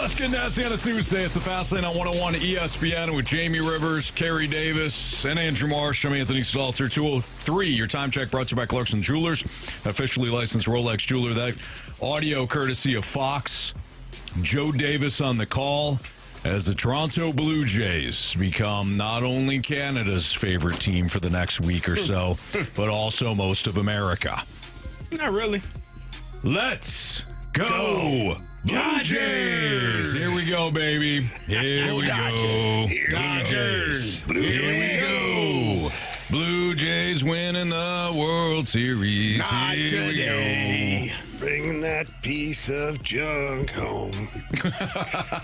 Let's get nasty on a Tuesday. It's a Fast Lane on 101 ESPN with Jamie Rivers, Carey Davis, and Andrew Marsh. I'm Anthony Stalter. 203, your time check brought to you by Clarkson Jewelers, officially licensed Rolex jeweler. That audio courtesy of Fox. Joe Davis on the call as the Toronto Blue Jays become not only Canada's favorite team for the next week or so, but also most of America. Not really. Let's go. Blue Jays! Here we go, baby. Here we go. Blue Jays. Here we go. Blue Jays winning the World Series. Not Here today. we go. Bringing that piece of junk home.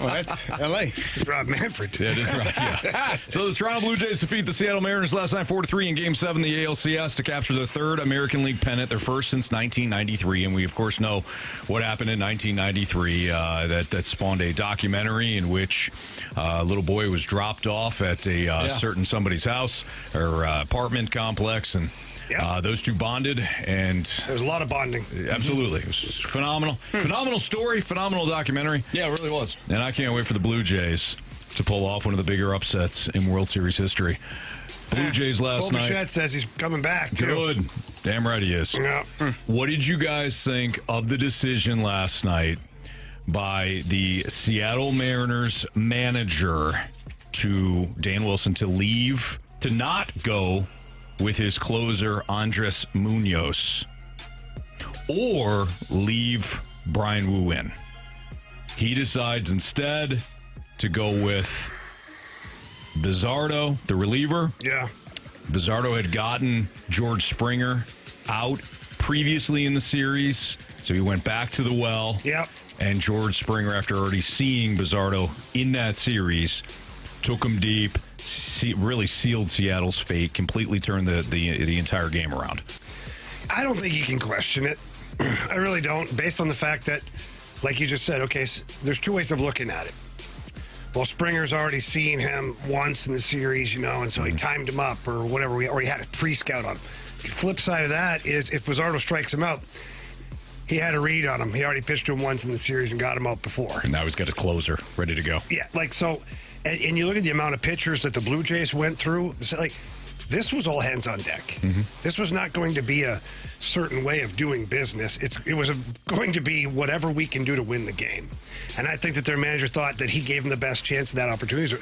Well, that's L.A. It's Rob Manfred. Yeah, it is right. Yeah. So the Toronto Blue Jays defeat the Seattle Mariners last night 4-3 in Game 7 of the ALCS to capture their third American League pennant, their first since 1993. And we, of course, know what happened in 1993. That spawned a documentary in which a little boy was dropped off at a certain somebody's house or apartment complex, and those two bonded, and there was a lot of bonding. Absolutely. It was phenomenal. Phenomenal story, phenomenal documentary. Yeah, it really was. And I can't wait for the Blue Jays to pull off one of the bigger upsets in World Series history. Blue Jays last night. Bichette says he's coming back, too. Good. Damn right he is. Yeah. What did you guys think of the decision last night by the Seattle Mariners manager to Dan Wilson to leave, to not go with his closer, Andres Munoz, or leave Brian Wu in? He decides instead to go with Bizzardo, the reliever. Yeah. Bizzardo had gotten George Springer out previously in the series, so he went back to the well. Yep. And George Springer, after already seeing Bizzardo in that series, took him deep, really sealed Seattle's fate, completely turned the entire game around. I don't think you can question it. I really don't, based on the fact that, like you just said, okay, there's two ways of looking at it. Well, Springer's already seen him once in the series, and so he timed him up or whatever, or he had a pre-scout on him. The flip side of that is if Bizzardo strikes him out, he had a read on him. He already pitched to him once in the series and got him out before. And now he's got his closer ready to go. Yeah, so... And you look at the amount of pitchers that the Blue Jays went through, it's like, this was all hands on deck. Mm-hmm. This was not going to be a certain way of doing business. It was going to be whatever we can do to win the game. And I think that their manager thought that he gave them the best chance of that opportunity.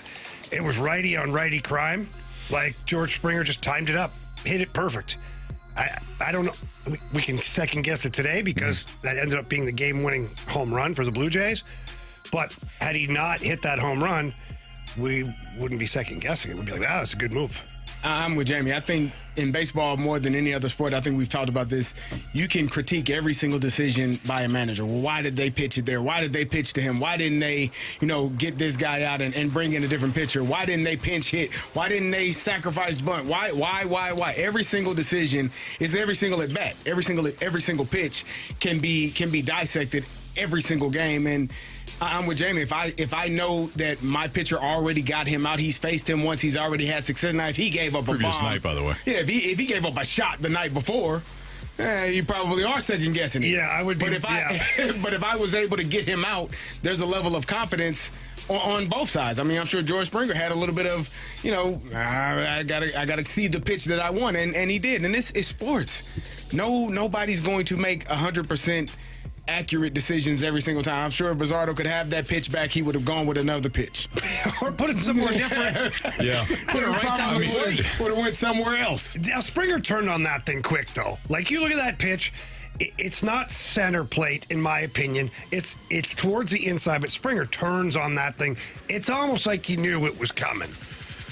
It was righty on righty crime. Like, George Springer just timed it up, hit it perfect. I don't know. We can second guess it today because that ended up being the game-winning home run for the Blue Jays. But had he not hit that home run, we wouldn't be second guessing it. We'd be like, that's a good move. I'm with Jamie. I think in baseball, more than any other sport, I think we've talked about this, you can critique every single decision by a manager. Well, why did they pitch it there? Why did they pitch to him? Why didn't they, get this guy out and bring in a different pitcher? Why didn't they pinch hit? Why didn't they sacrifice bunt? Why? Every single decision is every single at bat. Every single pitch can be dissected every single game. And I'm with Jamie. If I know that my pitcher already got him out, he's faced him once, he's already had success. Now, if he gave up Previous a bomb, night, by the way. Yeah, if he gave up a shot the night before, you probably are second guessing it. Yeah, I would be. But if I was able to get him out, there's a level of confidence on both sides. I mean, I'm sure George Springer had a little bit of, I gotta see the pitch that I want, and he did. And this is sports. Nobody's going to make 100% accurate decisions every single time. I'm sure if Bizzardo could have that pitch back, he would have gone with another pitch. Or put it somewhere different. Yeah. Put it right down the plate. Would have went somewhere else. Now, Springer turned on that thing quick, though. Like, you look at that pitch, it's not center plate, in my opinion. It's towards the inside, but Springer turns on that thing. It's almost like he knew it was coming.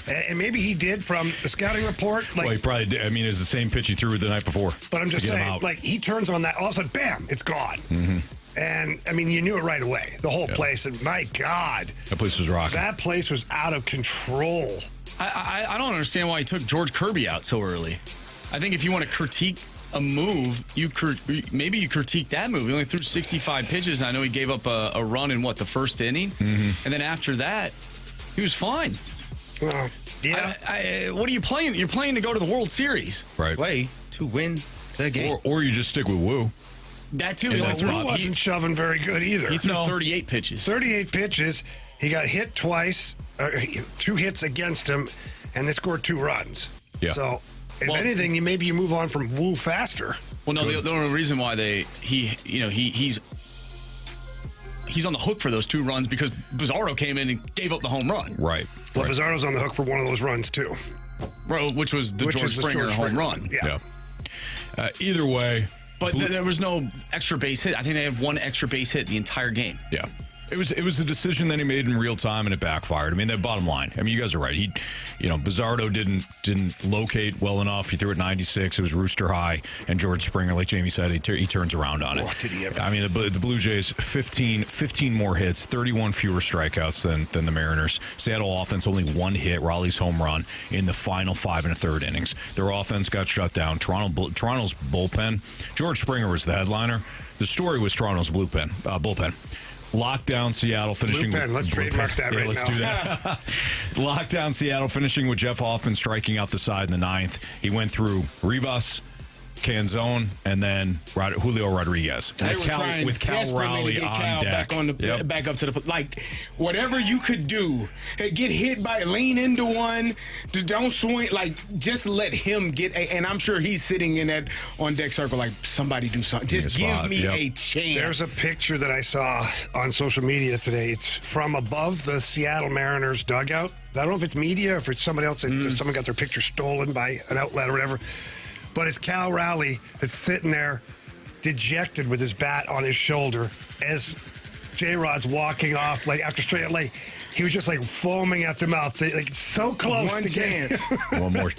And maybe he did from the scouting report. Well, he probably did. I mean, it's the same pitch he threw the night before. But I'm just saying, like, he turns on that, all of a sudden, bam, it's gone. Mm-hmm. And, I mean, you knew it right away. The whole place. And, my God. That place was rocking. That place was out of control. I don't understand why he took George Kirby out so early. I think if you want to critique a move, maybe you critique that move. He only threw 65 pitches, and I know he gave up a run in, the first inning? Mm-hmm. And then after that, he was fine. Yeah. What are you playing? You're playing to go to the World Series. Right. Play to win the game. Or you just stick with Wu. That too. In He that only threw- spot. He wasn't shoving very good either. He threw No. 38 pitches. 38 pitches. He got hit twice, 2 hits against him, and they scored 2 runs. Yeah. So, if Well- anything, maybe you move on from Woo faster. Well, no, the only reason why he's on the hook for those 2 runs because Bizzardo came in and gave up the home run, Right. Well, Bizzardo's on the hook for one of those runs, too. which was the George Springer home run. Yeah. Either way. But there was no extra base hit. I think they had 1 extra base hit the entire game. Yeah. It was a decision that he made in real time, and it backfired. I mean, the bottom line. I mean, you guys are right. Bizzardo didn't locate well enough. He threw it 96. It was rooster high, and George Springer, like Jamie said, he turns around on it. Oh, did he ever? I mean, the Blue Jays 15 more hits, 31 fewer strikeouts than the Mariners. Seattle offense only 1 hit, Raleigh's home run in the final 5 1/3 innings. Their offense got shut down. Toronto's bullpen. George Springer was the headliner. The story was Toronto's bullpen. Lockdown Seattle finishing Blue pen, let's trademark that right let's now. do that. Lockdown Seattle finishing with Jeff Hoffman striking out the side in the 9th. He went through Rivas, Canzone, and then Julio Rodriguez. They were trying with Cal desperately Raleigh to get on Cal deck. back up to the like whatever you could do. Hey, get hit by, lean into one, don't swing. Like just let him get. And I'm sure he's sitting in that on deck circle like somebody do something. Just give spot, me yep. a chance. There's a picture that I saw on social media today. It's from above the Seattle Mariners dugout. I don't know if it's media or if it's somebody else. Someone got their picture stolen by an outlet or whatever. But it's Cal Raleigh that's sitting there dejected with his bat on his shoulder as J-Rod's walking off like after straight. Like he was just like foaming at the mouth. Like so close One to chance. One more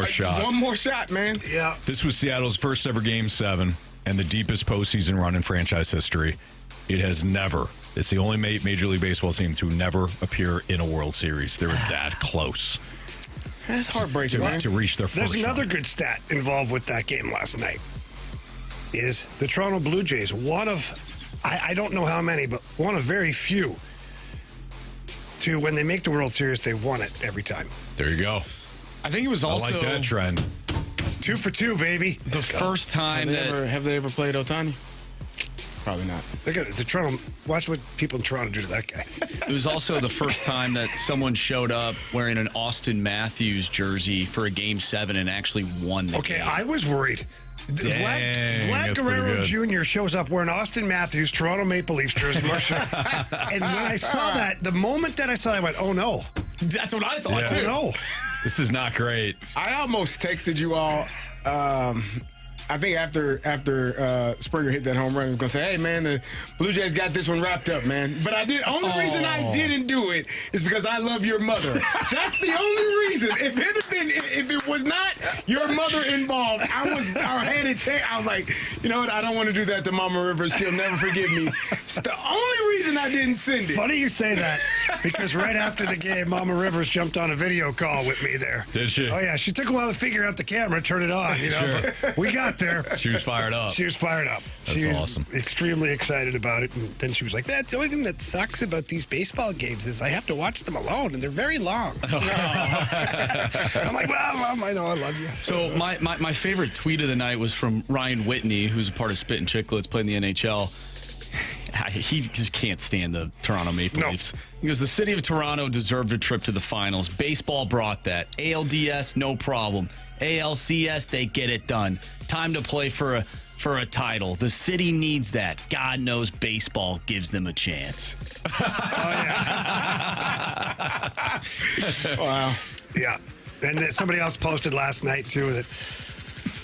shot. One more shot, man. Yeah. This was Seattle's first ever Game 7 and the deepest postseason run in franchise history. It has never. It's the only Major League Baseball team to never appear in a World Series. They were that close. That's heartbreaking, man. To reach their first. There's another run. good stat involved with that game last night. Is the Toronto Blue Jays one of, I don't know how many, but one of very few to when they make the World Series, they've won it every time. There you go. I think it was also I like that trend. 2 for 2, baby. the first time Have they ever played Ohtani? Probably not. Look at the Toronto. Watch what people in Toronto do to that guy. it was also the first time that someone showed up wearing an Austin Matthews jersey for a Game 7 and actually won the Okay, game. I was worried. Dang, Vlad that's pretty Guerrero good. Jr. shows up wearing Austin Matthews, Toronto Maple Leafs jersey. And when I saw that, the moment that I saw it, I went, oh no. That's what I thought Yeah. too. No. This is not great. I almost texted you all. I think after Springer hit that home run, I was gonna say, "Hey man, the Blue Jays got this one wrapped up, man." But I did. Only reason I didn't do it is because I love your mother. That's the only reason. If it was not your mother involved, I had it. I was like, you know what? I don't want to do that to Mama Rivers. She'll never forgive me. It's the only reason I didn't send it. Funny you say that because right after the game, Mama Rivers jumped on a video call with me there. Did she? Oh yeah, she took a while to figure out the camera, turn it on. You know, Sure. but we got there. She was fired up. She was fired up. That's she was awesome. extremely excited about it. And then she was like, "That's the only thing that sucks about these baseball games is I have to watch them alone, and they're very long." I'm like, well, I know, I love you. So my favorite tweet of the night was from Ryan Whitney, who's a part of Spit and Chicklets, playing in the NHL. He just can't stand the Toronto Maple Leafs. He goes, the city of Toronto deserved a trip to the finals. Baseball brought that. ALDS, no problem. ALCS, they get it done. Time to play for a title. The city needs that. God knows baseball gives them a chance. Wow. Yeah. And then somebody else posted last night, too, that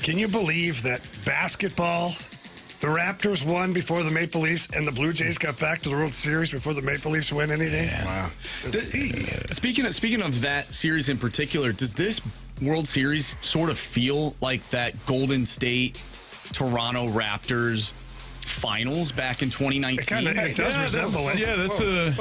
can you believe that basketball, the Raptors won before the Maple Leafs, and the Blue Jays got back to the World Series before the Maple Leafs win anything? Wow. Speaking of that series in particular, does this World Series sort of feel like that Golden State Toronto Raptors finals back in 2019? It does resemble it. Yeah, that's a.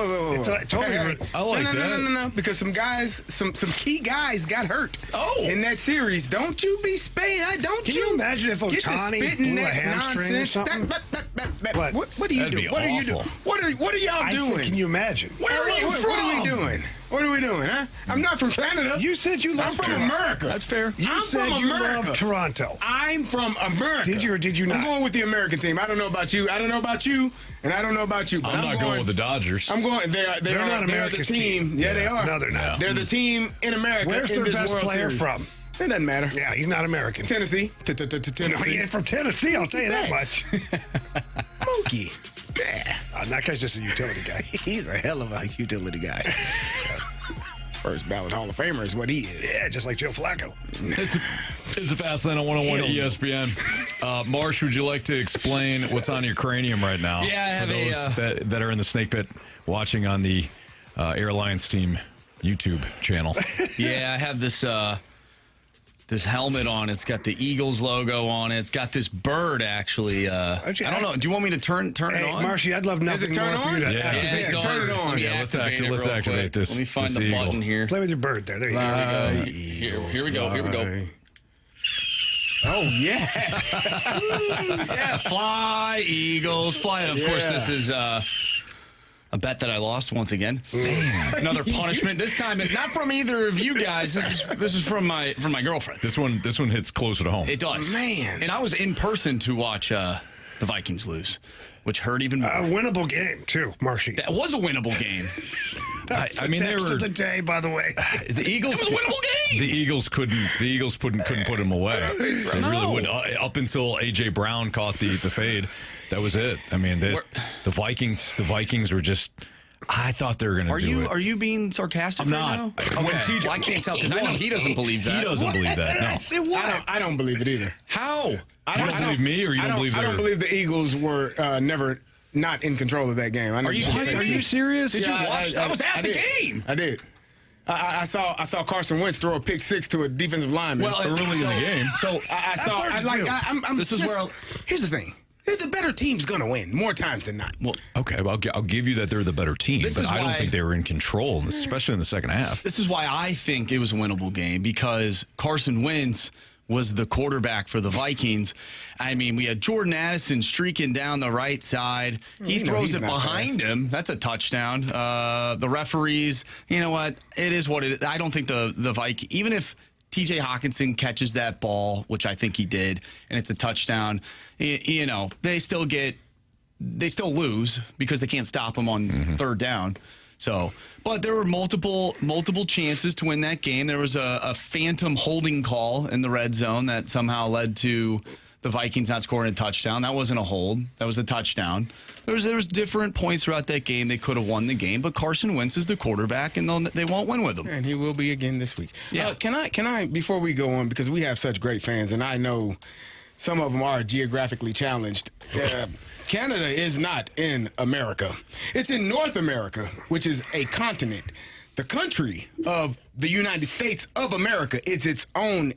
I like that. No, because some guys, some key guys got hurt. In that series. Don't you be spaying. Don't Can you imagine if get to Ohtani spitting blew a that hamstring or nonsense. something? What are you That'd doing? be What are you doing? awful. What are y'all doing? Can you imagine? What are we doing? What are we doing, huh? I'm not from Canada. You said you I'm love from America. That's fair. You I'm said from you America. love Toronto. I'm from America. Did you or did you not? I'm going with the American team. I don't know about you. I don't know about you, and I don't know about you. But I'm not going with the Dodgers. I'm going. They're not They're the America's team. team. Yeah, they are. No, they're not. They're the team in America. Where's in their this best World player Series. from? It doesn't matter. Yeah, he's not American. Tennessee. No, Tennessee. he ain't from Tennessee, I'll tell you that much. Mookie. Yeah. That guy's just a utility guy. He's a hell of a utility guy. First ballot Hall of Famer is what he is. Yeah, just like Joe Flacco. It's a fast lane on 101 ESPN. Marsh, would you like to explain what's on your cranium right now? Yeah, I have for those that are in the snake pit watching on the Airlines Team YouTube channel. Yeah, I have this this helmet on. It's got the Eagles logo on it. It's got this bird, actually. I don't know. Do you want me to turn it Hey, on? Marshy, I'd love nothing turn more for you on? to Yeah. activate. Yeah, it Turn does. it on. Let me Yeah, let's activate it let's real activate quick. this. Let me find this the eagle. button here. Play with your bird there. There you go. Here we go. Here we go. Oh, yeah. Yeah, fly, Eagles, fly. And of course, this is a bet that I lost once again. Another punishment. This time, not from either of you guys. This is from my girlfriend. This one hits closer to home. It does, Man. And I was in person to watch the Vikings lose, which hurt even more. A winnable game, too, Marshy. That was a winnable game. I mean, they Text were of the day, by the way. the Eagles. It was a winnable game. The Eagles couldn't put him away. They really would. Up until AJ Brown caught the fade, that was it. I mean, the Vikings were just. I thought they were going to do it. Are you being sarcastic? I'm right not. now? When Okay. TJ Well, I can't tell because I know he doesn't believe that. He doesn't believe that. No. I don't believe it either. How? You don't believe me, or you don't believe I don't believe the Eagles were never not in control of that game. I know Are you shouldn't say Are that. you serious? Did Yeah, you watch? That was at the did. game. I did. I saw Carson Wentz throw a pick six to a defensive lineman early in the game. So I saw. hard to do. I'm This is just, where here's the thing. The better team's gonna win more times than not. well, Okay, well, I'll give you that they're the better team, This but is I don't why- think they were in control, especially in the second half. this is why I think it was a winnable game because Carson Wentz was the quarterback for the Vikings. I mean, we had Jordan Addison streaking down the right side. He you know throws he's it not behind fast. him. That's a touchdown. The referees, you know what? It is what it is. I don't think the Vikings, even if TJ Hawkinson catches that ball, which I think he did, and it's a touchdown, you know, they still lose because they can't stop them on third down. So, but there were multiple chances to win that game. There was a phantom holding call in the red zone that somehow led to the Vikings not scoring a touchdown. That wasn't a hold. That was a touchdown. There was different points throughout that game. They could have won the game, but Carson Wentz is the quarterback, and they won't win with him. And he will be again this week. Yeah. Can I before we go on, because we have such great fans, and I know some of them are geographically challenged. Canada is not in America. It's in North America, which is a continent. The country of the United States of America is its own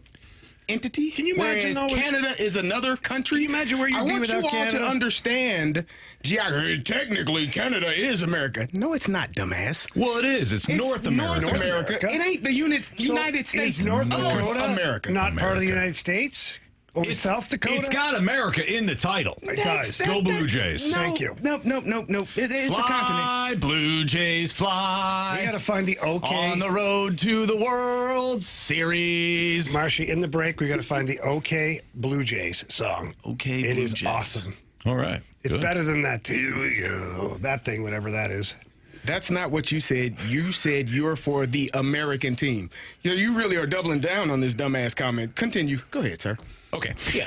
entity. Can you imagine, Whereas though, Canada is another country. Can you imagine where you'd I be want without you all Canada? to understand geography. Technically, Canada is America. No, it's not, dumbass. Well, it is. It's North America. North America. It ain't the United States Is North of Dakota America. not part of the America. United States? Or South Dakota? It's got America in the title. It does. Go Blue Jays. No, Thank you. Nope. It's a continent. Fly, Blue Jays, fly. We got to find the OK. On the road to the World Series. Marshy, in the break, we got to find the OK Blue Jays song. OK It Blue is Jays. awesome. All right. It's Good. better than that, too. That thing, whatever that is. That's not what you said. You said you're for the American team. You really are doubling down on this dumbass comment. Continue. Go ahead, sir. Okay. Yeah.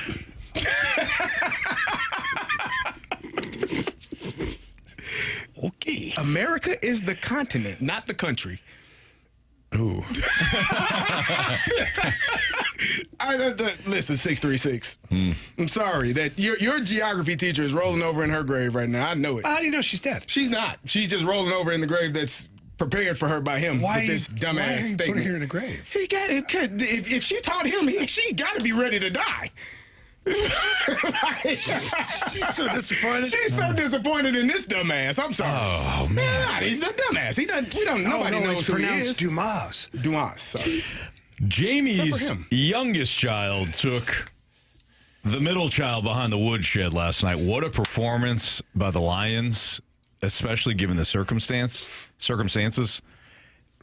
Okay. America is the continent, not the country. Ooh. Listen, 636. I'm sorry that your geography teacher is rolling over in her grave right now. I know it. How do you know she's dead? She's not. She's just rolling over in the grave that's prepared for her by him with this dumbass why are you statement. putting her in a grave? He got it. If she taught him, she got to be ready to die. She's so disappointed. She's so disappointed in this dumbass. I'm sorry. Oh, man. God, he's the dumbass. He doesn't. We don't. Nobody knows it's who he pronounced is. Dumas. Dumas. Sorry. Jamie's Except for him. youngest child took the middle child behind the woodshed last night. What a performance by the Lions, especially given the circumstances.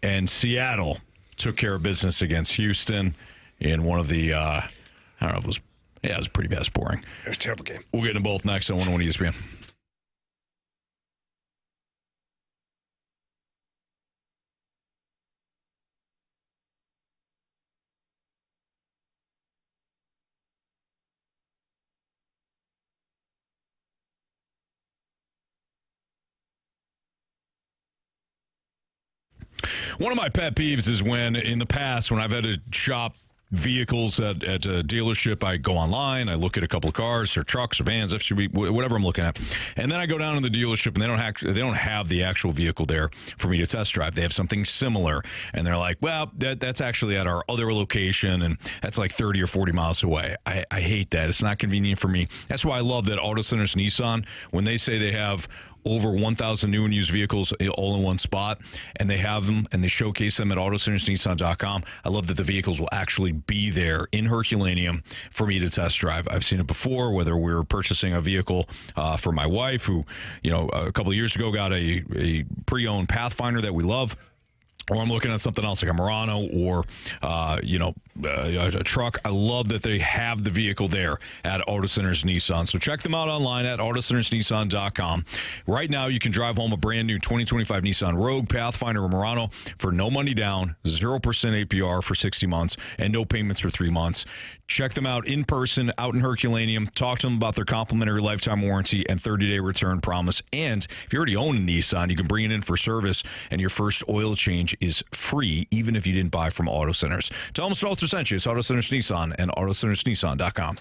And Seattle took care of business against Houston in one of the, I don't know if it was, it was pretty bad boring. It was a terrible game. We'll get into both next on 101 ESPN. One of my pet peeves is when, in the past, when I've had to shop vehicles at a dealership, I go online, I look at a couple of cars or trucks or vans, SUV, whatever I'm looking at, and then I go down to the dealership and they don't have the actual vehicle there for me to test drive. They have something similar, and they're like, well, that's actually at our other location, and that's like 30 or 40 miles away. I hate that. It's not convenient for me. That's why I love that Auto Centers Nissan, when they say they have over 1,000 new and used vehicles all in one spot, and they have them and they showcase them at autocentersnissan.com. I love that the vehicles will actually be there in Herculaneum for me to test drive. I've seen it before, whether we're purchasing a vehicle for my wife, who, a couple of years ago got a pre-owned Pathfinder that we love, or I'm looking at something else like a Murano or, a truck. I love that they have the vehicle there at Auto Centers Nissan. So check them out online at autocentersnissan.com. Right now, you can drive home a brand new 2025 Nissan Rogue, Pathfinder, or Murano for no money down, 0% APR for 60 months, and no payments for 3 months. Check them out in person, out in Herculaneum. Talk to them about their complimentary lifetime warranty and 30-day return promise. And if you already own a Nissan, you can bring it in for service, and your first oil change is free, even if you didn't buy from Auto Centers. Tell them Stalter sent you. It's Auto Centers Nissan and autocentersnissan.com.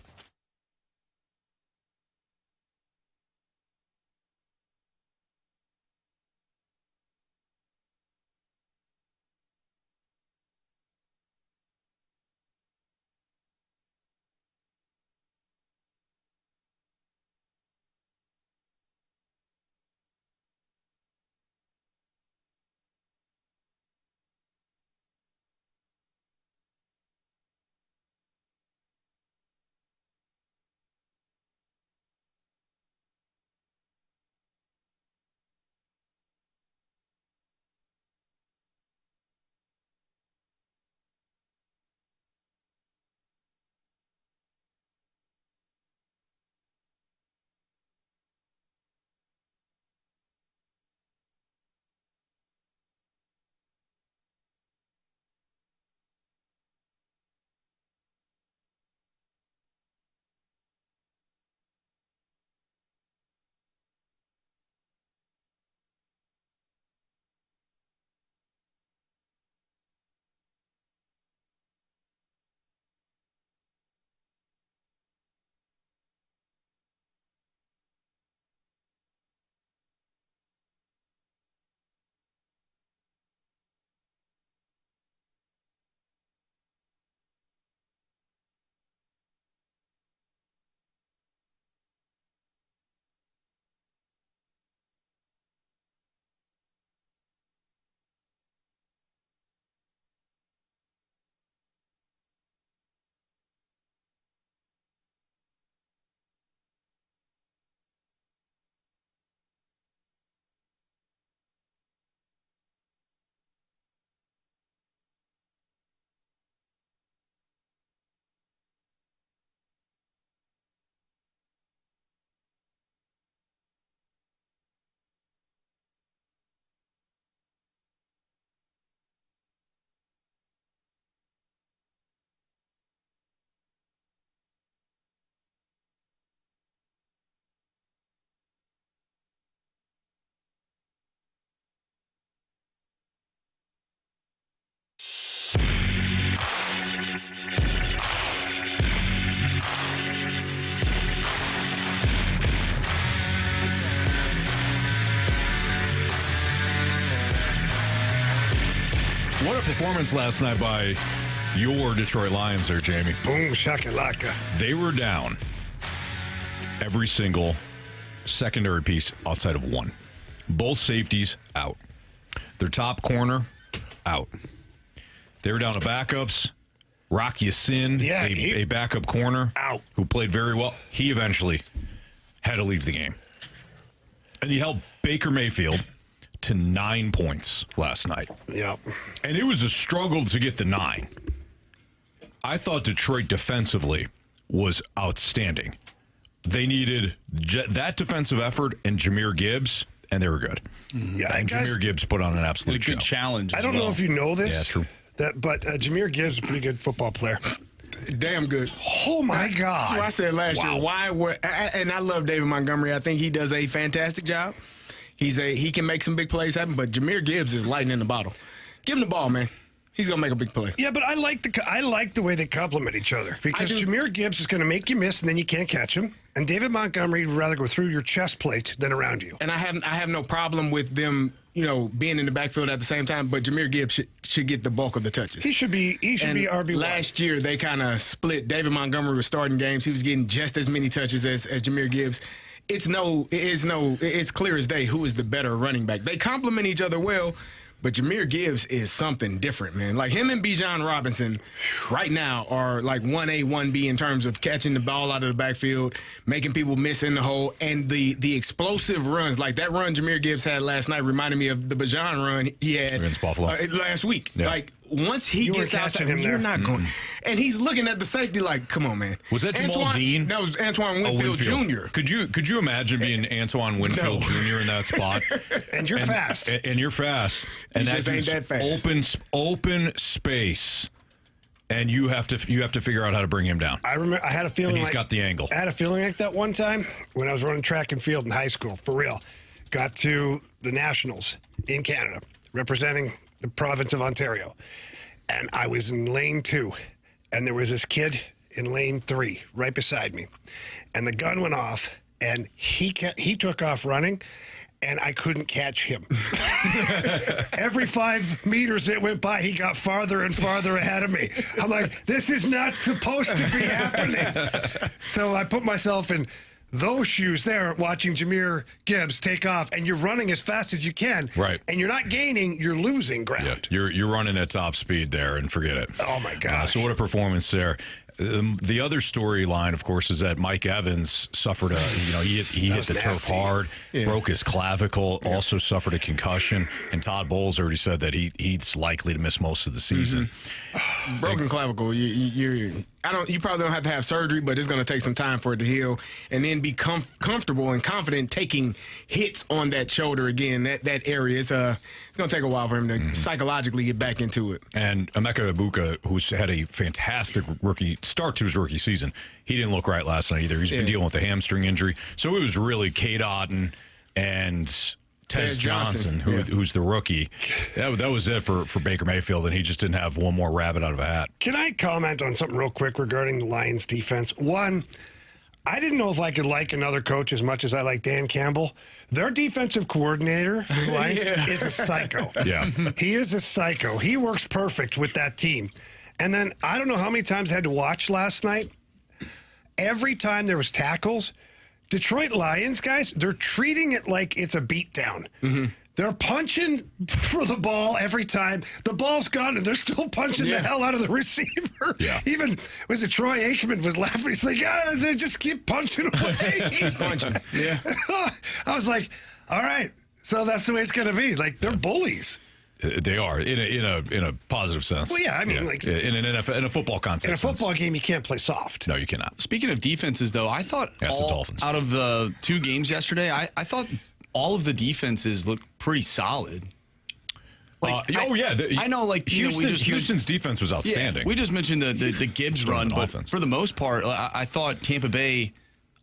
What a performance last night by your Detroit Lions there, Jamie. Boom, shakalaka. They were down every single secondary piece outside of one. Both safeties out. Their top corner out. They were down to backups. Rock Ya-Sin, a backup corner, out, who played very well. He eventually had to leave the game. And you held Baker Mayfield to 9 points last night. Yeah. And it was a struggle to get the 9. I thought Detroit defensively was outstanding. They needed that defensive effort and Jahmyr Gibbs, and they were good. Yeah, And guys, Jahmyr Gibbs put on an absolute A good show. challenge. I don't know if you know this. Yeah, true. But Jahmyr Gibbs is a pretty good football player. Damn good. Oh, my God. That's what I said last year. And I love David Montgomery. I think he does a fantastic job. He can make some big plays happen, but Jahmyr Gibbs is lightning in the bottle. Give him the ball, man. He's gonna make a big play. Yeah, but I like the way they complement each other because Jahmyr Gibbs is going to make you miss and then you can't catch him. And David Montgomery would rather go through your chest plate than around you. And I have no problem with them, being in the backfield at the same time. But Jahmyr Gibbs should get the bulk of the touches. He should be RB1. Last year they kind of split. David Montgomery was starting games. He was getting just as many touches as Jahmyr Gibbs. It's clear as day who is the better running back. They complement each other well. But Jahmyr Gibbs is something different, man. Like him and Bijan Robinson right now are like 1A, 1B in terms of catching the ball out of the backfield, making people miss in the hole, and the explosive runs. Like that run Jahmyr Gibbs had last night reminded me of the Bijan run he had against Buffalo last week. Yeah. Like once he gets outside, you're not going. And he's looking at the safety like, come on, man. Was that Jamal Dean? That was Antoine Winfield Jr. Could you imagine being Antoine Winfield Jr. in that spot? And you're fast. And you're fast. And You that just ain't dude's that fast. open space. And you have to figure out how to bring him down. I remember I had a feeling And he's got the angle. I had a feeling like that one time when I was running track and field in high school, for real. Got to the Nationals in Canada, representing the province of Ontario. And I was in lane 2, and there was this kid in lane 3 right beside me. And the gun went off, and he took off running, and I couldn't catch him. Every 5 meters it went by, he got farther and farther ahead of me. I'm like, this is not supposed to be happening. So I put myself in those shoes there, watching Jahmyr Gibbs take off, and you're running as fast as you can. Right. And you're not gaining, you're losing ground. Yeah, you're running at top speed there, and forget it. Oh, my gosh. So what a performance there. The other storyline, of course, is that Mike Evans suffered he hit the turf hard, broke his clavicle, also suffered a concussion, and Todd Bowles already said that he's likely to miss most of the season. Broken clavicle, you probably don't have to have surgery, but it's going to take some time for it to heal, and then be comfortable and confident taking hits on that shoulder again. That area it's going to take a while for him to psychologically get back into it. And Emeka Egbuka, who's had a fantastic start to his rookie season, he didn't look right last night either. He's been dealing with a hamstring injury, so it was really Cade Otton and Tez Johnson, who's the rookie. That was it for Baker Mayfield, and he just didn't have one more rabbit out of a hat. Can I comment on something real quick regarding the Lions defense? One, I didn't know if I could like another coach as much as I like Dan Campbell. Their defensive coordinator for the Lions is a psycho. Yeah. He is a psycho. He works perfect with that team. And then I don't know how many times I had to watch last night. Every time there was tackles, Detroit Lions guys, they're treating it like it's a beatdown. They're punching for the ball every time. The ball's gone, and they're still punching the hell out of the receiver. Yeah. Even, was it Troy Aikman was laughing? He's like, they just keep punching away. Punching. Yeah. I was like, all right, so that's the way it's going to be. Like, they're bullies. They are in a positive sense. Well, yeah, I mean, like in an NFL, in a football context. In a football game, you can't play soft. No, you cannot. Speaking of defenses, though, I thought the Dolphins. Out of the 2 games yesterday, I thought all of the defenses looked pretty solid. I know, like Houston's defense was outstanding. We just mentioned the Gibbs run, but offense. for the most part, I thought Tampa Bay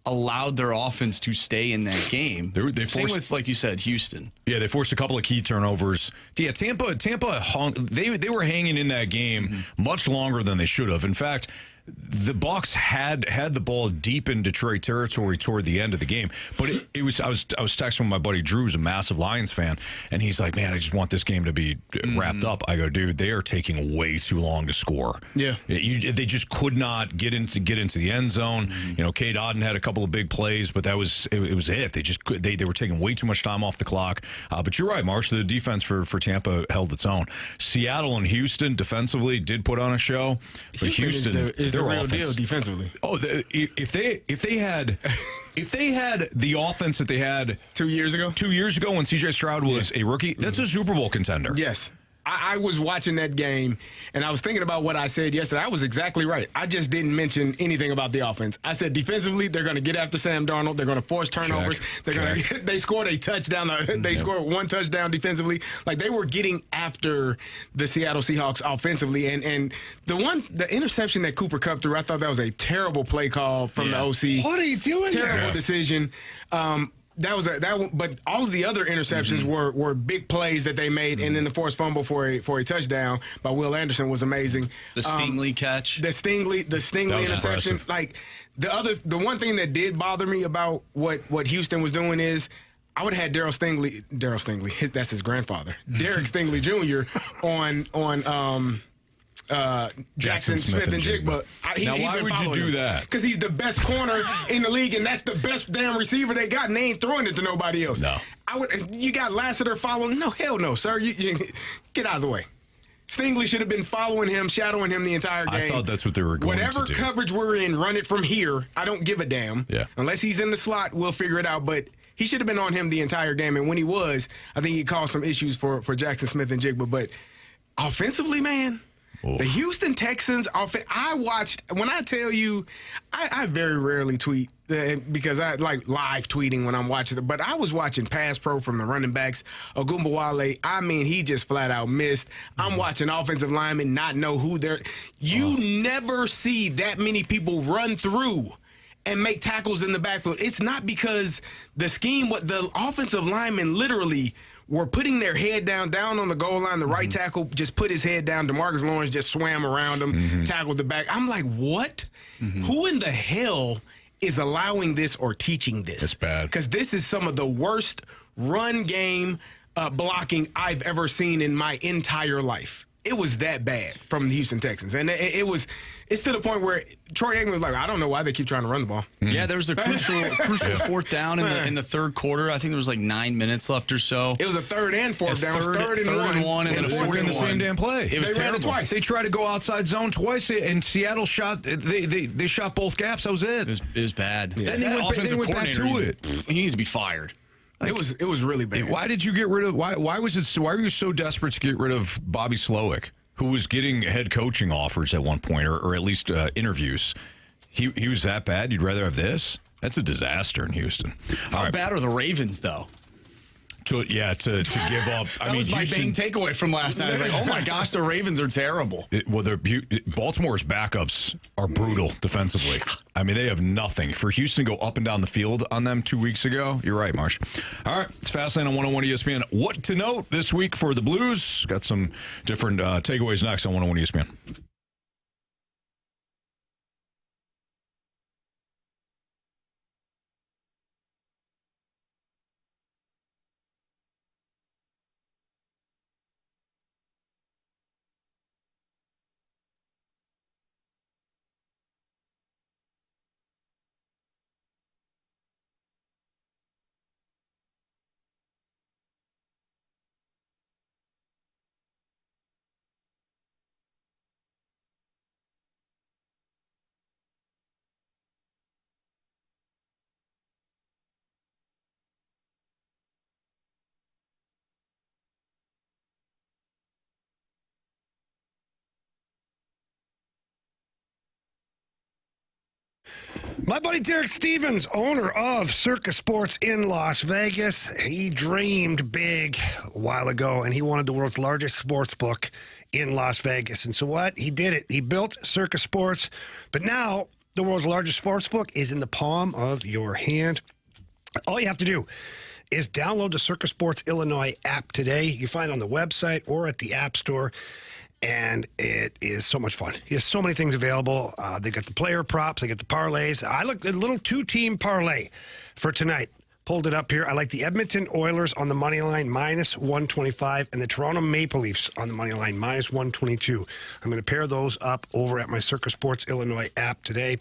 allowed their offense to stay in that game. Same with, like you said, Houston. Yeah, they forced a couple of key turnovers. Yeah, Tampa hung. They were hanging in that game much longer than they should have. In fact, the Bucs had the ball deep in Detroit territory toward the end of the game, but I was texting with my buddy Drew, who's a massive Lions fan, and he's like, "Man, I just want this game to be wrapped up." I go, "Dude, they are taking way too long to score. Yeah, they just could not get into the end zone. Cade Otton had a couple of big plays, but it was it. They just they were taking way too much time off the clock. But you're right, Marsh. The defense for Tampa held its own. Seattle and Houston defensively did put on a show, but Houston the Their real offense. deal defensively. Oh, if they had the offense that they had 2 years ago? 2 years ago when C.J. Stroud was a rookie, that's a Super Bowl contender. Yes. I was watching that game, and I was thinking about what I said yesterday. I was exactly right. I just didn't mention anything about the offense. I said defensively, they're going to get after Sam Darnold. They're going to force turnovers. They scored a touchdown. They scored one touchdown defensively. Like, they were getting after the Seattle Seahawks offensively. And the interception that Cooper Kupp threw, I thought that was a terrible play call from the OC. What are you doing there? Terrible decision. But all of the other interceptions were big plays that they made, and then the forced fumble for a touchdown by Will Anderson was amazing. The Stingley catch, the Stingley interception. Impressive. Like the one thing that did bother me about what Houston was doing is I would have had Daryl Stingley, that's his grandfather, Derek Stingley Jr. on Jackson Smith and Jigba. Now, why would you do that? Because he's the best corner in the league, and that's the best damn receiver they got, and they ain't throwing it to nobody else. No. You got Lassiter following. No, hell no, sir. You get out of the way. Stingley should have been following him, shadowing him the entire game. I thought that's what they were going to do. Whatever coverage we're in, run it from here. I don't give a damn. Yeah. Unless he's in the slot, we'll figure it out. But he should have been on him the entire game, and when he was, I think he caused some issues for Jackson Smith and Jigba. But offensively, man, the Houston Texans I watched, when I tell you, I very rarely tweet because I like live tweeting when I'm watching it, but I was watching pass pro from the running backs. Ogunbowale, I mean, he just flat out missed. I'm watching offensive linemen not know who they're. You never see that many people run through and make tackles in the backfield. It's not because the scheme, what the offensive linemen literally were putting their head down on the goal line. The right tackle just put his head down. DeMarcus Lawrence just swam around him, tackled the back. I'm like, what? Who in the hell is allowing this or teaching this? That's bad. Because this is some of the worst run game blocking I've ever seen in my entire life. It was that bad from the Houston Texans. And it's to the point where Troy Aikman was like, I don't know why they keep trying to run the ball. Yeah, there was a crucial fourth down in the third quarter. I think there was like 9 minutes left or so. It was a third and fourth down. Third and one, and then a fourth in and the same damn play. It was They ran terrible. it twice. They tried to go outside zone twice, and Seattle shot. They shot both gaps. That was it. It was bad. Then they went back to it. He needs to be fired. It was really bad. Why did you get rid of? Why were you so desperate to get rid of Bobby Slowick, who was getting head coaching offers at one point, or at least interviews? He was that bad? You'd rather have this? That's a disaster in Houston. How bad are the Ravens, though? To give up. That was my main takeaway from last night. I was like, oh my gosh, the Ravens are terrible. Baltimore's backups are brutal defensively. I mean, they have nothing. For Houston to go up and down the field on them 2 weeks ago, you're right, Marsh. All right, it's Fastlane on 101 ESPN. What to note this week for the Blues? Got some different takeaways next on 101 ESPN. My buddy Derek Stevens, owner of Circus Sports in Las Vegas, he dreamed big a while ago, and he wanted the world's largest sports book in Las Vegas. And so what? He did it. He built Circus Sports, but now the world's largest sports book is in the palm of your hand. All you have to do is download the Circus Sports Illinois app today. You find it on the website or at the App Store. And it is so much fun. He has so many things available. They got the player props. They got the parlays. I looked at a little two-team parlay for tonight. pulled it up here. I like the Edmonton Oilers on the money line, minus 125, and the Toronto Maple Leafs on the money line, minus 122. I'm going to pair those up over at my Circus Sports Illinois app today.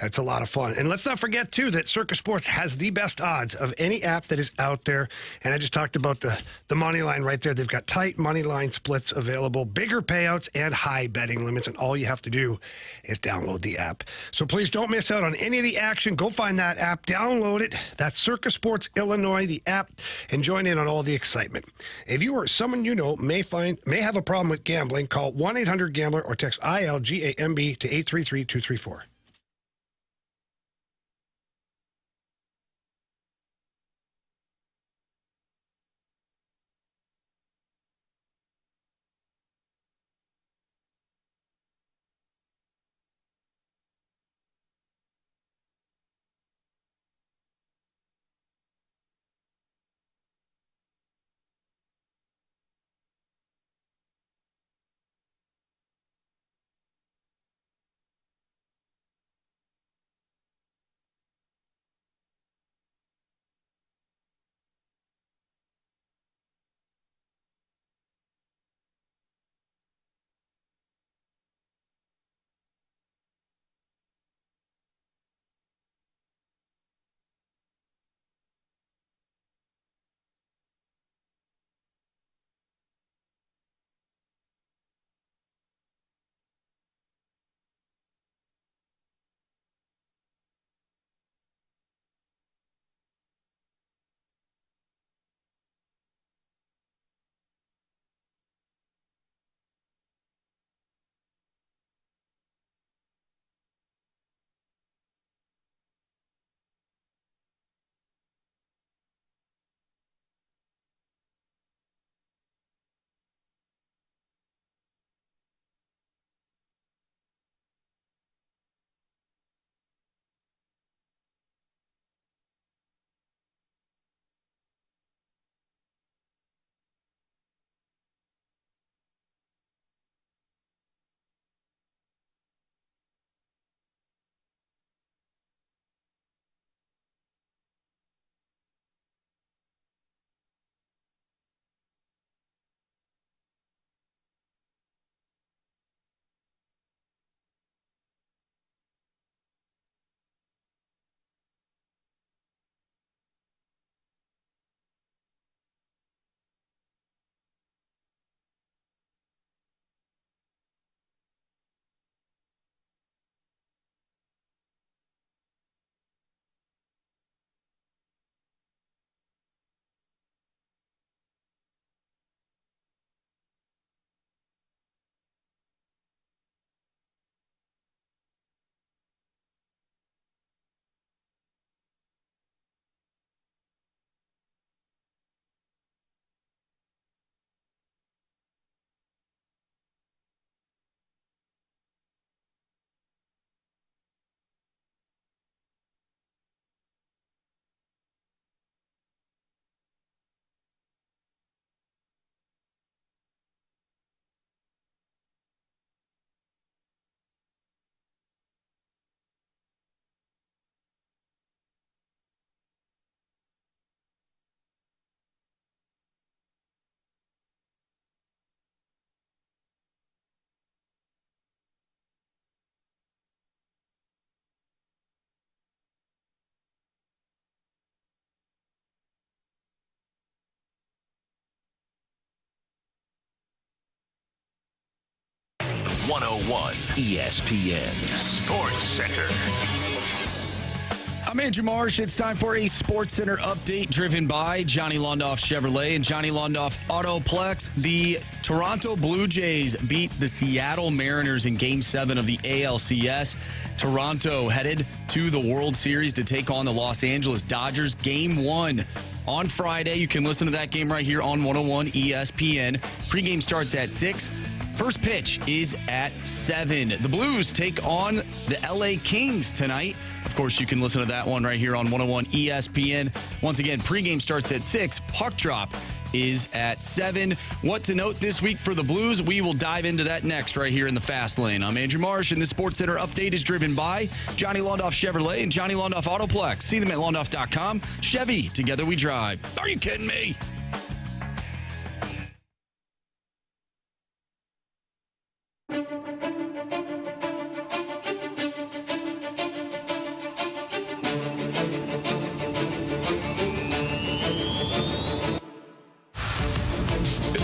It's a lot of fun. And let's not forget, too, that Circus Sports has the best odds of any app that is out there. And I just talked about the money line right there. They've got tight money line splits available, bigger payouts, and high betting limits. And all you have to do is download the app. So please don't miss out on any of the action. Go find that app, download it. That's Circus Sports Illinois, the app, and join in on all the excitement. If you or someone you know may have a problem with gambling, call 1-800-GAMBLER or text ILGAMB to 833-234. ESPN Sports Center. I'm Andrew Marsh. It's time for a Sports Center update driven by Johnny Londoff Chevrolet and Johnny Londoff Autoplex. The Toronto Blue Jays beat the Seattle Mariners in Game 7 of the ALCS. Toronto headed to the World Series to take on the Los Angeles Dodgers. Game 1 on Friday. You can listen to that game right here on 101 ESPN. Pregame starts at 6. First pitch is at 7. The Blues take on the LA Kings tonight. Of course, you can listen to that one right here on 101 ESPN. Once again, pregame starts at 6. Puck drop is at 7. What to note this week for the Blues? We will dive into that next right here in the Fast Lane. I'm Andrew Marsh, and the Sports Center update is driven by Johnny Londoff Chevrolet and Johnny Londoff Autoplex. See them at londoff.com. Chevy, together we drive. Are you kidding me?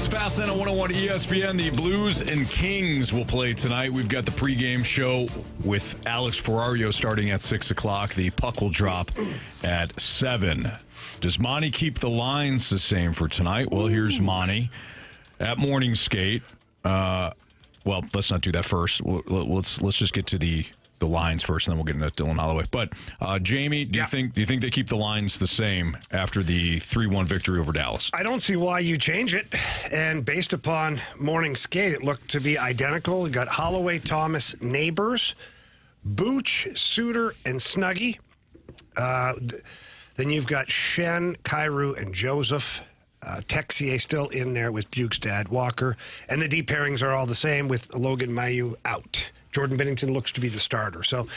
Fast Lane on 101 ESPN. The Blues and Kings will play tonight. We've got the pregame show with Alex Ferrario starting at 6 o'clock. The puck will drop at 7. Does Monty keep the lines the same for tonight? Well, here's Monty at morning skate. Well, let's not do that first. Let's just get to the lines first, and then we'll get into Dylan Holloway. But Jamie, do you think they keep the lines the same after the 3-1 victory over Dallas? I don't see why you change it. And based upon morning skate, it looked to be identical. You got Holloway, Thomas, Neighbors, Booch, Suter, and Snuggie. Then you've got Shen, Kyrou, and Joseph. Texier still in there with Bukestad, Walker. And the deep pairings are all the same with Logan Mailloux out. Jordan Binnington looks to be the starter. So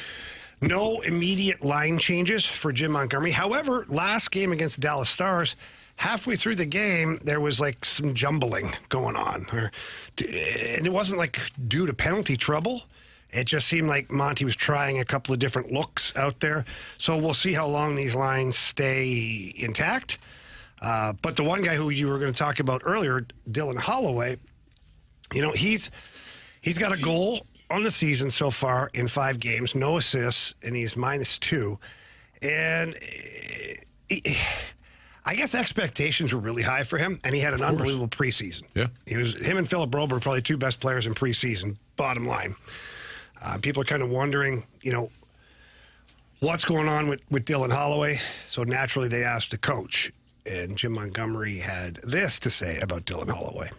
no immediate line changes for Jim Montgomery. However, last game against the Dallas Stars, halfway through the game, there was like some jumbling going on. And it wasn't like due to penalty trouble. It just seemed like Monty was trying a couple of different looks out there. So we'll see how long these lines stay intact. But the one guy who you were going to talk about earlier, Dylan Holloway, he's got a goal on the season so far in 5 games, no assists, and he's -2. And I guess expectations were really high for him, and he had an unbelievable preseason. Yeah, him and Philip Broberg were probably 2 best players in preseason. Bottom line, people are kind of wondering, what's going on with Dylan Holloway. So naturally, they asked the coach, and Jim Montgomery had this to say about Dylan Holloway.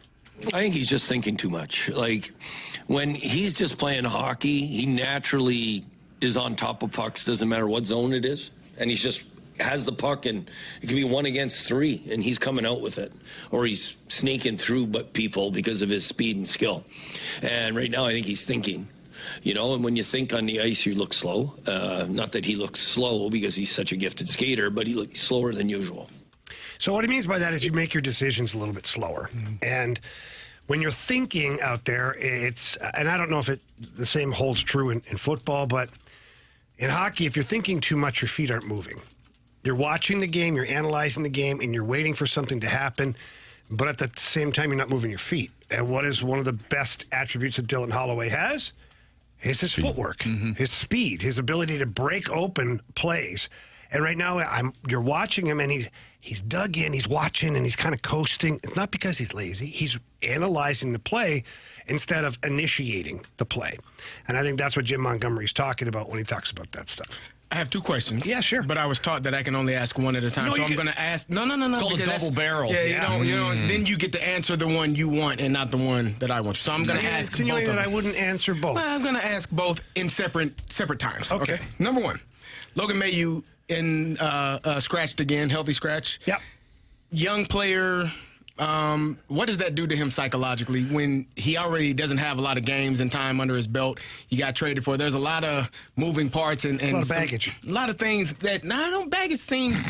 I think he's just thinking too much. Like, when he's just playing hockey, he naturally is on top of pucks, doesn't matter what zone it is. And he's just has the puck, and it can be 1 against 3, and he's coming out with it. Or he's sneaking through people because of his speed and skill. And right now, I think he's thinking. And when you think on the ice, you look slow. Not that he looks slow because he's such a gifted skater, but he looks slower than usual. So what he means by that is you make your decisions a little bit slower. Mm-hmm. And when you're thinking out there, and I don't know if the same holds true in football, but in hockey, if you're thinking too much, your feet aren't moving. You're watching the game, you're analyzing the game, and you're waiting for something to happen, but at the same time, you're not moving your feet. And what is one of the best attributes that Dylan Holloway has is his footwork, his speed, his ability to break open plays. And right now, you're watching him, and he's dug in, he's watching, and he's kind of coasting. It's not because he's lazy. He's analyzing the play instead of initiating the play. And I think that's what Jim Montgomery's talking about when he talks about that stuff. I have 2 questions. Yeah, sure. But I was taught that I can only ask one at a time. So I'm going to ask. No. It's called a double barrel. Yeah, then you get to answer the one you want and not the one that I want. So I'm going to ask both of them. I wouldn't answer both. Well, I'm going to ask both in separate times. Okay. Number 1, Logan Mailloux scratched again, healthy scratch. Yep. Young player. What does that do to him psychologically when he already doesn't have a lot of games and time under his belt? He got traded for. There's a lot of moving parts and a lot of baggage. A lot of things that baggage seems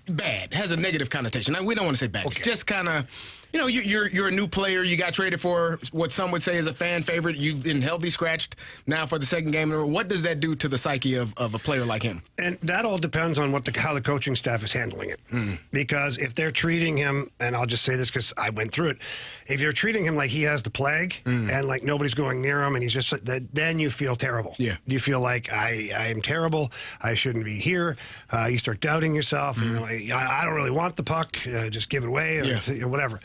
bad. Has a negative connotation. We don't want to say baggage. Okay. Just kind of. You're a new player. You got traded for what some would say is a fan favorite. You've been healthy scratched now for the second game. What does that do to the psyche of a player like him? And that all depends on how the coaching staff is handling it. Because if they're treating him, and I'll just say this because I went through it, if you're treating him like he has the plague and like nobody's going near him and he's just then you feel terrible. Yeah. You feel like I am terrible. I shouldn't be here. You start doubting yourself. I don't really want the puck. Just give it away or whatever.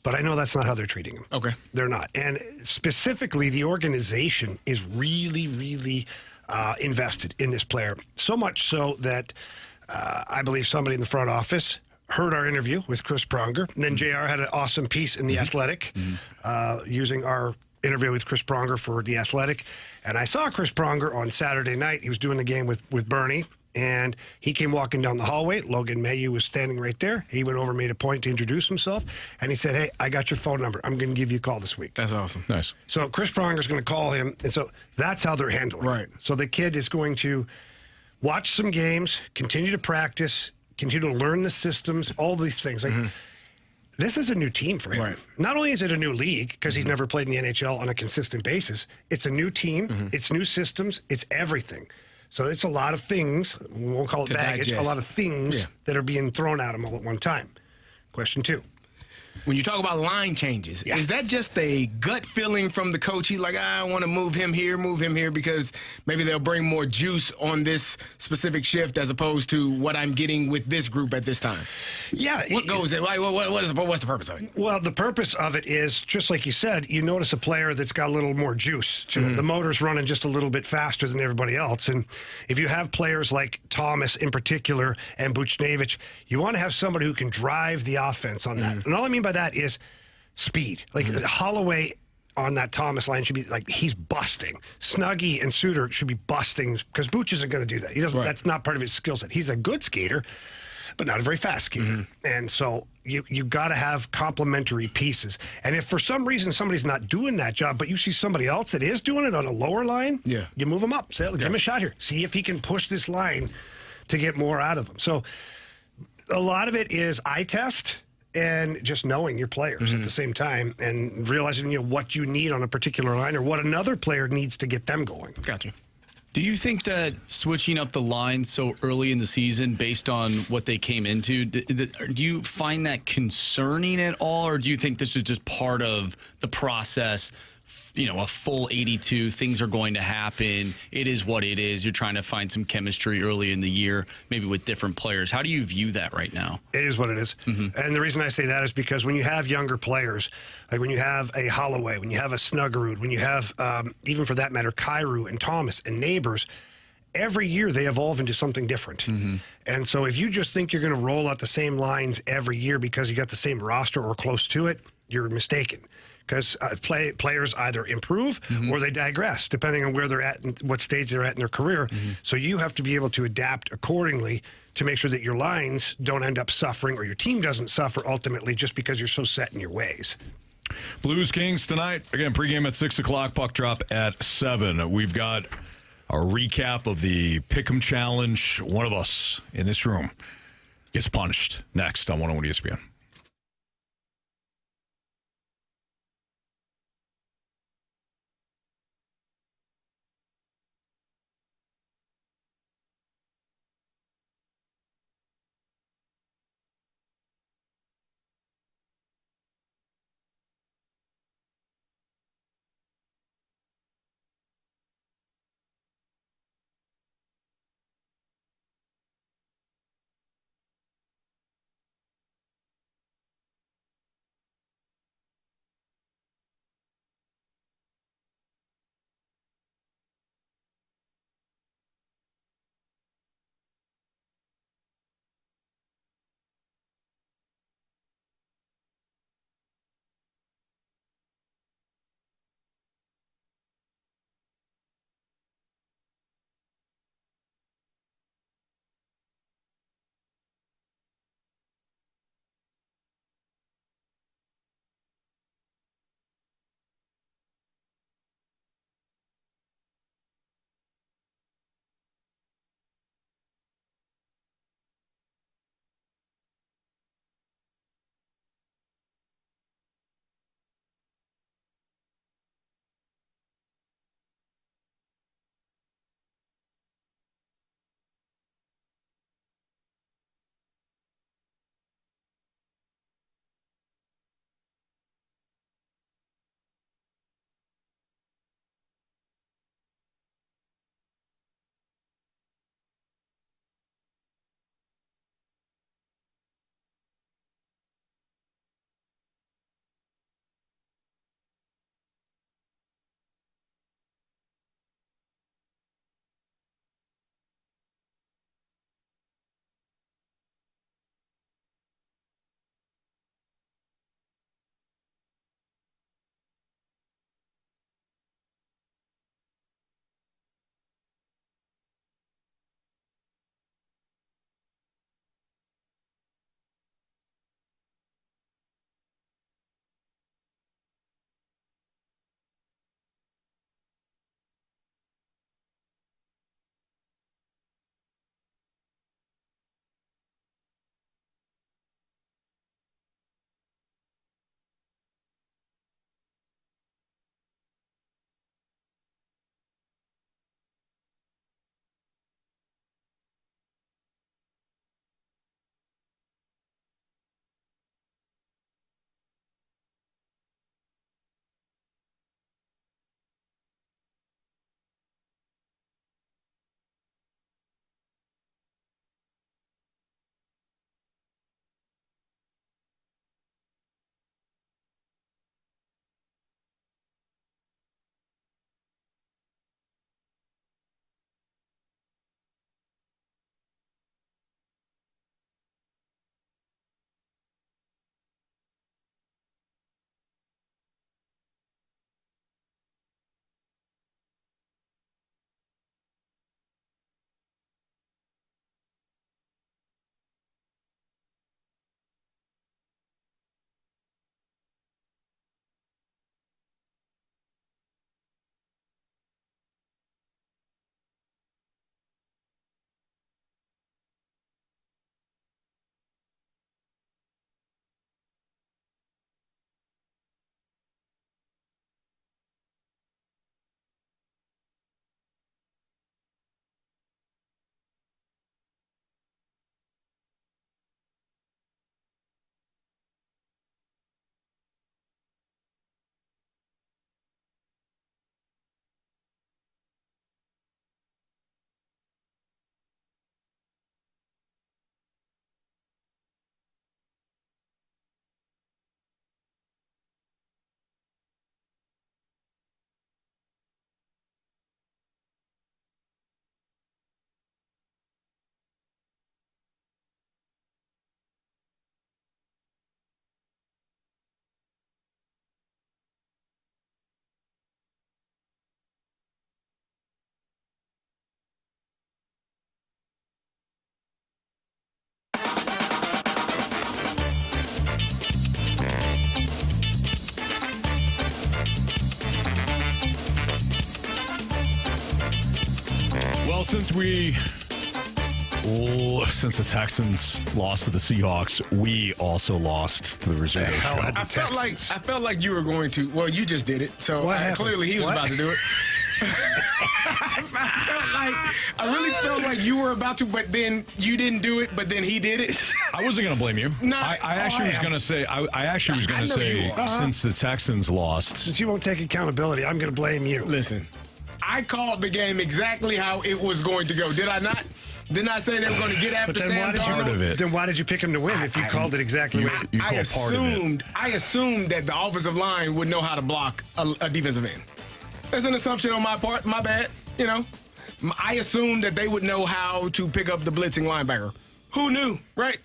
But I know that's not how they're treating him. Okay. They're not. And specifically, the organization is really, really invested in this player. So much so that I believe somebody in the front office heard our interview with Chris Pronger. And then JR had an awesome piece in The Athletic using our interview with Chris Pronger for The Athletic. And I saw Chris Pronger on Saturday night. He was doing the game with Bernie. And he came walking down the hallway. Logan Mayu was standing right there. He went over, made a point to introduce himself. And he said, hey, I got your phone number. I'm going to give you a call this week. That's awesome. Nice. So Chris Pronger's going to call him. And so that's how they're handling it. Right. So the kid is going to watch some games, continue to practice, continue to learn the systems, all these things. Like, this is a new team for him. Right. Not only is it a new league, because he's never played in the NHL on a consistent basis, it's a new team, it's new systems, it's everything. So it's a lot of things, we won't call it To baggage, digest. a lot of things that are being thrown at him all at one time. Question 2. When you talk about line changes, Yeah. is that just a gut feeling from the coach? He's like, I want to move him here, because maybe they'll bring more juice on this specific shift as opposed to what I'm getting with this group at this time. Yeah. What goes in? What's the purpose of it? Well, the purpose of it is, just like you said, you notice a player that's got a little more juice to it. The motor's running just a little bit faster than everybody else. And if you have players like Thomas in particular and Buchnevich, you want to have somebody who can drive the offense on that. And all I mean by that is speed. Like Holloway on that Thomas line should be like, he's busting. Snuggie and Suter should be busting because Buch isn't going to do that. He doesn't. Right. That's not part of his skill set. He's a good skater, but not a very fast skater. And so you got to have complementary pieces. And if for some reason somebody's not doing that job, but you see somebody else that is doing it on a lower line, you move him up. Say, give him a shot here. See if he can push this line to get more out of him. So a lot of it is eye test and just knowing your players at the same time and realizing what you need on a particular line or what another player needs to get them going. Gotcha. Do you think that switching up the line so early in the season based on what they came into, do you find that concerning at all, or do you think this is just part of the process? A full 82, things are going to happen. It is what it is. You're trying to find some chemistry early in the year, maybe with different players. How do you view that right now? It is what it is. And the reason I say that is because when you have younger players, like when you have a Holloway, when you have a Snuggerud, when you have, even for that matter, Kyrou and Thomas and Neighbors, every year they evolve into something different. And so if you just think you're going to roll out the same lines every year because you got the same roster or close to it, you're mistaken. Because players either improve or they digress, depending on where they're at and what stage they're at in their career. So you have to be able to adapt accordingly to make sure that your lines don't end up suffering or your team doesn't suffer ultimately just because you're so set in your ways. Blues Kings tonight. Again, pregame at 6 o'clock, puck drop at 7. We've got a recap of the Pick'em Challenge. One of us in this room gets punished next on 101 ESPN. since the Texans lost to the Seahawks, we also lost to the reserve. I felt like you were going to. Well, you just did it. So clearly he was about to do it. I really felt like you were about to, but then you didn't do it. But then he did it. I wasn't going to blame you. I actually was going to say. I actually was going to say since the Texans lost. Since you won't take accountability, I'm going to blame you. Listen, I called the game exactly how it was going to go. Did I not? Didn't I say they were going to get after Sam Darnold? Then why did you pick him to win if you called it exactly right? I assumed that the offensive line would know how to block a defensive end. That's an assumption on my part. My bad. You know, I assumed that they would know how to pick up the blitzing linebacker. Who knew, right?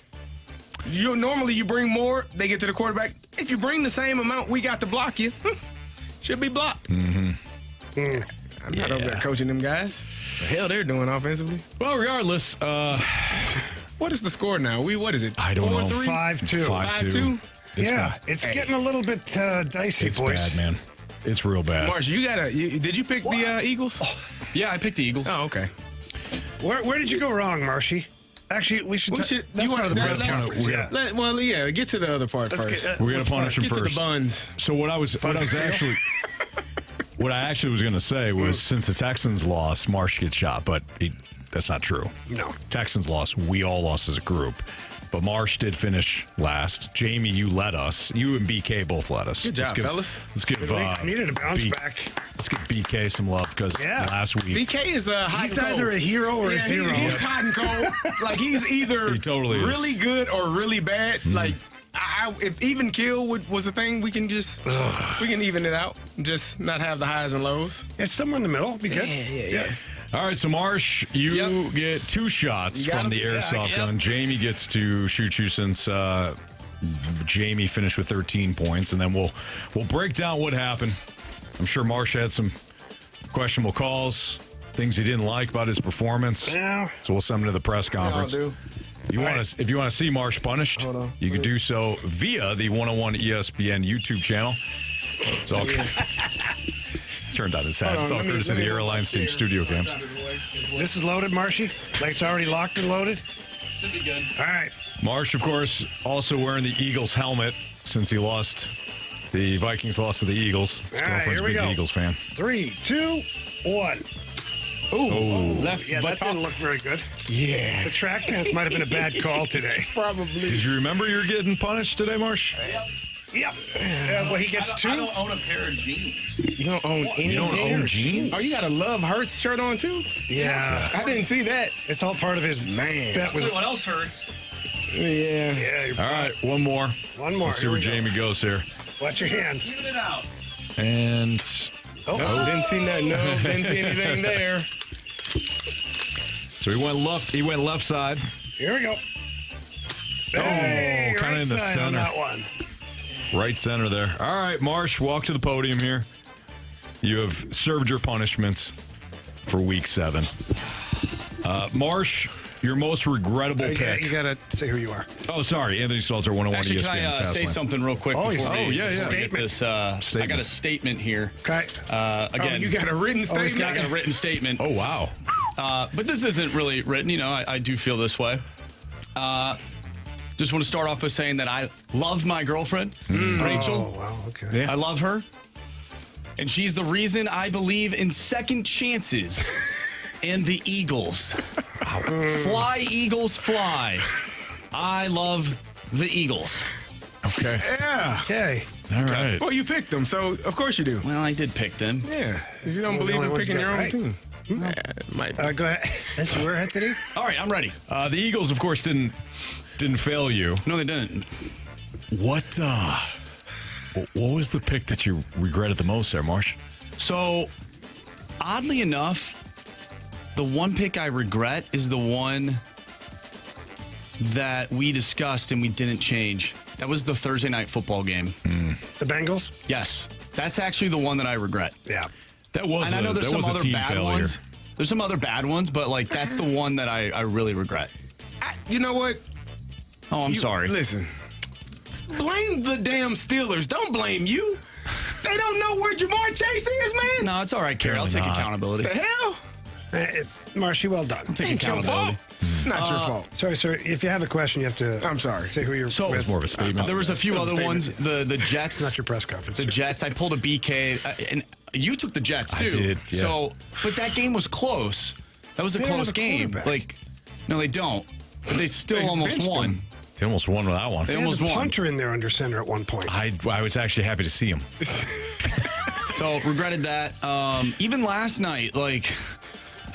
Normally you bring more, they get to the quarterback. If you bring the same amount we got to block you, should be blocked. Mm-hmm. I'm not over there coaching them guys. The hell they're doing offensively. Well, regardless, what is the score now? What is it? I don't know. 5-2. 5-2. Yeah, it's getting a little bit dicey, it's boys. Bad, man. It's real bad. Marsh, did you pick the Eagles? Yeah, I picked the Eagles. Oh, okay. Where did you go wrong, Marshy? Actually, that's part of the press conference. Get to the other part first. We're gonna punish him Get first. To the buns. So what I actually was gonna say was since the Texans lost, Marsh gets shot, but that's not true. No. Texans lost. We all lost as a group. But Marsh did finish last. Jamie, you led us. You and BK both led us. Good job, fellas. Let's give I needed a bounce back. Let's give BK some love because last week BK is hot he's and cold. either a hero or a zero. He's hot and cold. Like he's either really good or really bad. Mm-hmm. Like if even kill was a thing, we can even it out. Just not have the highs and lows. It's somewhere in the middle. Be good. Yeah. All right, so Marsh, you get 2 shots from the airsoft gun. Jamie gets to shoot you since Jamie finished with 13 points, and then we'll break down what happened. I'm sure Marsh had some questionable calls, things he didn't like about his performance. Yeah. So we'll send him to the press conference. If you want to see Marsh punished, you can do so via the 101 ESPN YouTube channel. It's all good. Turned on his head. It's all courtesy of the Airlines team studio cams. This is loaded, Marshy? Like it's already locked and loaded? Should be good. All right. Marsh, of course, also wearing the Eagles helmet since he lost. The Vikings lost to the Eagles. His girlfriend's a big Eagles fan. 3, 2, 1. Ooh, left that didn't look very good. Yeah. The track pants might have been a bad call today. Probably. Did you remember you were getting punished today, Marsh? Yep. Well, he gets 2. I don't own a pair of jeans. You don't own any jeans? Oh, you got a Love Hurts shirt on too? Yeah. I didn't see that. It's all part of his bet I'll tell you what else hurts. Yeah. All right, one more. Let's see where Jamie goes here. Watch your hand. Even it out. And didn't see nothing. No, didn't see anything there. So he went left side. Here we go. Hey, kind of in the side center. On that one. Right center there. All right, Marsh, walk to the podium here. You have served your punishments for week 7. Marsh, your most regrettable pick. You got to say who you are. Oh, sorry. Anthony Stalter, 101 Actually, ESPN. can I say something real quick? Oh, before we yeah. get this, I got a statement here. Okay. Again, you got a written statement? I got a written statement. Oh, wow. But this isn't really written. You know, I do feel this way. Just want to start off by saying that I love my girlfriend, Rachel. Oh, wow. Okay. Yeah. I love her. And she's the reason I believe in second chances and the Eagles. Fly, Eagles, fly. I love the Eagles. Okay. Yeah. Okay. All right. Well, you picked them, so of course you do. Well, I did pick them. Yeah. If you don't believe in picking your own team. Might be. Go ahead. That's where, Anthony? All right, I'm ready. The Eagles, of course, didn't fail you. No, they didn't. What was the pick that you regretted the most there, Marsh? So, oddly enough, the one pick I regret is the one that we discussed and we didn't change. That was the Thursday night football game. The Bengals? Yes. That's actually the one that I regret. Yeah. That was And I know there's some other bad failure. ones. There's some other bad ones, but like that's the one that I really regret. You know what? Oh, I'm sorry. Listen. Blame the damn Steelers. Don't blame you. They don't know where Jamar Chase is, man. No, it's all right, Carey. I'll take accountability. The hell? Marshy, well done. Take Ain't your accountability. fault. It's not your fault. Sorry, sir. If you have a question, you have to. I'm sorry. Say who you're So with. more of a statement. There was a few It was a other ones. statement. The Jets. It's not your press conference. The Jets. I pulled a BK, and you took the Jets too. I did, yeah. So, but that game was close. That was a They don't close have a game. quarterback. Like, no, they don't. But they still They almost benched won. him. They almost won with that one. They They had almost the won. punter in there under center at one point. I was actually happy to see him. So regretted that. Even last night, like,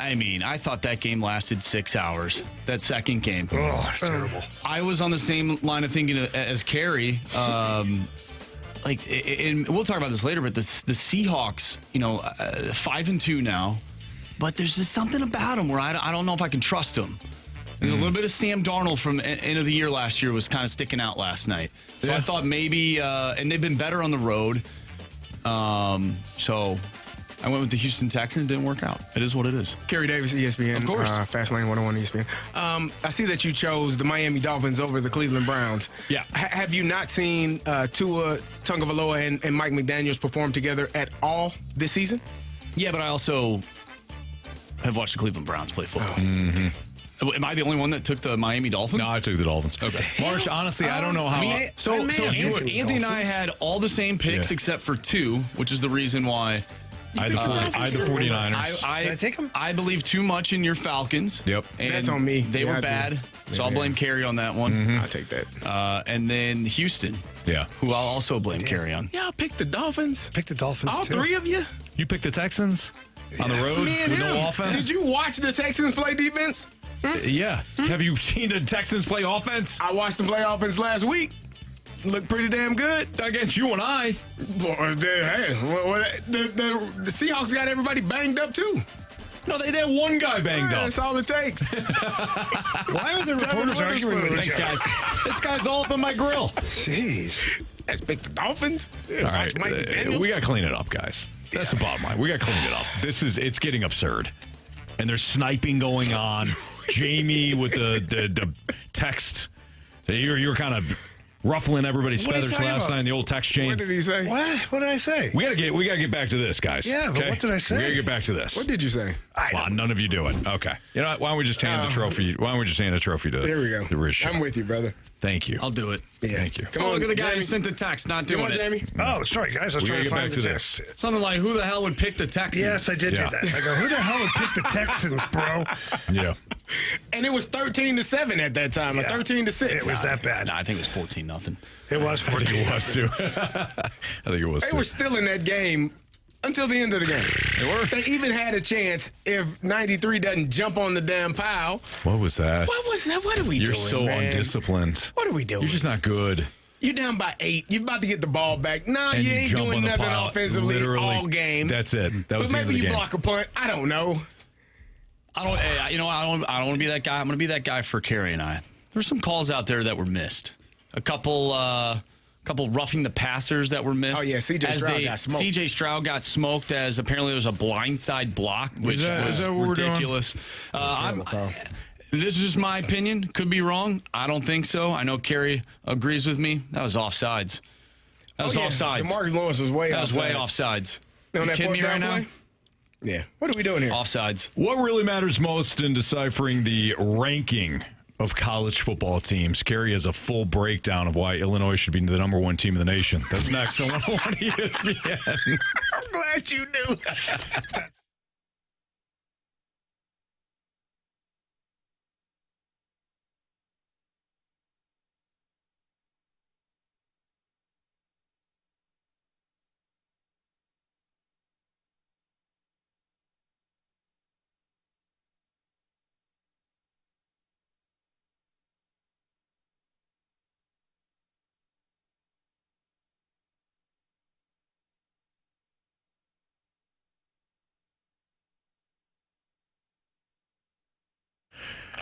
I mean, I thought that game lasted 6 hours. That second game. Oh, it's terrible. I was on the same line of thinking as Carey. Like, and we'll talk about this later, but the Seahawks, 5-2 now, but there's just something about them where I don't know if I can trust them. There's a little bit of Sam Darnold from end of the year last year was kind of sticking out last night. So I thought maybe, and they've been better on the road. So I went with the Houston Texans. It didn't work out. It is what it is. Carey Davis, ESPN. Of course. Fast Lane 101 ESPN. I see that you chose the Miami Dolphins over the Cleveland Browns. Yeah. Have you not seen Tua Tagovailoa and Mike McDaniels perform together at all this season? Yeah, but I also have watched the Cleveland Browns play football. Am I the only one that took the Miami Dolphins? No, I took the Dolphins. Okay. Marsh, honestly, I don't know how. So Anthony and I had all the same picks Yeah. except for two, which is the reason why I had the 49ers. I take 'em? I believe too much in your Falcons. Yep. And That's on me. They Yeah, I were do. bad, so I'll Yeah. blame Carey on that one. I'll take that. And then Houston, Yeah. who I'll also blame Carey on. Y'all picked the Dolphins. Pick the Dolphins, All too. three of you? You picked the Texans on the road Me and with him. no offense? Did you watch the Texans play defense? Yeah. Have you seen the Texans play offense? I watched them play offense last week. Looked pretty damn good. Against you and I. Boy, the Seahawks got everybody banged up too. No, they had one guy banged up. That's all it takes. Why are the reporters arguing with each Thanks, other? guys. This guy's all up in my grill. Jeez. Let's pick the Dolphins. All right. We got to clean it up, guys. That's the bottom line. We got to clean it up. It's getting absurd. And there's sniping going on. Jamie with the text. You were kind of ruffling everybody's What are you feathers talking last about? night in the old text chain. What did he say? What? What did I say? We gotta get back to this, guys. Yeah, but what did I say? We gotta get back to this. What did you say? Well, none of you do it. Okay. You know what? Why don't we just hand the trophy? Why don't we just hand the trophy to There we go. the Riz show? I'm with you, brother. Thank you. I'll do it. Yeah. Thank you. Come on, Look at the guy Jamie. who sent the text, not Come doing on, it. Jamie. Oh, sorry, guys. I was We trying to gotta find get the back to text. Something like, who the hell would pick the Texans? Yes, I did Yeah. do that. I go, who the hell would pick the Texans, bro? Yeah. And it was 13-7 at that time, or 13-6. It was that bad. No, I think it was 14-0. It was I think 14. it was too. I think it was They too. were still in that game until the end of the game. They were? They even had a chance if 93 doesn't jump on the damn pile. What was that? What was that? What are we You're doing, so man? undisciplined. What are we doing? You're just not good. You're down by 8. You're about to get the ball back. No, And you ain't jump doing on the nothing pile. offensively Literally, all game. That's it. That was But the end of maybe the you game. block a punt. I don't know. I don't want to be that guy. I'm going to be that guy for Carey and I. There's some calls out there that were missed. A couple roughing the passers that were missed. Oh, yeah, C.J. Stroud got smoked. C.J. Stroud got smoked as apparently there was a blindside block, which Is that was what we're doing? ridiculous. Terrible call. This is just my opinion. Could be wrong. I don't think so. I know Carey agrees with me. That was offsides. That was offsides. DeMarcus Lawrence was way That was way offsides. offsides. On You that kidding fourth me right down now? play? Yeah. What are we doing here? Offsides. What really matters most in deciphering the ranking of college football teams? Carey has a full breakdown of why Illinois should be the number one team in the nation. That's next on 101 ESPN. I'm glad you knew.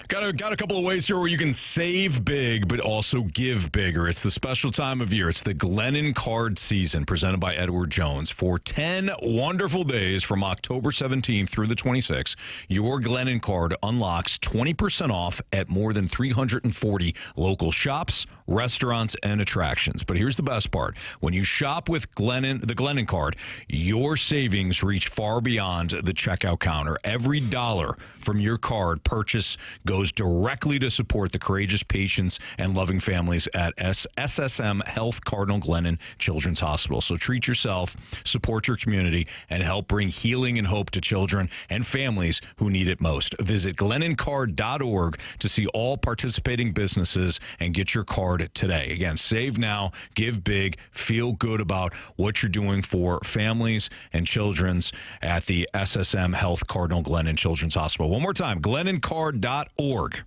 Got a couple of ways here where you can save big, but also give bigger. It's the special time of year. It's the Glennon Card season presented by Edward Jones. For 10 wonderful days from October 17th through the 26th, your Glennon Card unlocks 20% off at more than 340 local shops, restaurants, and attractions. But here's the best part. When you shop with the Glennon Card, your savings reach far beyond the checkout counter. Every dollar from your card purchase goes directly to support the courageous patients and loving families at SSM Health Cardinal Glennon Children's Hospital. So treat yourself, support your community, and help bring healing and hope to children and families who need it most. Visit GlennonCard.org to see all participating businesses and get your card today. Again, save now, give big, feel good about what you're doing for families and children's at the SSM Health Cardinal Glennon Children's Hospital. One more time, GlennonCard.org.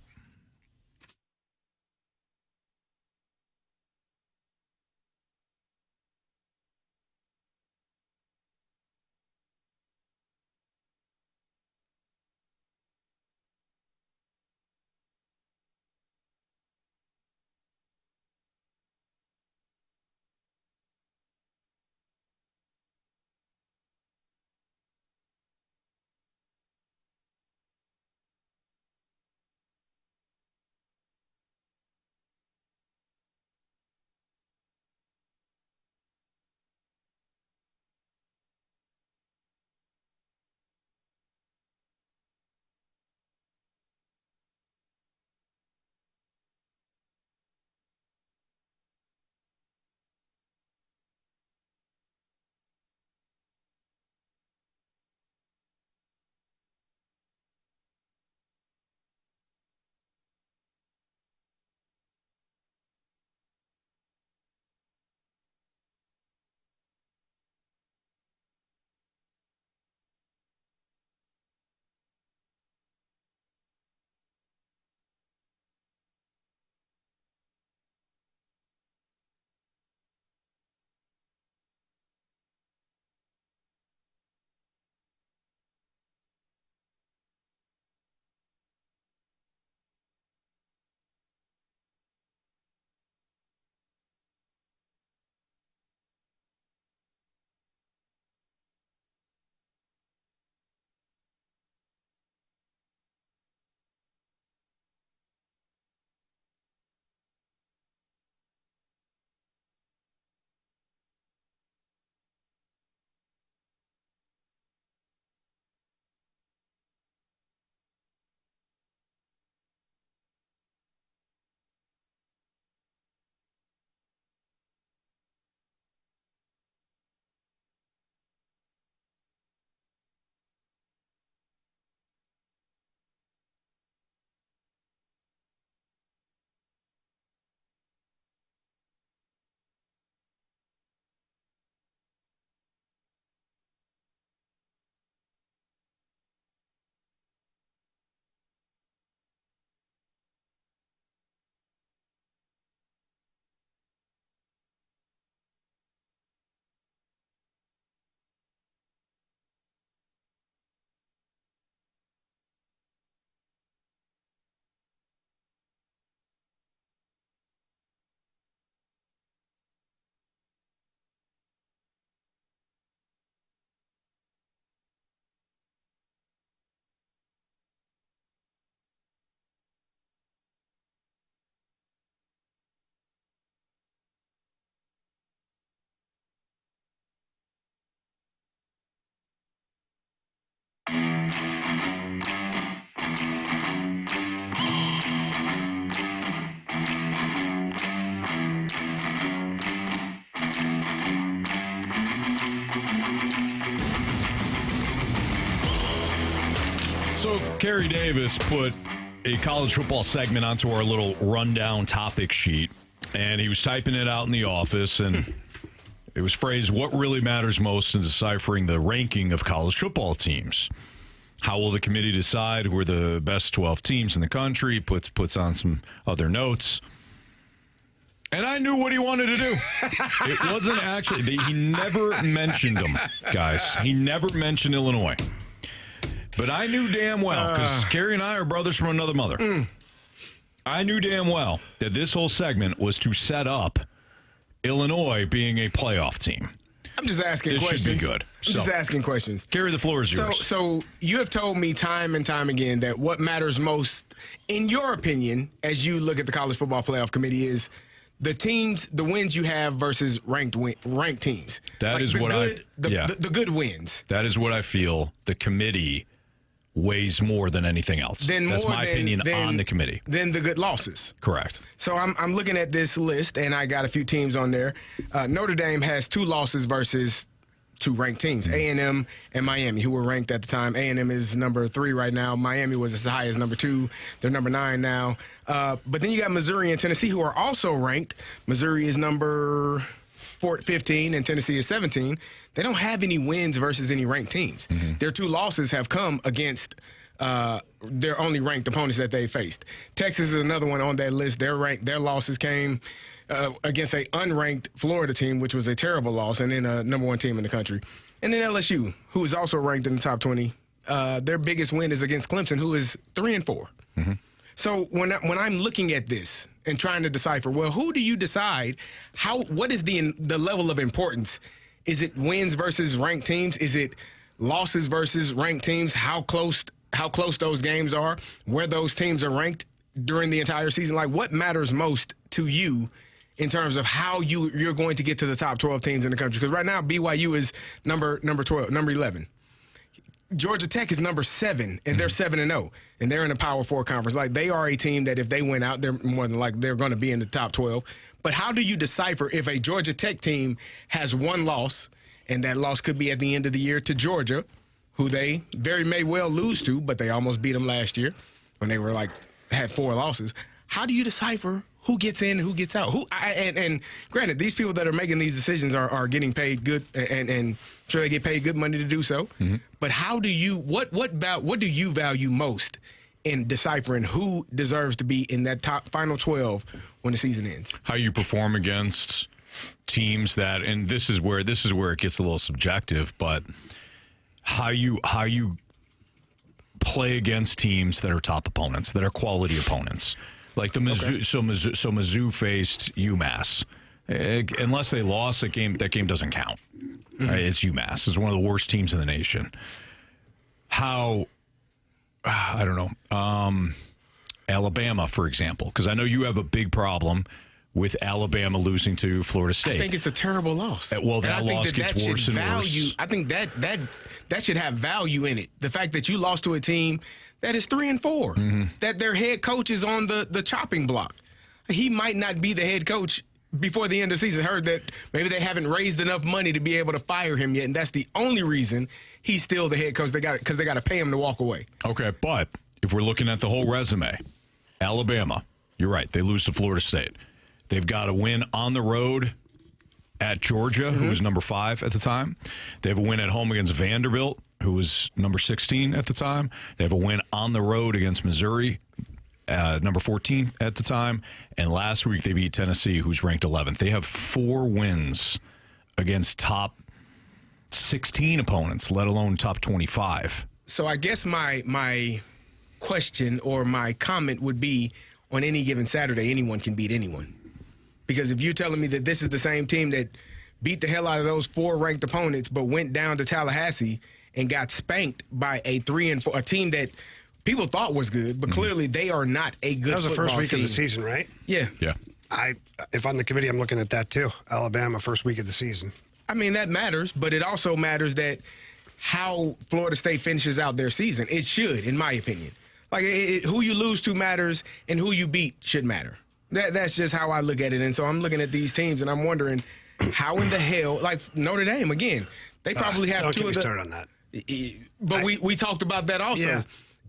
So Carey Davis put a college football segment onto our little rundown topic sheet, and he was typing it out in the office, and it was phrased, what really matters most in deciphering the ranking of college football teams? How will the committee decide who are the best 12 teams in the country? Puts on some other notes. And I knew what he wanted to do. It wasn't actually, he never mentioned them, guys. He never mentioned Illinois. But I knew damn well, because Carey and I are brothers from another mother. I knew damn well that this whole segment was to set up Illinois being a playoff team. I'm just asking This questions. should be good. I'm just asking questions. Carey, the floor is yours. So you have told me time and time again that what matters most, in your opinion, as you look at the College Football Playoff Committee, is the wins you have versus ranked teams. That is the good wins. That is what I feel the committee weighs more than anything else. That's my opinion on the committee. Than the good losses. Correct. So I'm looking at this list, and I got a few teams on there. Notre Dame has 2 losses versus 2 ranked teams, A&M and Miami, who were ranked at the time. A&M is number 3 right now. Miami was as high as number 2. They're number 9 now. But then you got Missouri and Tennessee, who are also ranked. Missouri is number 15, and Tennessee is 17. They don't have any wins versus any ranked teams. Their 2 losses have come against their only ranked opponents that they faced. Texas is another one on that list. Their losses came against a unranked Florida team, which was a terrible loss, and then a number 1 team in the country. And then LSU, who is also ranked in the top 20. Their biggest win is against Clemson, who is 3-4. So when I'm looking at this and trying to decipher, well, who do you decide? What is the level of importance? Is it wins versus ranked teams? Is it losses versus ranked teams? How close those games are? Where those teams are ranked during the entire season? Like, what matters most to you in terms of how you're going to get to the top 12 teams in the country? Because right now BYU is number 12, number 11. Georgia Tech is number 7, and they're 7-0, and they're in a Power 4 conference. Like, they are a team that if they win out, they're more than likely they're going to be in the top 12. But how do you decipher if a Georgia Tech team has 1 loss, and that loss could be at the end of the year to Georgia, who they very may well lose to, but they almost beat them last year when they were had 4 losses. How do you decipher who gets in and who gets out? And granted, these people that are making these decisions are getting paid good, and sure they get paid good money to do so. But how do you what do you value most in deciphering who deserves to be in that top final 12 when the season ends? How you perform against teams that, and this is where it gets a little subjective, but how you play against teams that are top opponents, that are quality opponents. Like the Mizzou, so Mizzou faced UMass. Unless they lost, that game doesn't count. Right? It's UMass. It's one of the worst teams in the nation. I don't know. Alabama, for example, because I know you have a big problem with Alabama losing to Florida State. I think it's a terrible loss. Well, that loss gets worse and worse. I think that should have value in it. The fact that you lost to a team that is 3-4, that their head coach is on the chopping block. He might not be the head coach before the end of the season. I heard that maybe they haven't raised enough money to be able to fire him yet, and that's the only reason he's still the head coach. Because they got to pay him to walk away. Okay, but if we're looking at the whole resume, Alabama, you're right, they lose to Florida State. They've got a win on the road at Georgia, who was number 5 at the time. They have a win at home against Vanderbilt, who was number 16 at the time. They have a win on the road against Missouri, number 14 at the time. And last week they beat Tennessee, who's ranked 11th. They have 4 wins against top 16 opponents, let alone top 25. So I guess my question or my comment would be, on any given Saturday, anyone can beat anyone. Because if you're telling me that this is the same team that beat the hell out of those 4 ranked opponents but went down to Tallahassee and got spanked by a 3-4, a team that people thought was good, but clearly they are not a good football team. That was the first week of the season, right? Yeah. Yeah. If on the committee, I'm looking at that too. Alabama, first week of the season. I mean, that matters, but it also matters that how Florida State finishes out their season. It should, in my opinion. Like, who you lose to matters, and who you beat should matter. That's just how I look at it. And so I'm looking at these teams, and I'm wondering how in the hell, like Notre Dame, again, they probably have don't 2 get of me the... started on that. But we talked about that also. Yeah.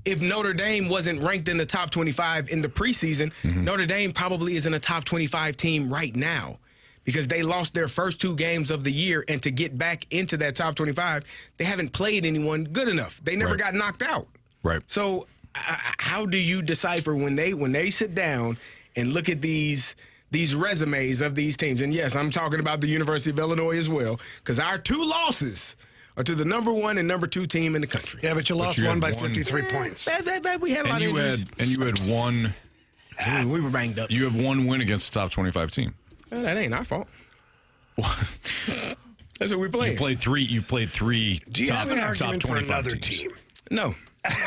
If Notre Dame wasn't ranked in the top 25 in the preseason, Notre Dame probably isn't a top 25 team right now because they lost their first 2 games of the year, and to get back into that top 25, they haven't played anyone good enough. They never got knocked out. Right. So how do you decipher when they sit down and look at these resumes of these teams? And yes, I'm talking about the University of Illinois as well, because our 2 losses or to the number 1 and number 2 team in the country. Yeah, but you lost you one had by one- 53 points. We had a lot of injuries. And you had one. We were banged up. You have one win against the top 25 team. Well, that ain't our fault. That's what we're playing. You played three. Do you top, have an top argument for 25 another teams. team? No.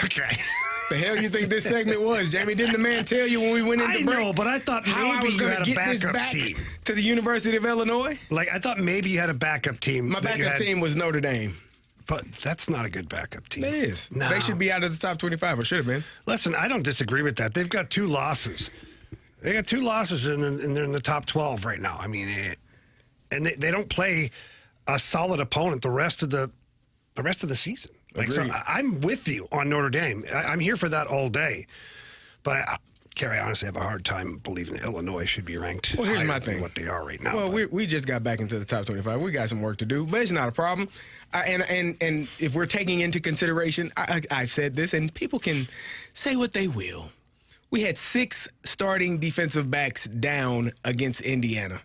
Okay. The hell you think this segment was, Jamie? Didn't the man tell you when we went into I break? know, but I thought how I maybe was you going had to a get this backup back team. to the University of Illinois? Like, I thought maybe you had a backup team. My backup team was Notre Dame. But that's not a good backup team. That is. No. They should be out of the top 25, or should have been. Listen, I don't disagree with that. They've got 2 losses. They got 2 losses, and they're in the top 12 right now. I mean, and they don't play a solid opponent the rest of the season. Like, so Agreed. I'm with you on Notre Dame. I'm here for that all day. But Carey, I honestly have a hard time believing Illinois should be ranked. Well, here's higher my than thing. what they are right now. Well, but- we just got back into the top 25. We got some work to do, but it's not a problem. And if we're taking into consideration, I've said this, and people can say what they will. We had 6 starting defensive backs down against Indiana.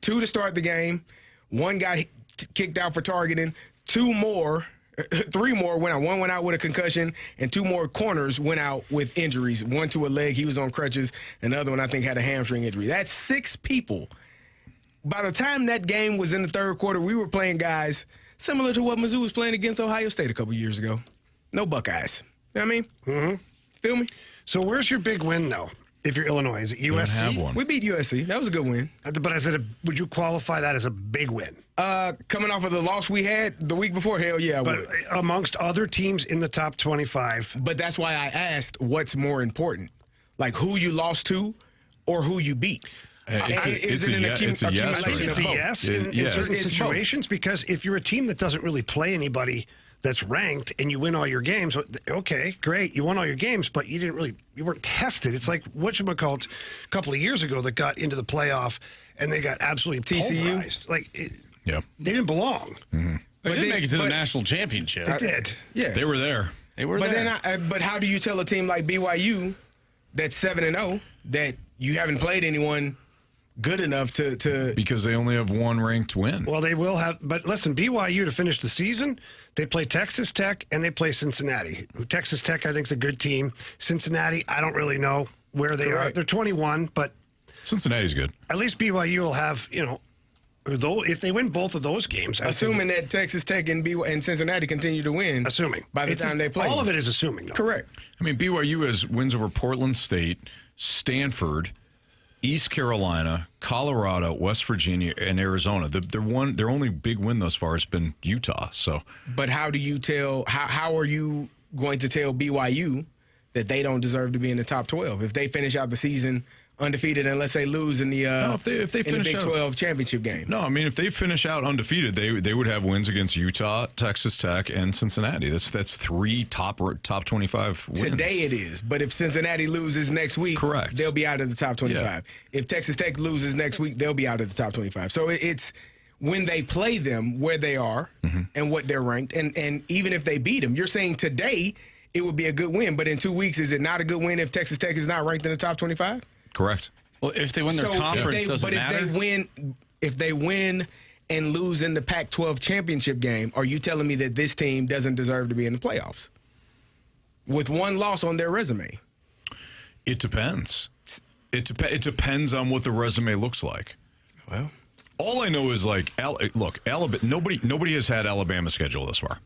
2 to start the game. 1 got kicked out for targeting. 3 more went out. 1 went out with a concussion, and 2 more corners went out with injuries. 1 to a leg, he was on crutches, and the other one I think had a hamstring injury. That's 6 people. By the time that game was in the third quarter, we were playing guys similar to what Mizzou was playing against Ohio State a couple years ago. No Buckeyes. You know what I mean? Mm-hmm. Feel me? So where's your big win, though, if you're Illinois? Is it USC? Don't have one. We beat USC. That was a good win. But would you qualify that as a big win? Coming off of the loss we had the week before, hell yeah, I But would. amongst other teams in the top 25, But that's why I asked what's more important, like who you lost to or who you beat. Is it an it's a yes for accumulation me. it's a of both? yes It- in yeah. certain It's both. situations, because if you're a team that doesn't really play anybody that's ranked and you win all your games, okay, great, you won all your games, but you weren't tested. It's like whatchamacallit a couple of years ago that got into the playoff and they got absolutely TCU? pulverized. Like, Yeah. they didn't belong. They did they- make it to the but- national championship. They did. Yeah. They were there. They were But there. then, but how do you tell a team like BYU that's 7-0 that you haven't played anyone good enough to Because they only have 1 ranked win. Well, they will have, but listen, BYU to finish the season, they play Texas Tech and they play Cincinnati. Texas Tech, I think, is a good team. Cincinnati, I don't really know where they are. Correct. They're 21, but Cincinnati's good. at least BYU will have, though if they win both of those games, I think- assuming that Texas Tech and Cincinnati continue to win. assuming by the It's- time they play. all of it is assuming. Though. Correct. I mean, BYU has wins over Portland State, Stanford, East Carolina, Colorado, West Virginia, and Arizona. Their only big win thus far has been Utah. So But how do you tell? How are you going to tell BYU that they don't deserve to be in the top 12 if they finish out the season undefeated unless they lose in the if they in the finish Big out- 12 championship game? no, I mean if they finish out undefeated, they would have wins against Utah, Texas Tech, and Cincinnati. That's 3 top 25 wins. Today it is, but if Cincinnati loses next week, Correct. they'll be out of the top 25. Yeah. If Texas Tech loses next week, they'll be out of the top 25. So it's when they play them where they are and what they're ranked, and even if they beat them, you're saying today it would be a good win, but in 2 weeks, is it not a good win if Texas Tech is not ranked in the top 25? Correct. Well, if they win their So conference, doesn't matter. If they win and lose in the Pac-12 championship game, are you telling me that this team doesn't deserve to be in the playoffs with 1 loss on their resume? It depends. It depends on what the resume looks like. Well, All I know is look, Alabama. Nobody has had Alabama's schedule this far.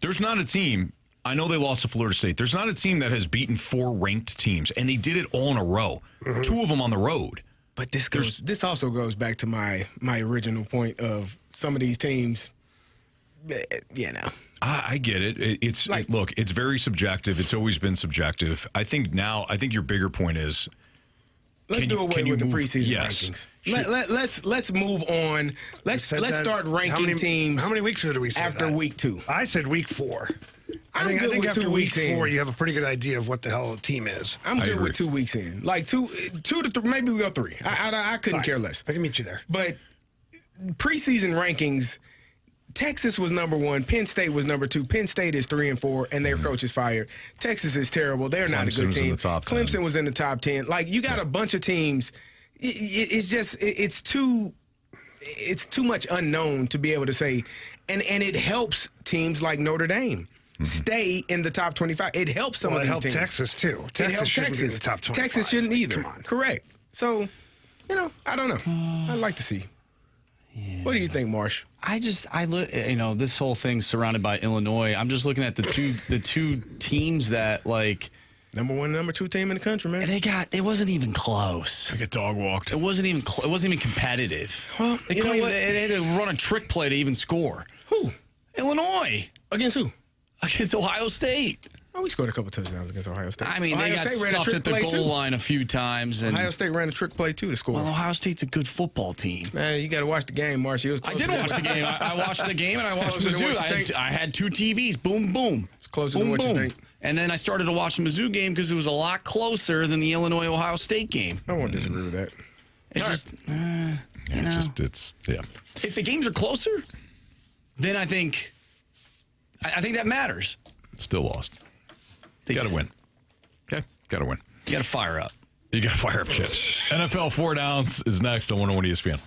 There's not a team. I know they lost to Florida State. There's not a team that has beaten 4 ranked teams, and they did it all in a row. 2 of them on the road. but this also goes back to my original point of some of these teams. I get it. Look, it's very subjective. It's always been subjective. I think your bigger point is Let's do away can you with the move- preseason yes. rankings. Let's move on. Let's Said that- start ranking teams. How many weeks ago did we say after that? week 2? I said week 4. I'm I good think with after 2 week weeks in. 4, you have a pretty good idea of what the hell a team is. I'm good agree. with 2 weeks in. Like two to 3, maybe we go 3. I couldn't care less. I can meet you there. But preseason rankings, Texas was number 1, Penn State was number 2. Penn State is 3 and 4, and their coach is fired. Texas is terrible. They're not a Clemson good was in team. the top 10. Clemson was in the top 10. Like, you got a bunch of teams. It's just, it's too it's too much unknown to be able to say, and it helps teams like Notre Dame stay in the top 25. It helps some of It these helped teams. Texas, too. It Texas helped shouldn't be in Texas. the top 25. Texas shouldn't either. Come on. Correct. So, I don't know. I'd like to see. What do you think, Marsh? I look, this whole thing's surrounded by Illinois. I'm just looking at the two teams that like Number 1, number 2 team in the country, man. it wasn't even close. I get dog walked. It wasn't even it wasn't even competitive. Well, they you know what? They had to run a trick play to even score. Who? Illinois Against who? against Ohio State. Oh, we scored a couple touchdowns against Ohio State. I mean, Ohio they got State ran a stuffed trick at the play, goal too. line a few times. And Ohio State ran a trick play, too, to score. well, Ohio State's a good football team. Man, you got to watch the game, Marsh. I did watch the game. I watched the game and I watched closer than Mizzou. what you think. I had 2 TVs. Boom, boom. It's closer boom, than what you boom. think. And then I started to watch the Mizzou game because it was a lot closer than the Illinois-Ohio State game. I won't disagree with that. If the games are closer, then I think that matters. Still lost. They Got to did. win. Okay, got to win. You got to fire up. You got to fire up chips. NFL 4 Downs is next on 101 ESPN.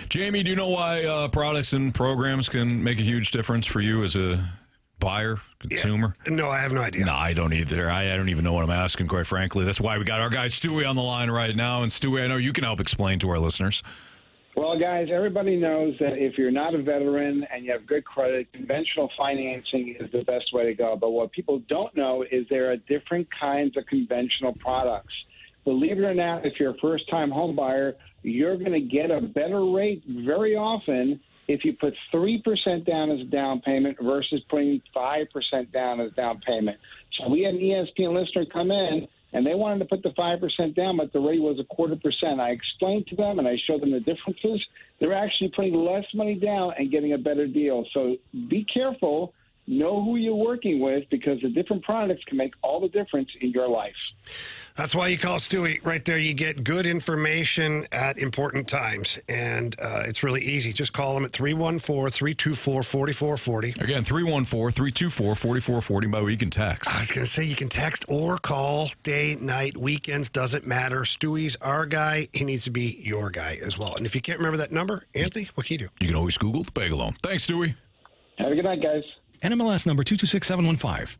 Jamie, do you know why products and programs can make a huge difference for you as a buyer, consumer? No, I have no idea. No, I don't either. I don't even know what I'm asking, quite frankly. That's why we got our guy Stewie on the line right now. And Stewie, I know you can help explain to our listeners. Well, guys, everybody knows that if you're not a veteran and you have good credit, conventional financing is the best way to go. But what people don't know is there are different kinds of conventional products. Believe it or not, if you're a first-time home buyer, you're going to get a better rate very often if you put 3% down as a down payment versus putting 5% down as down payment. So we had an ESPN listener come in, and they wanted to put the 5% down, but the rate was 0.25%. I explained to them, and I showed them the differences. They're actually putting less money down and getting a better deal. So be careful. Know who you're working with, because the different products can make all the difference in your life. That's why you call Stewie. Right there, you get good information at important times. And it's really easy. Just call him at 314-324-4440. Again, 314-324-4440. By the way, you can text. I was going to say you can text or call day, night, weekends, doesn't matter. Stewie's our guy. He needs to be your guy as well. And if you can't remember that number, Anthony, what can you do? You can always Google the Bagel Loan. Thanks, Stewie. Have a good night, guys. NMLS number 226715.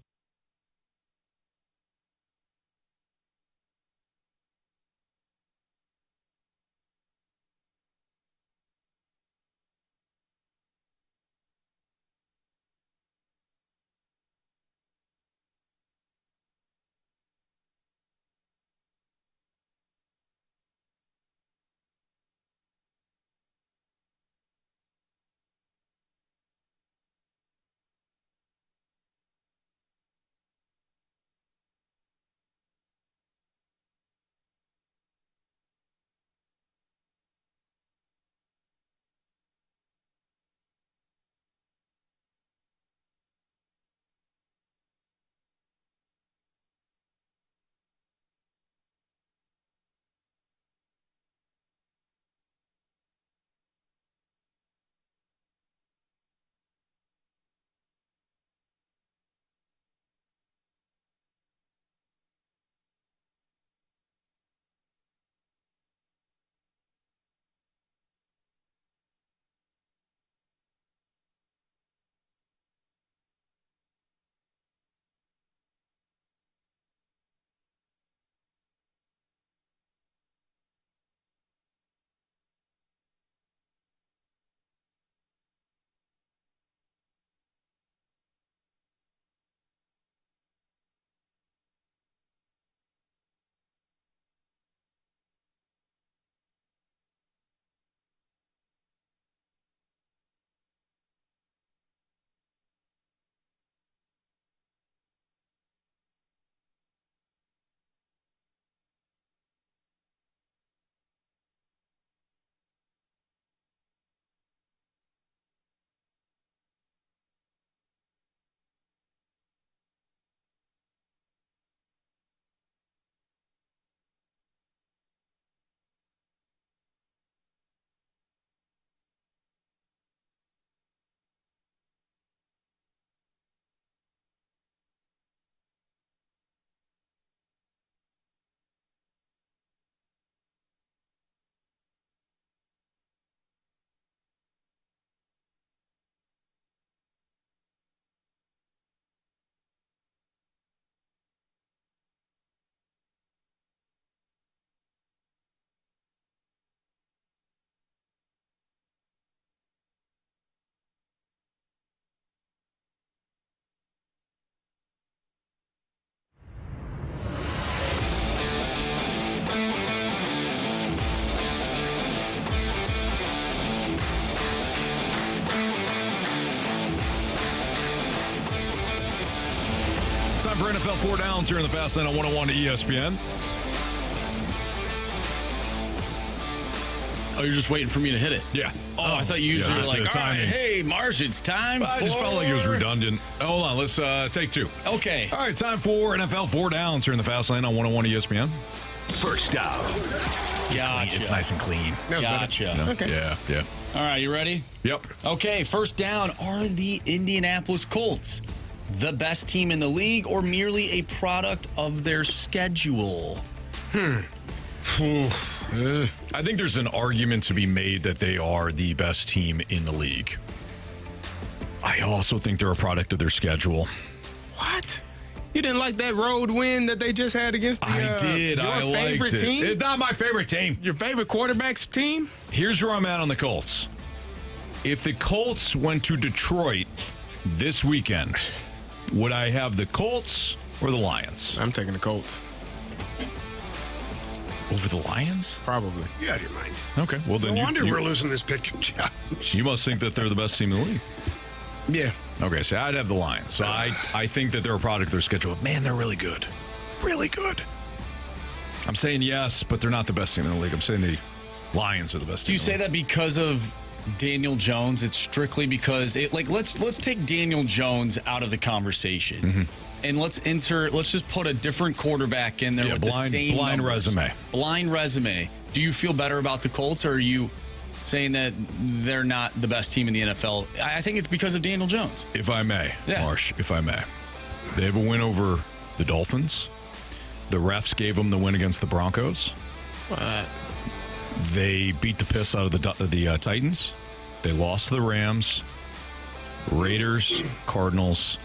time for NFL 4 Downs here in the Fast Lane on 101 ESPN. Oh, you're just waiting for me to hit it? Yeah. Oh, I thought you usually were like, all right, hey, Marsh, it's time I just felt like it was redundant. Hold on, let's take two. Okay. All right, time for NFL 4 Downs here in the Fast Lane on 101 ESPN. First down. Gotcha. It's nice and clean. Gotcha. Okay. Yeah. All right, you ready? Yep. Okay, first down. Are the Indianapolis Colts the best team in the league or merely a product of their schedule? I think there's an argument to be made that they are the best team in the league. I also think they're a product of their schedule. What? You didn't like that road win that they just had against the, I did. your I liked favorite it. team? It's not my favorite team. Your favorite quarterback's team? Here's where I'm at on the Colts. If the Colts went to Detroit this weekend, would I have the Colts or the Lions? I'm taking the Colts. Over the Lions? Probably. You out of your mind. Okay. Well, then No wonder we're losing this pick. you must think that they're the best team in the league. Yeah. Okay, so I'd have the Lions. So I think that they're a product of their schedule. Man, they're really good. Really good. I'm saying yes, but they're not the best team in the league. I'm saying the Lions are the best team. Do you say that because of Daniel Jones? It's strictly because let's take Daniel Jones out of the conversation. Mm-hmm. And let's just put a different quarterback in there with the same blind numbers. resume. Blind resume. Do you feel better about the Colts, or are you saying that they're not the best team in the NFL? I think it's because of Daniel Jones. If I may, Yeah. Marsh, if I may. They have a win over the Dolphins. The refs gave them the win against the Broncos. They beat the piss out of the Titans. They lost to the Rams, Raiders, Cardinals,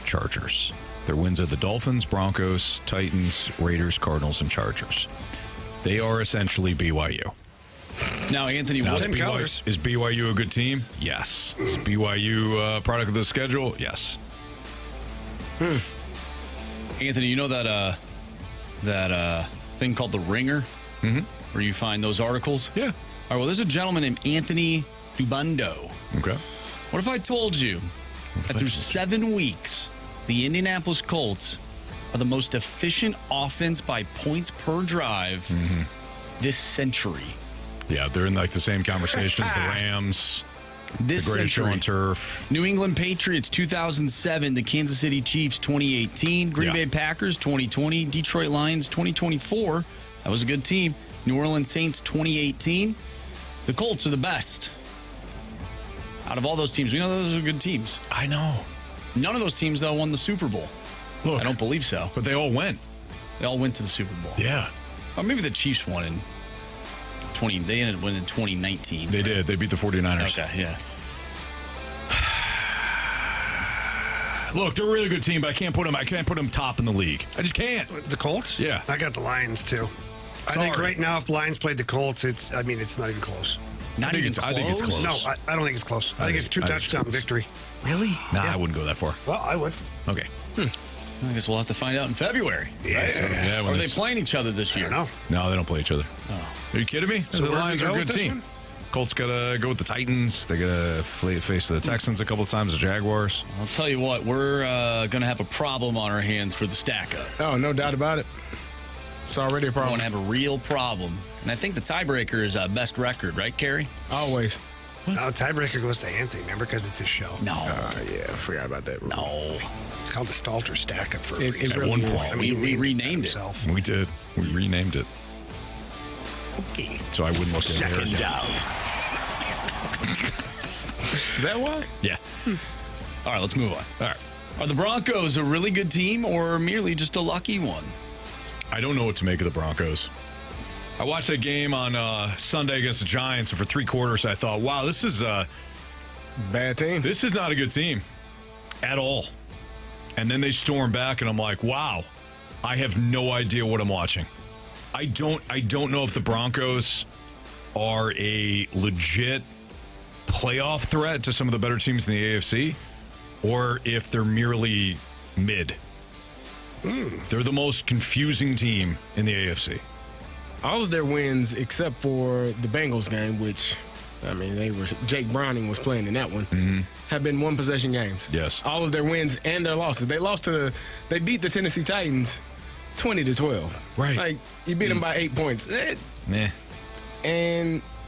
Chargers. Their wins are the Dolphins, Broncos, Titans, Raiders, Cardinals, and Chargers. They are essentially BYU. Now, Anthony, Now, what Same colors. is BYU a good team? Yes. Is BYU a product of the schedule? Yes. Anthony, you know that thing called The Ringer? Mm-hmm. Where you find those articles? Yeah. All right, well, there's a gentleman named Anthony Dubundo. Okay. What if I told you that through 7 weeks, the Indianapolis Colts are the most efficient offense by points per drive this century? Yeah, they're in like the same conversation as the Rams. This The greatest show century. on turf. New England Patriots 2007, the Kansas City Chiefs 2018, Green Yeah. Bay Packers 2020, Detroit Lions 2024. That was a good team. New Orleans Saints 2018. The Colts are the best. Out of all those teams, we know those are good teams. I know. None of those teams, though, won the Super Bowl. Look, I don't believe so. but they all went. They all went to the Super Bowl. Yeah. Or maybe the Chiefs won in 20. They ended up winning in 2019. They did. They beat the 49ers. Okay, yeah. Look, they're a really good team, but I can't put them top in the league. I just can't. The Colts? Yeah. I got the Lions, too. I think Sorry. right now, if the Lions played the Colts, it's not even close. Not think even it's- close. I think it's close. No, I don't think it's close. I think it's two I think it's touchdown close. victory. Really? Nah, I wouldn't go that far. Well, I would. Okay. I guess we'll have to find out in February. Yeah. Are they playing each other this year? No. No, they don't play each other. Are you kidding me? So the where do Lions we are a go good with this team. one? Colts got to go with the Titans. They got to face the Texans a couple of times, the Jaguars. I'll tell you what, we're going to have a problem on our hands for the stack up. Oh, no doubt about it. It's already a We're problem. going to have a real problem. And I think the tiebreaker is best record, right, Carey? Always. No, tiebreaker goes to Anthony, remember, because it's his show. No. Yeah, I forgot about that. No. It's called the Stalter stack up for a It reason. really one is. point. I mean, We he renamed it. himself. We did. We renamed it. Okay. So I wouldn't look at it. Second down. Is that why? Yeah. All right, let's move on. All right. Are the Broncos a really good team or merely just a lucky one? I don't know what to make of the Broncos. I watched that game on Sunday against the Giants, and for 3 quarters, I thought, wow, this is Bad team. not a good team at all. And then they storm back, and I'm like, wow, I have no idea what I'm watching. I don't know if the Broncos are a legit playoff threat to some of the better teams in the AFC, or if they're merely mid. They're the most confusing team in the AFC. All of their wins, except for the Bengals game, which I mean, Jake Browning was playing in that one. Have been one possession games. Yes. All of their wins and their losses. They beat the Tennessee Titans 20-12. Right. Like, you beat them by 8 points.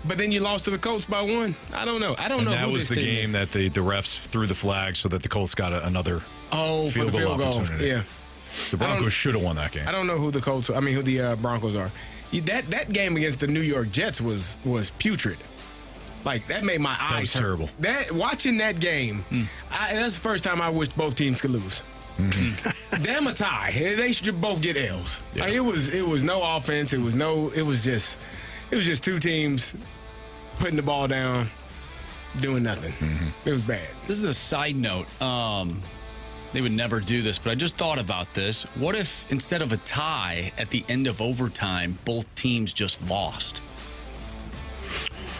But then you lost to the Colts by 1. I don't know. I don't know that who was this the team game is. that the refs threw the flag so that the Colts got another for the field goal. opportunity. Yeah. The Broncos should have won that game. I don't know who the Broncos are. That game against the New York Jets was putrid. Like, that made my eyes That was hurt. terrible. Watching that game, that's the first time I wished both teams could lose. Damn a tie. They should both get L's. Yeah. Like, it was no offense. It was just two teams putting the ball down, doing nothing. It was bad. This is a side note. They would never do this, but I just thought about this. What if instead of a tie at the end of overtime, both teams just lost?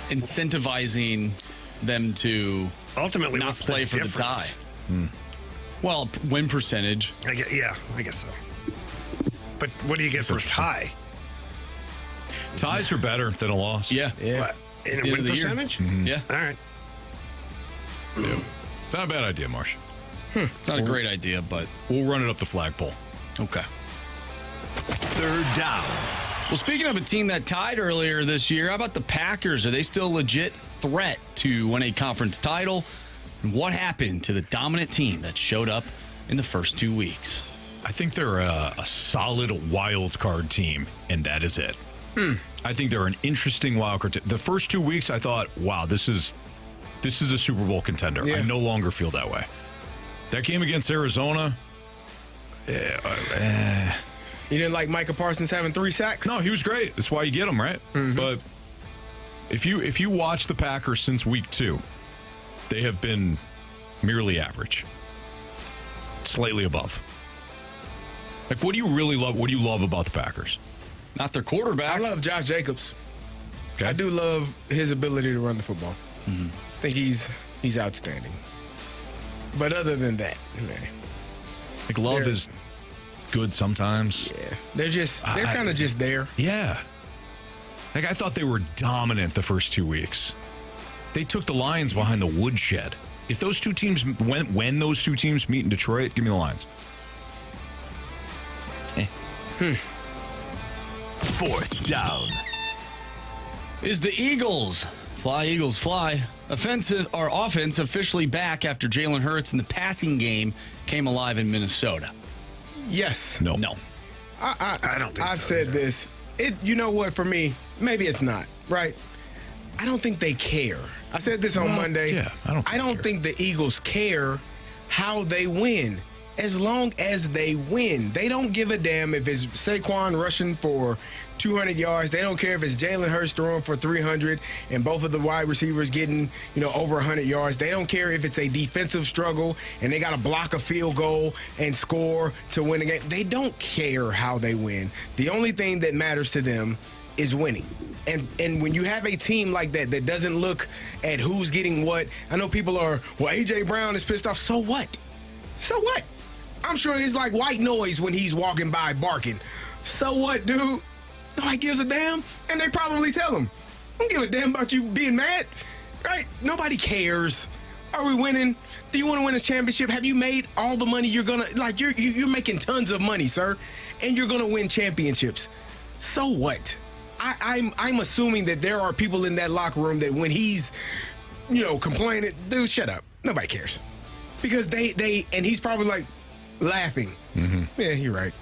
Incentivizing them to ultimately not what's play the for difference? the tie. Well, win percentage. I guess so. But what do you get for a tie? Ties are better than a loss. Yeah. What, in At the a end win of the year. percentage? Yeah. All right. It's not a bad idea, Marsh. It's not a great idea, but We'll run it up the flagpole. okay. Third down. Well, speaking of a team that tied earlier this year, how about the Packers? Are they still a legit threat to win a conference title? And what happened to the dominant team that showed up in the first 2 weeks? I think they're a solid wild card team, and that is it. I think they're an interesting wild card team. The first 2 weeks, I thought, wow, this is a Super Bowl contender. Yeah. I no longer feel that way. That game against Arizona, You didn't like Micah Parsons having 3 sacks? no, he was great. That's why you get him, right? But if you watch the Packers since week 2, they have been merely average, slightly above. Like, what do you really love? What do you love about the Packers? Not their quarterback. I love Josh Jacobs. Okay. I do love his ability to run the football. I think he's outstanding. But other than that, Like, love They're- is good sometimes. yeah, they're kind of just there. Yeah. Like, I thought they were dominant the first 2 weeks. They took the Lions behind the woodshed. If those two teams, when those two teams meet in Detroit, give me the Lions. Fourth down. Is the Eagles, fly, offense officially back after Jalen Hurts in the passing game came alive in Minnesota? Yes. No. No. I don't think I've so said either. this. You know what? For me, maybe it's not right. I don't think they care. I said this on Monday. yeah, I don't think I don't they think the Eagles care how they win. As long as they win, they don't give a damn if it's Saquon rushing for 200 yards. They don't care if it's Jalen Hurts throwing for 300 and both of the wide receivers getting, over 100 yards. They don't care if it's a defensive struggle and they got to block a field goal and score to win a game. They don't care how they win. The only thing that matters to them is winning. And when you have a team like that doesn't look at who's getting what, I know people are, well, A.J. Brown is pissed off. So what? So what? I'm sure it's like white noise when he's walking by barking. So what, dude? Nobody gives a damn. And they probably tell him, I don't give a damn about you being mad. Right? Nobody cares. Are we winning? Do you want to win a championship? Have you made all the money you're going to, you're making tons of money, sir. And you're going to win championships. So what? I'm assuming that there are people in that locker room that when he's, complaining, dude, shut up. Nobody cares. Because and he's probably like laughing. Yeah, you're right.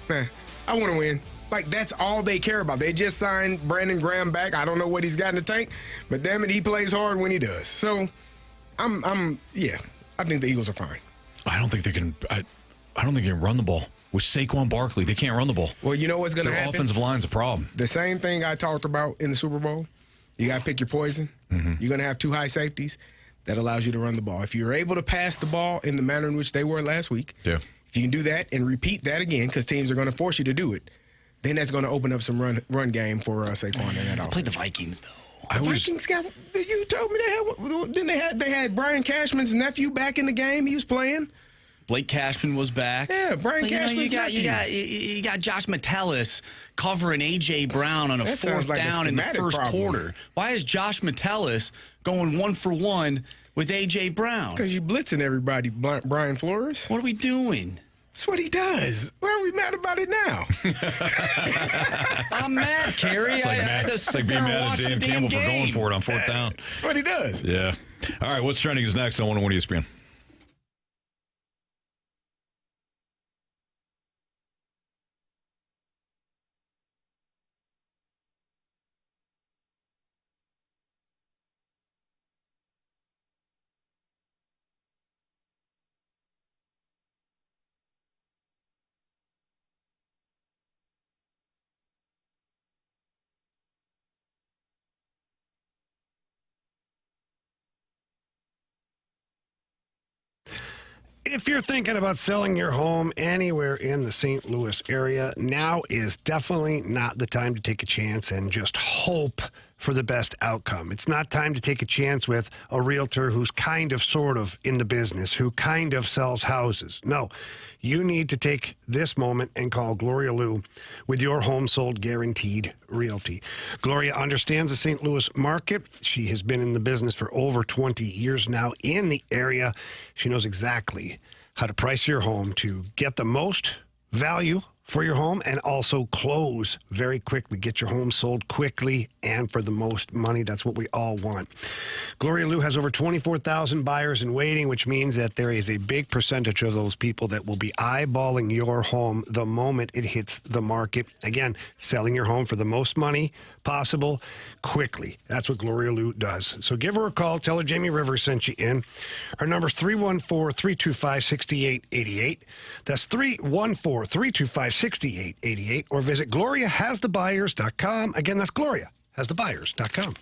I want to win. Like, that's all they care about. They just signed Brandon Graham back. I don't know what he's got in the tank, but damn it, he plays hard when he does. So, I think the Eagles are fine. I don't think they can. I don't think they can run the ball with Saquon Barkley. They can't run the ball. Well, you know what's going to Their happen? offensive line's a problem. The same thing I talked about in the Super Bowl. You got to pick your poison. You're going to have 2 high safeties. That allows you to run the ball. If you're able to pass the ball in the manner in which they were last week, if you can do that and repeat that again, because teams are going to force you to do it, then that's going to open up some run game for Saquon and that offense. Play the Vikings, though. Vikings got. You told me they had. Then they had Brian Cashman's nephew back in the game. He was playing. Blake Cashman was back. Yeah, Brian Cashman's you got Josh Metellus covering A.J. Brown on a That sounds fourth like a down in the schematic first problem. quarter. Why is Josh Metellus going 1-for-1 with A.J. Brown? Because you blitzing everybody, Brian Flores. What are we doing? That's what he does. Why are we mad about it now? I'm mad, Carey. It's like being mad at Dan Campbell for going for it on fourth down. That's what he does. Yeah. All right, what's trending is next on 101 ESPN. If you're thinking about selling your home anywhere in the St. Louis area, now is definitely not the time to take a chance and just hope for the best outcome. It's not time to take a chance with a realtor who's kind of sort of in the business, who kind of sells houses. No, you need to take this moment and call Gloria Liu with your home sold guaranteed realty. Gloria understands the St. Louis market. She has been in the business for over 20 years now in the area. She knows exactly how to price your home to get the most value for your home and also close very quickly. Get your home sold quickly and for the most money. That's what we all want. Gloria Liu has over 24,000 buyers in waiting, which means that there is a big percentage of those people that will be eyeballing your home the moment it hits the market. Again, selling your home for the most money possible quickly. That's what Gloria Liu does. So give her a call. Tell her Jamie Rivers sent you in. Her number's 314-325-6888. That's 314-325-6888. Or visit GloriaHasTheBuyers.com. Again, that's GloriaHasTheBuyers.com.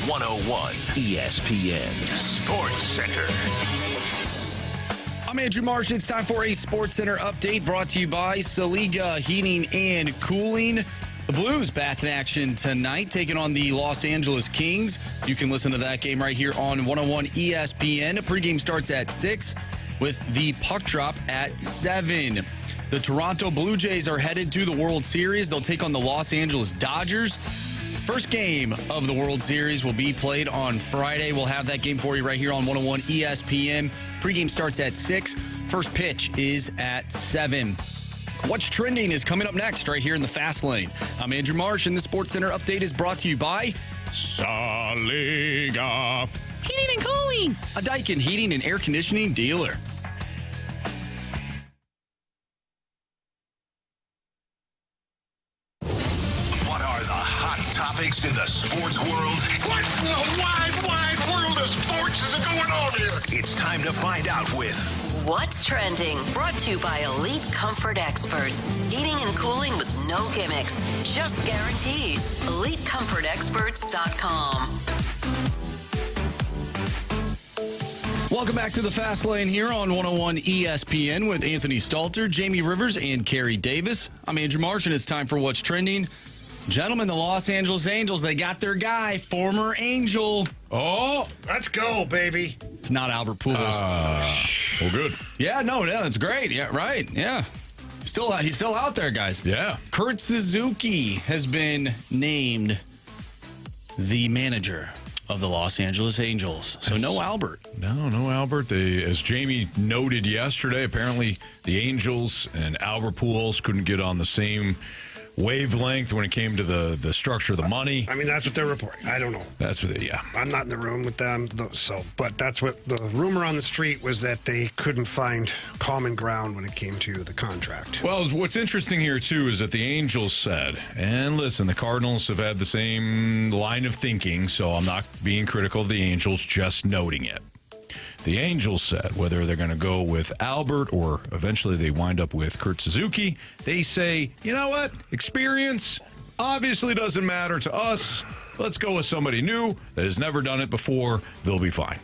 101 ESPN Sports Center. I'm Andrew Marsh. It's time for a Sports Center update brought to you by Saliga Heating and Cooling. The Blues back in action tonight, taking on the Los Angeles Kings. You can listen to that game right here on 101 ESPN. Pregame starts at 6 with the puck drop at 7. The Toronto Blue Jays are headed to the World Series. They'll take on the Los Angeles Dodgers. First game of the World Series will be played on Friday. We'll have that game for you right here on 101 ESPN. Pregame starts at 6. First pitch is at 7. What's trending is coming up next right here in the Fast Lane. I'm Andrew Marsh, and the Sports Center update is brought to you by Saliga Heating and Cooling, a Daikin heating and air conditioning dealer. What are the hot topics in the sports world? What in the wide world of sports is going on here? It's time to find out with What's Trending? Brought to you by Elite Comfort Experts. Heating and cooling with no gimmicks, just guarantees. EliteComfortExperts.com. Welcome back to the Fast Lane here on 101 ESPN with Anthony Stalter, Jamie Rivers, and Carey Davis. I'm Andrew Marsh, and it's time for What's Trending. Gentlemen, the Los Angeles Angels, they got their guy, former Angel. Oh, let's go, baby. It's not Albert Pujols. Well, good. Yeah, that's great. Yeah, right. Yeah. He's still out there, guys. Yeah. Kurt Suzuki has been named the manager of the Los Angeles Angels. So no Albert. No Albert. As Jamie noted yesterday, apparently the Angels and Albert Pujols couldn't get on the same wavelength when it came to the structure of the money. I mean, that's what they're reporting. I don't know. That's what yeah. I'm not in the room with them, but that's what the rumor on the street was, that they couldn't find common ground when it came to the contract. Well, what's interesting here, too, is that the Angels said, and listen, the Cardinals have had the same line of thinking, so I'm not being critical of the Angels, just noting it. The Angels said whether they're going to go with Albert or eventually they wind up with Kurt Suzuki, they say, you know what? Experience obviously doesn't matter to us. Let's go with somebody new that has never done it before. They'll be fine.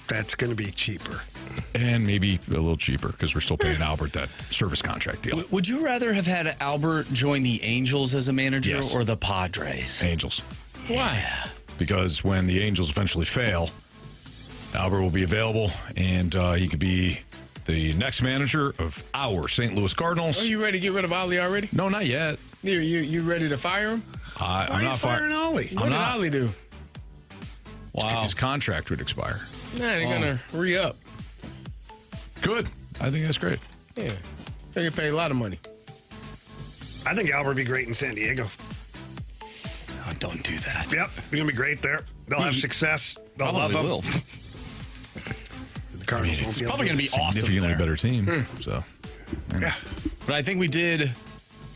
That's going to be cheaper. And maybe a little cheaper because we're still paying Albert that service contract deal. Would you rather have had Albert join the Angels as a manager Yes. or the Padres? Angels. Why? Because when the Angels eventually fail, Albert will be available, and he could be the next manager of our St. Louis Cardinals. Are you ready to get rid of Ollie already? No, not yet. You ready to fire him? I'm not firing Ollie. What did Ollie do? Wow. His contract would expire. Nah, they're going to re-up. Good. I think that's great. Yeah. They get paid a lot of money. I think Albert would be great in San Diego. Oh, don't do that. Yep, he's going to be great there. They'll have success. They'll love Probably him. will. The Cardinals won't be able probably to going to be awesome Significantly there. better team. So, Yeah. But I think we did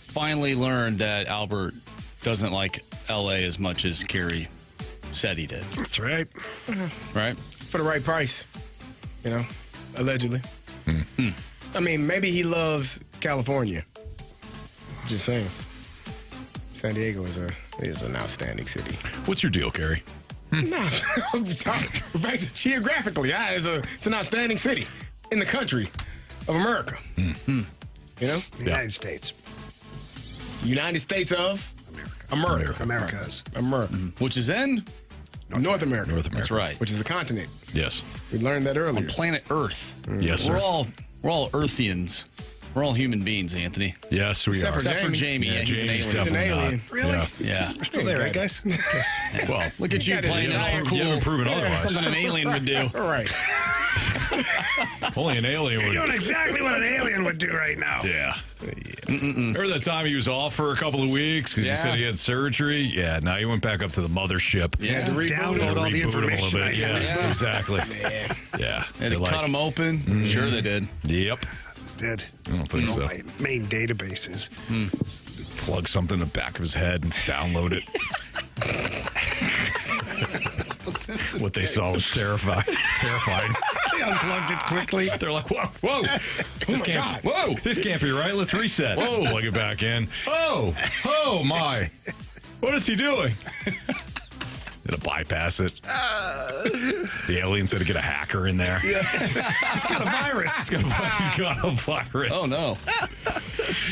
finally learn that Albert doesn't like L.A. as much as Carey said he did. That's right. Right? For the right price, allegedly. I mean, maybe he loves California. Just saying. San Diego is an outstanding city. what's your deal, Carey? No, I'm talking back to geographically. It's an outstanding city in the country of America. United States. United States of America. America's. America. Which is in? North America. North America. That's right. Which is a continent. Yes. We learned that earlier. On planet Earth. Yes, sir. We're all Earthians. We're all human beings, Anthony. Yes, we Except are. for Except for Jamie. Yeah, he's an Jamie's alien. definitely He's an alien. not. Really? Yeah. Yeah. We're still there, right, guys? Well, Look at you got his playing name. that you haven't proven otherwise. Something an alien would do. All right. Only an alien You're would. doing exactly what an alien would do right now. Yeah. Remember that time he was off for a couple of weeks because he said he had surgery? Yeah, now he went back up to the mothership. Yeah. to reboot Download all the Reboot him a little information. bit. Yeah, exactly. Yeah. And they cut them open. Sure they did. Yep. Did. I don't think so. My main databases. Plug something in the back of his head and download it. What they saw was terrifying. They unplugged it quickly. They're like, whoa, this can't be right. Let's reset. Whoa, plug it back in. Oh my. What is he doing? Gonna bypass it. The aliens had to get a hacker in there. Yeah. He's got a virus. He's got a virus. Oh, no.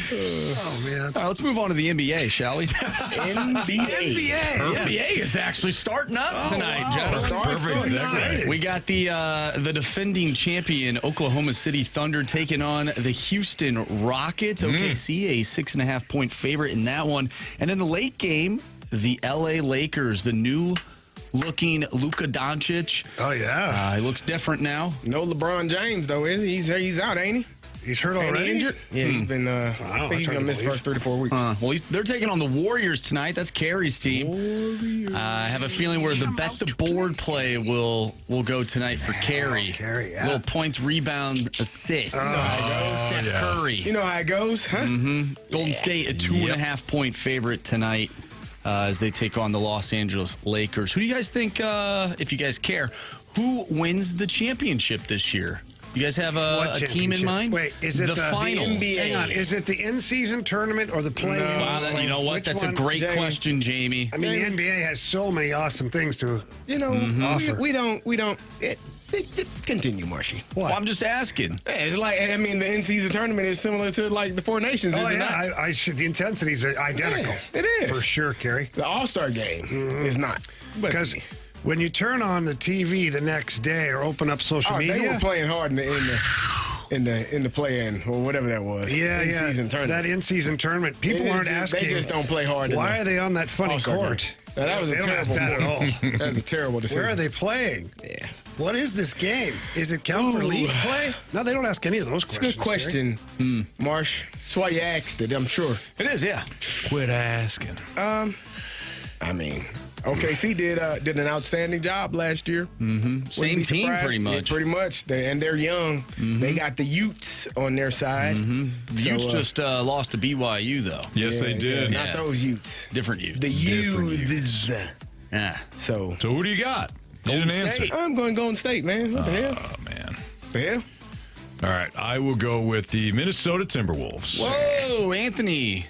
Oh, man. All right, let's move on to the NBA, shall we? NBA. NBA is actually starting up tonight, gentlemen. Perfect segue. We got the defending champion Oklahoma City Thunder taking on the Houston Rockets. OKC, a 6.5-point favorite in that one. And then the late game, the LA Lakers, the new-looking Luka Doncic. Oh, yeah. He looks different now. No LeBron James, though, is he? He's out, ain't he? He's hurt Ain't already? he injured? Yeah, he's been, I think he's going to miss the first 3 to 4 weeks. Well, they're taking on the Warriors tonight. That's Carey's team. I have a feeling where the bet the board play will go tonight for Carey. Carey, yeah. Little points, rebound, assists. Steph Curry. You know how it goes, huh? Golden State, a 2.5-point favorite tonight as they take on the Los Angeles Lakers. Who do you guys think, if you guys care, who wins the championship this year? You guys have a team in mind? Wait, is it the finals? NBA? Hang on, is it the in-season tournament or the play-in? Wow, you know what? That's a great question, Jamie. I mean, the NBA has so many awesome things to offer. We don't. Continue, Marshy. What? Well, I'm just asking. Yeah, it's like, I mean, the in-season tournament is similar to like the Four Nations, is it not? The intensities are identical. Yeah, it is. For sure, Carey. The All-Star game is not. Because when you turn on the TV the next day or open up social media, they were playing hard in the play-in or whatever that was. In-season tournament. That in-season tournament. People aren't asking. They just don't play hard. Why are they on that funny court? Now, that was a terrible. That at all. That was a terrible decision. Where are they playing? Yeah. What is this game? Is it count for league play? No, they don't ask any of those questions. It's a good question, Marsh. That's why you asked it, I'm sure. It is, yeah. Quit asking. I mean, OKC did an outstanding job last year. Same team, pretty much. Yeah, pretty much. And they're young. They got the Utes on their side. The Utes just lost to BYU, though. Yes, they did. Not those Utes. Different Utes. The Utes. Yeah. So who do you got? Golden Need an State. answer. I'm going Golden State, man. What the hell? Oh, man. The hell? All right, I will go with the Minnesota Timberwolves. Whoa, Anthony.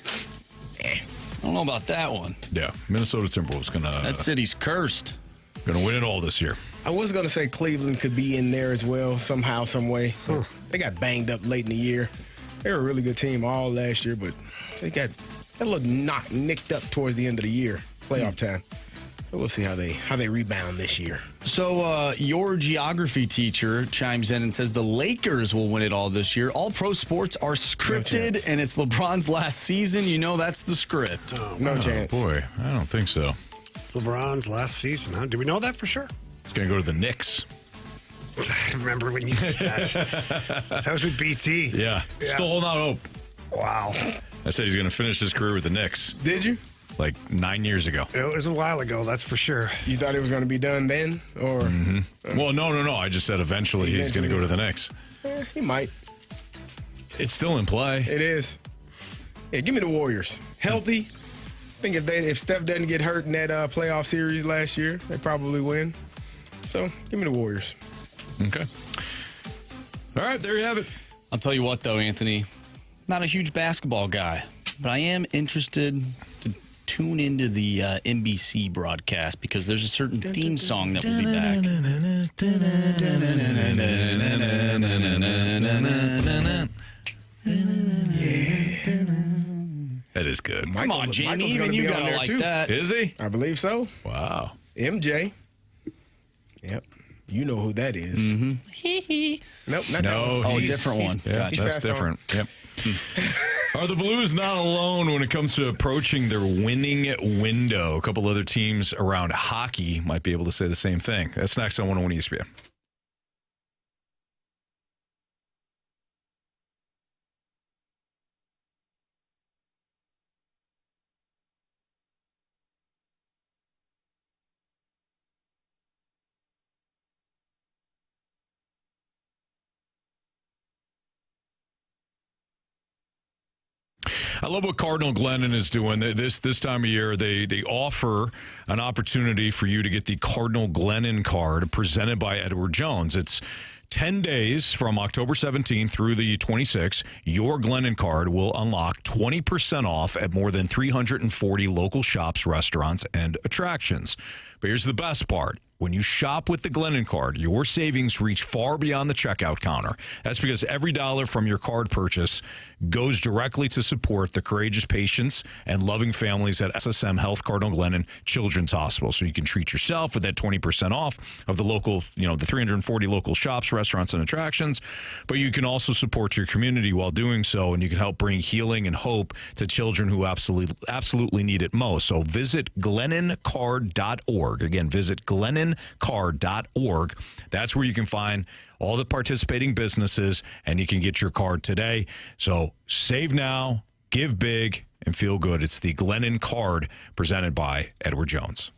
I don't know about that one. Yeah, Minnesota Timberwolves That city's cursed. gonna win it all this year. I was going to say Cleveland could be in there as well, somehow, some way. They got banged up late in the year. They were a really good team all last year, but they got a little nicked up towards the end of the year, playoff time. So we'll see how they rebound this year. So your geography teacher chimes in and says the Lakers will win it all this year. All pro sports are scripted, and it's LeBron's last season. You know that's the script. No chance. Boy, I don't think so. It's LeBron's last season, huh? Do we know that for sure? He's gonna go to the Knicks. I remember when you said that. That was with BT. Yeah. Still holding out hope. Wow. I said he's gonna finish his career with the Knicks. Did you? Like 9 years ago. It was a while ago, that's for sure. You thought it was going to be done then? Or Well, no. I just said eventually he's going to go to the Knicks. He might. It's still in play. It is. Yeah, give me the Warriors. Healthy. I think if Steph doesn't get hurt in that playoff series last year, they probably win. So, give me the Warriors. Okay. All right, there you have it. I'll tell you what, though, Anthony. Not a huge basketball guy, but I am interested to tune into the NBC broadcast because there's a certain theme song that will be back. That is good. Come on, Jamie. Even you gotta like that. Is he? I believe so. Wow. MJ. Yep. You know who that is. Nope, not that one. Oh, different one. Yeah, He's that's passed different. Yep. Are the Blues not alone when it comes to approaching their winning window? A couple other teams around hockey might be able to say the same thing. That's next on 101 ESPN. I love what Cardinal Glennon is doing. This time of year, they offer an opportunity for you to get the Cardinal Glennon card presented by Edward Jones. It's 10 days from October 17th through the 26th, your Glennon card will unlock 20% off at more than 340 local shops, restaurants, and attractions. But here's the best part. When you shop with the Glennon card, your savings reach far beyond the checkout counter. That's because every dollar from your card purchase goes directly to support the courageous patients and loving families at SSM Health Cardinal Glennon Children's Hospital. So you can treat yourself with that 20% off of the local, the 340 local shops, restaurants, and attractions. But you can also support your community while doing so, and you can help bring healing and hope to children who absolutely need it most. So visit GlennonCard.org. Again, visit GlennonCard.org. That's where you can find all the participating businesses, and you can get your card today. So save now, give big, and feel good. It's the Glennon Card presented by Edward Jones.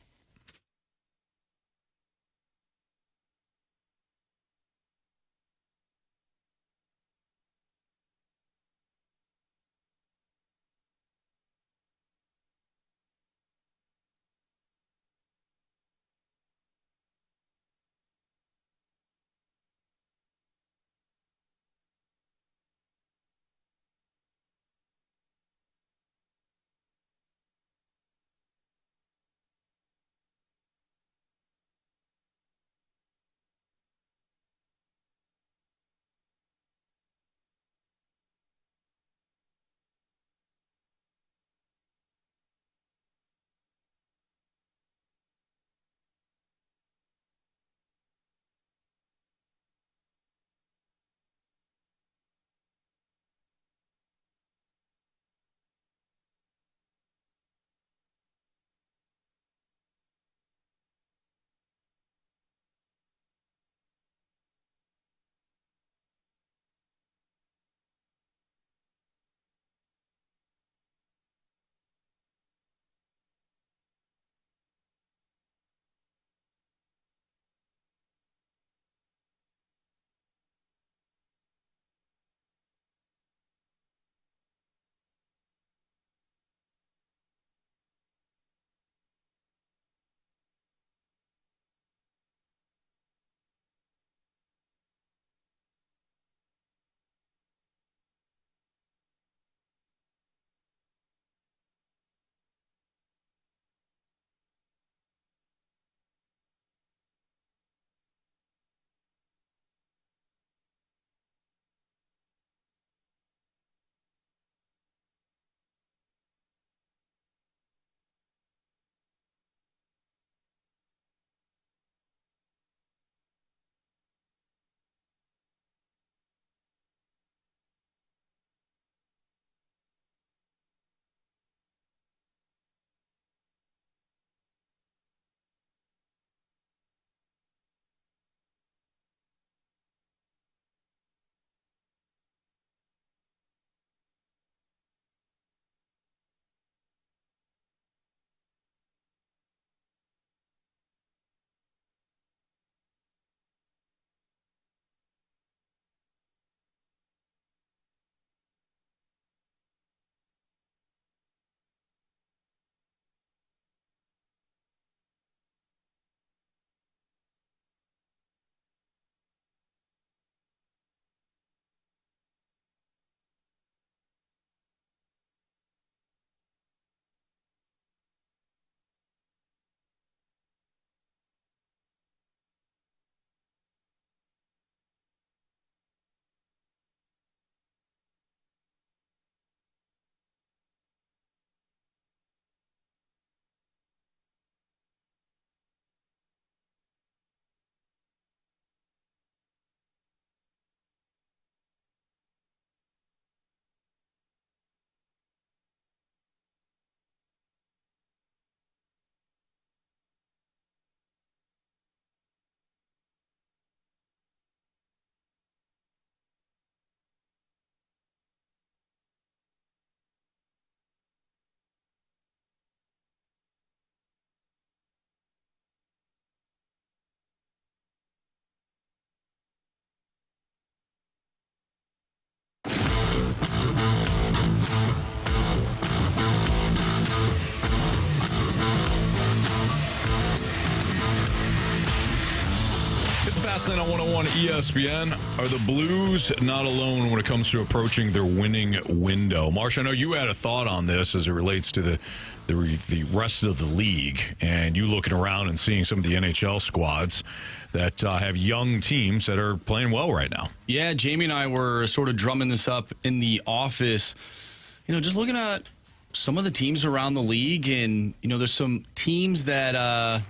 It's Fastlane on 101 ESPN. Are the Blues not alone when it comes to approaching their winning window? Marsh, I know you had a thought on this as it relates to the rest of the league, and you looking around and seeing some of the NHL squads that have young teams that are playing well right now. Yeah, Jamie and I were sort of drumming this up in the office, just looking at some of the teams around the league, and, there's some teams that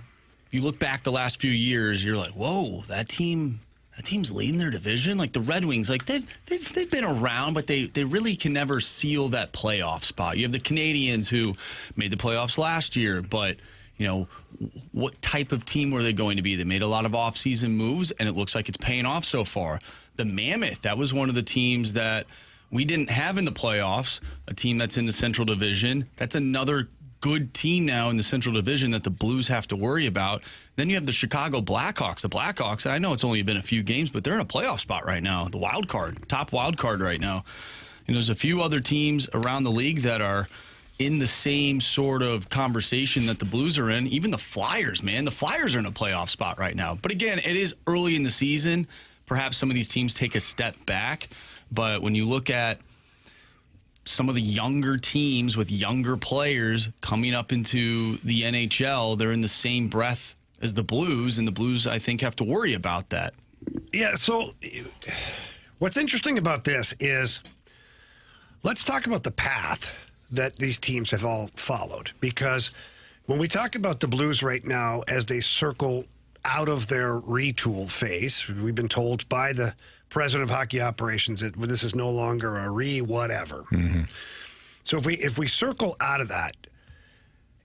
you look back the last few years, you're like, whoa, that team's leading their division. Like the Red Wings, like they've been around, but they really can never seal that playoff spot. You have the Canadians who made the playoffs last year, but what type of team were they going to be? They made a lot of offseason moves, and it looks like it's paying off so far. The Mammoth, that was one of the teams that we didn't have in the playoffs, a team that's in the Central Division. That's another good team now in the Central Division that the Blues have to worry about. Then you have the Chicago Blackhawks. The Blackhawks, and I know it's only been a few games, but they're in a playoff spot right now. The wild card, top wild card right now. And there's a few other teams around the league that are in the same sort of conversation that the Blues are in. Even the Flyers, man. The Flyers are in a playoff spot right now. But again, it is early in the season. Perhaps some of these teams take a step back. But when you look at some of the younger teams with younger players coming up into the NHL, they're in the same breath as the Blues, and the Blues, I think, have to worry about that. Yeah, so what's interesting about this is let's talk about the path that these teams have all followed, because when we talk about the Blues right now as they circle out of their retool phase, we've been told by the president of hockey operations that this is no longer a whatever. Mm-hmm. So if we circle out of that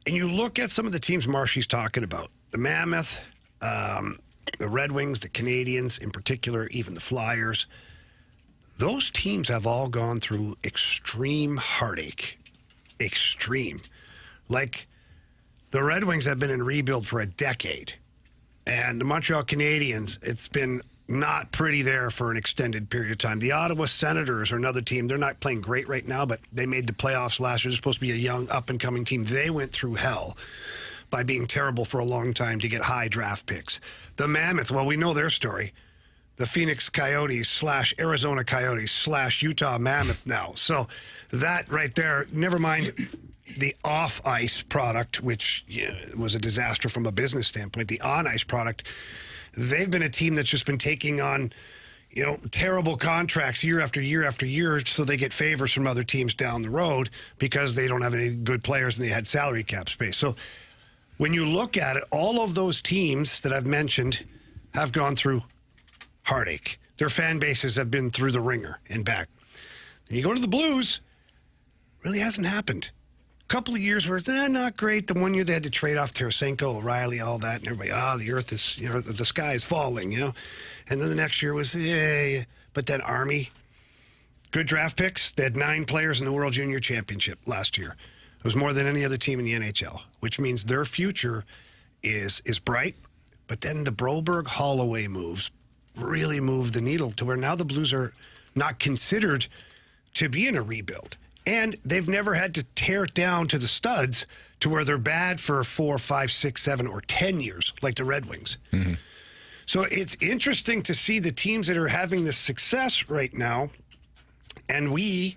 and you look at some of the teams Marshy's talking about, the Mammoth, the Red Wings, the Canadians in particular, even the Flyers, those teams have all gone through extreme heartache. Extreme. Like the Red Wings have been in rebuild for a decade. And the Montreal Canadiens, it's been not pretty there for an extended period of time. The Ottawa Senators are another team. They're not playing great right now, but they made the playoffs last year. They're supposed to be a young, up-and-coming team. They went through hell by being terrible for a long time to get high draft picks. The Mammoth, well, we know their story. The Phoenix Coyotes / Arizona Coyotes / Utah Mammoth now. So that right there, never mind the off-ice product, which was a disaster from a business standpoint. The on-ice product, they've been a team that's just been taking on, terrible contracts year after year after year, so they get favors from other teams down the road because they don't have any good players and they had salary cap space. So when you look at it, all of those teams that I've mentioned have gone through heartache. Their fan bases have been through the ringer and back. Then you go to the Blues, really hasn't happened. A couple of years where not great. The one year they had to trade off Tarasenko, O'Reilly, all that, and everybody, the earth is, the sky is falling, And then the next year was, but then Army, good draft picks. They had 9 players in the World Junior Championship last year. It was more than any other team in the NHL, which means their future is bright. But then the Broberg-Holloway moves really moved the needle to where now the Blues are not considered to be in a rebuild. And they've never had to tear it down to the studs to where they're bad for 4, 5, 6, 7, or 10 years, like the Red Wings. Mm-hmm. So it's interesting to see the teams that are having this success right now. And we,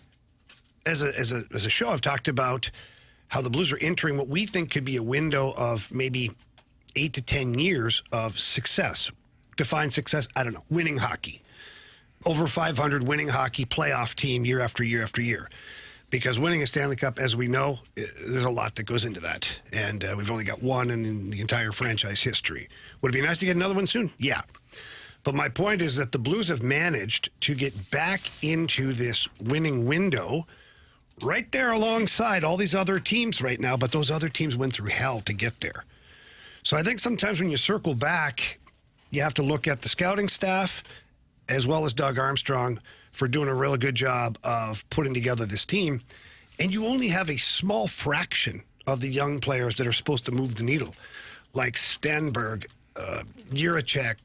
as a show, have talked about how the Blues are entering what we think could be a window of maybe 8 to 10 years of success. Define success, I don't know, winning hockey. Over 500 winning hockey playoff team year after year after year. Because winning a Stanley Cup, as we know, there's a lot that goes into that. And we've only got one in the entire franchise history. Would it be nice to get another one soon? Yeah. But my point is that the Blues have managed to get back into this winning window right there alongside all these other teams right now. But those other teams went through hell to get there. So I think sometimes when you circle back, you have to look at the scouting staff as well as Doug Armstrong for doing a really good job of putting together this team. And you only have a small fraction of the young players that are supposed to move the needle, like Stenberg, Juracek,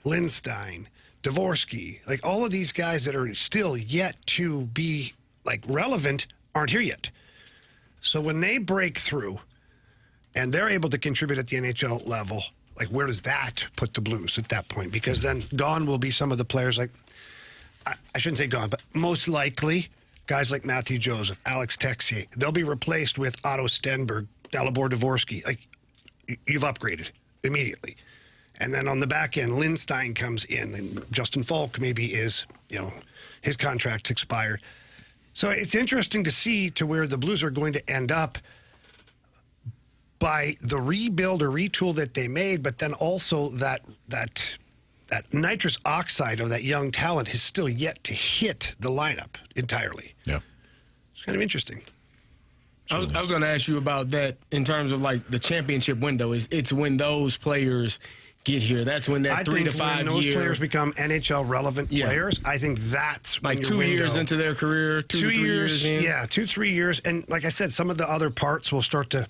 Lindstein, Dvorsky. Like all of these guys that are still yet to be relevant aren't here yet. So when they break through and they're able to contribute at the NHL level, Like, where does that put the Blues at that point? Because then gone will be some of the players like, I shouldn't say gone, but most likely guys like Matthew Joseph, Alex Texier. They'll be replaced with Otto Stenberg, Dalibor Dvorsky. Like, you've upgraded immediately. And then on the back end, Lindstein comes in, and Justin Falk maybe is, his contract's expired. So it's interesting to see to where the Blues are going to end up by the rebuild or retool that they made, but then also that nitrous oxide of that young talent has still yet to hit the lineup entirely. Yeah. It's kind of interesting. I was going to ask you about that in terms of like the championship window. It's when those players get here. That's when that 3 to 5 when those players become NHL relevant players. I think that's when like your 2 years into their career, 2 to 3 years in. Yeah, 2-3 years. And like I said, some of the other parts will start to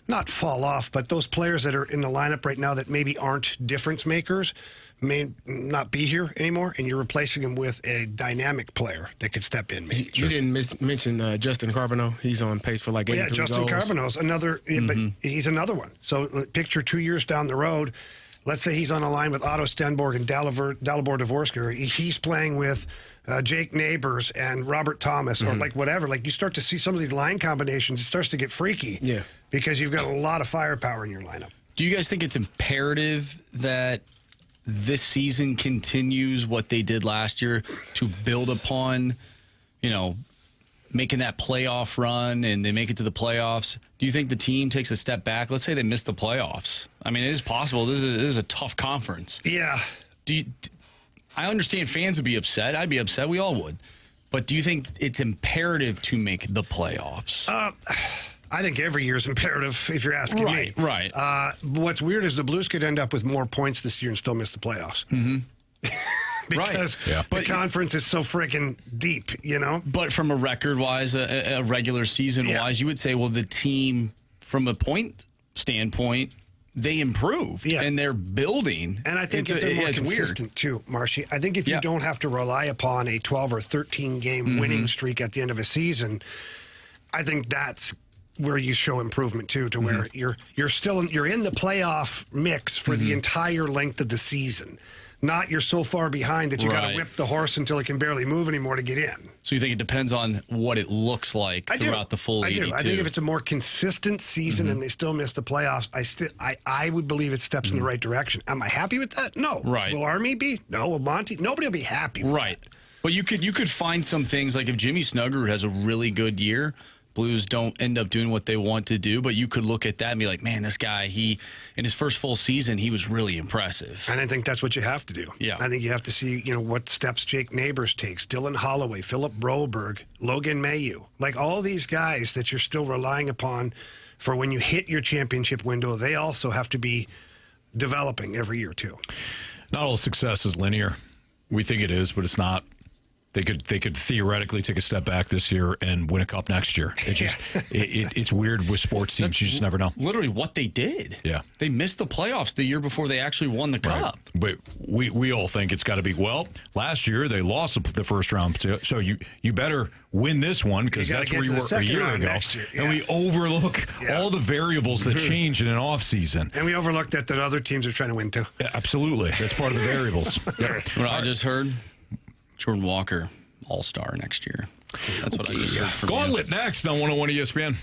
not fall off, but those players that are in the lineup right now that maybe aren't difference makers may not be here anymore, and you're replacing them with a dynamic player that could step in. Maybe. You didn't mention Justin Carbonneau. He's on pace for like 83 goals. Yeah, Justin Carbonneau's another, but he's another one. So picture 2 years down the road. Let's say he's on a line with Otto Stenborg and Dalibor Dvorsky. He's playing with Jake Neighbors and Robert Thomas or like whatever. Like you start to see some of these line combinations. It starts to get freaky. Yeah. Because you've got a lot of firepower in your lineup. Do you guys think it's imperative that this season continues what they did last year to build upon, making that playoff run and they make it to the playoffs? Do you think the team takes a step back? Let's say they miss the playoffs. I mean, it is possible. This is a tough conference. Yeah. I understand fans would be upset. I'd be upset. We all would. But do you think it's imperative to make the playoffs? I think every year is imperative if you're asking me. Right. What's weird is the Blues could end up with more points this year and still miss the playoffs. Because the conference is so freaking deep, But from a record-wise, a regular season-wise, you would say, well, the team, from a point standpoint, they improved and they're building. And I think if they're more consistent, too, Marshy, I think if you don't have to rely upon a 12 or 13-game winning streak at the end of a season, I think that's where you show improvement too, to where you're in the playoff mix for the entire length of the season. Not you're so far behind that you got to whip the horse until it can barely move anymore to get in. So you think it depends on what it looks like throughout the full 82? I think if it's a more consistent season and they still miss the playoffs, I would believe it steps in the right direction. Am I happy with that? No. Right. Will Army be? No. Will Monty? Nobody will be happy with that. But you could find some things, like if Jimmy Snuggerud has a really good year, Blues don't end up doing what they want to do, but you could look at that and be like, man, this guy, in his first full season, he was really impressive. And I think that's what you have to do. Yeah. I think you have to see, what steps Jake Neighbors takes, Dylan Holloway, Philip Broberg, Logan Mailloux. Like all these guys that you're still relying upon for when you hit your championship window, they also have to be developing every year too. Not all success is linear. We think it is, but it's not. They could theoretically take a step back this year and win a cup next year. It's weird with sports teams. You just never know. Literally what they did. Yeah. They missed the playoffs the year before they actually won the cup. But we all think it's got to be, last year they lost the first round. So you better win this one because that's where you were a year ago. And we overlook all the variables that change in an offseason. And we overlook that other teams are trying to win too. Yeah, absolutely. That's part of the variables. What I just heard, Jordan Walker, All-Star next year. That's what I just heard from Gauntlet next on 101 ESPN.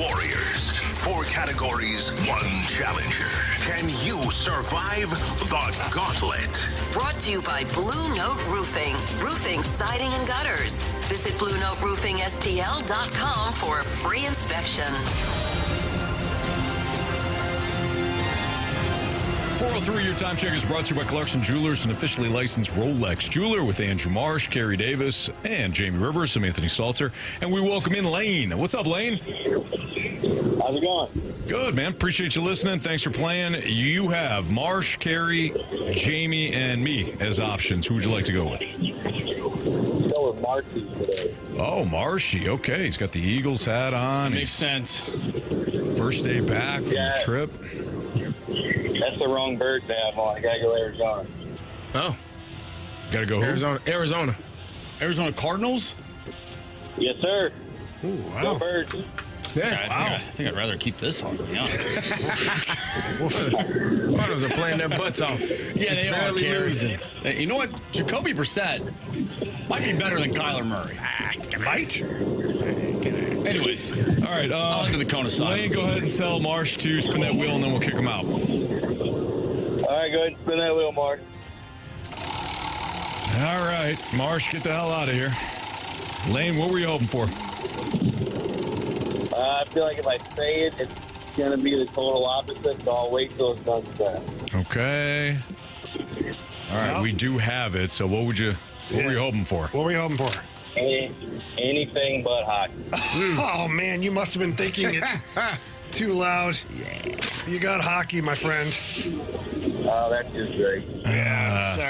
warriors. 4 categories, 1 challenger. Can you survive the gauntlet? Brought to you by Blue Note Roofing. Roofing, siding, and gutters. Visit BlueNoteRoofingSTL.com for a free inspection. 403, your time check is brought to you by Clarkson Jewelers, an officially licensed Rolex jeweler, with Andrew Marsh, Carey Davis, and Jamie Rivers. I'm Anthony Stalter, and we welcome in Lane. What's up, Lane? How's it going? Good, man. Appreciate you listening. Thanks for playing. You have Marsh, Carey, Jamie, and me as options. Who would you like to go with? Let's go with Marshy today. Oh, Marshy. Okay, he's got the Eagles hat on. Makes sense. First day back from the trip. That's the wrong bird to have on. I gotta go Arizona. Oh. Got to go who? Arizona. Arizona Cardinals? Yes, sir. Ooh, wow. Go Birds. Yeah. I think I'd rather keep this on, to be honest. Cardinals are playing their butts off. Yeah, Just they are, barely Carey. losing. Hey, you know what? Jacoby Brissett might be better than Kyler Murray. Right? Anyways, All right. I'll look at the cone of Lane, silence. go ahead and tell Marsh to spin that wheel, and then we'll kick him out. All right, go ahead and spin that wheel, Mark. All right. Marsh, get the hell out of here. Lane, what were you hoping for? I feel like if I say it, it's going to be the total opposite, so I'll wait till it's done said. Okay. All right, we do have it. So what were you hoping for? What were you hoping for? Anything but hockey. Oh, man, you must have been thinking it too loud. Yeah. You got hockey, my friend. Oh, that's just great.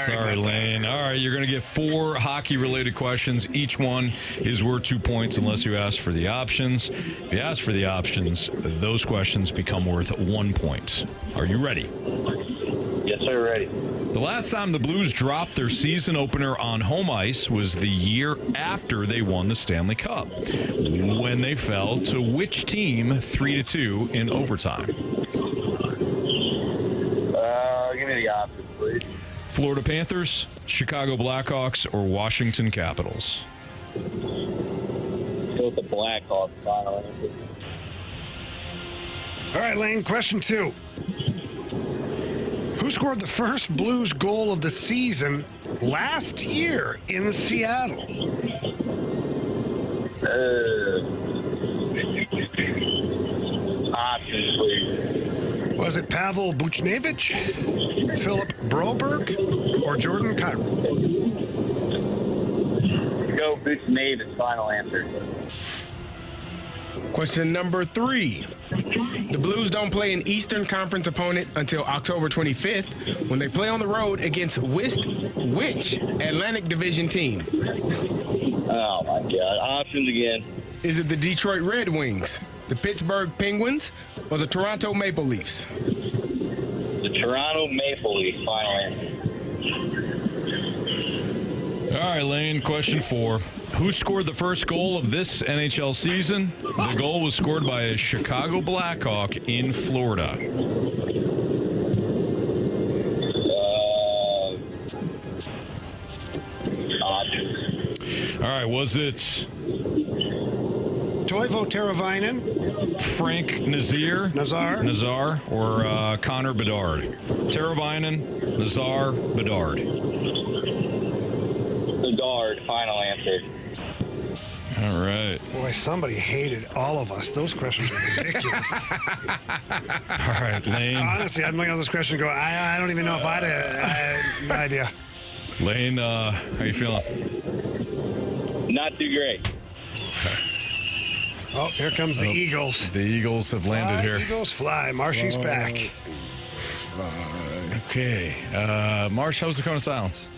Sorry, Lane. All right, you're going to get 4 hockey-related questions. Each one is worth 2 points unless you ask for the options. If you ask for the options, those questions become worth 1 point. Are you ready? Yes, sir, ready. The last time the Blues dropped their season opener on home ice was the year after they won the Stanley Cup, when they fell to which team 3-2 in overtime? Give me the options, please. Florida Panthers, Chicago Blackhawks, or Washington Capitals? Go with the Blackhawks, final answer. All right, Lane, question 2. Who scored the first Blues goal of the season last year in Seattle? Options, please. Was it Pavel Buchnevich, Philip Broberg, or Jordan Kyrou? Go Buchnevich, final answer. Question number 3. The Blues don't play an Eastern Conference opponent until October 25th when they play on the road against which Atlantic Division team? Oh, my God. Options again. Is it the Detroit Red Wings, the Pittsburgh Penguins, or the Toronto Maple Leafs? The Toronto Maple Leafs, final answer. All right, Lane, question 4. Who scored the first goal of this NHL season? The goal was scored by a Chicago Blackhawk in Florida. All right, was it Toivo Teravainen, Frank Nazar, or Connor Bedard? Teravainen, Nazar, Bedard. Bedard, final answer. All right. Boy, somebody hated all of us. Those questions are ridiculous. All right, Lane. Honestly, I'm looking at this question going, I don't even know if I had no idea. Lane, how you feeling? Not too great. Oh, here comes the Eagles. The Eagles have landed here. Eagles fly. Marshy's back. Okay. Marsh, how was the cone of silence?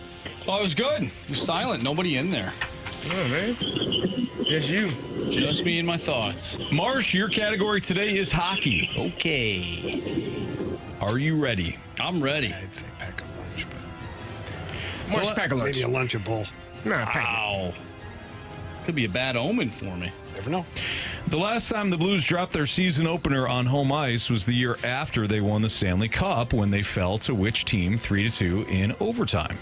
Oh, it was good. It was silent. Nobody in there. Oh, man. Just you. Just me and my thoughts. Marsh, your category today is hockey. Okay. Are you ready? I'm ready. I'd say pack a lunch, but Marsh, pack a lunch. maybe a lunchable. Nah, pack it. Wow. Could be a bad omen for me. Never know. The last time the Blues dropped their season opener on home ice was the year after they won the Stanley Cup, when they fell to which team 3-2 in overtime?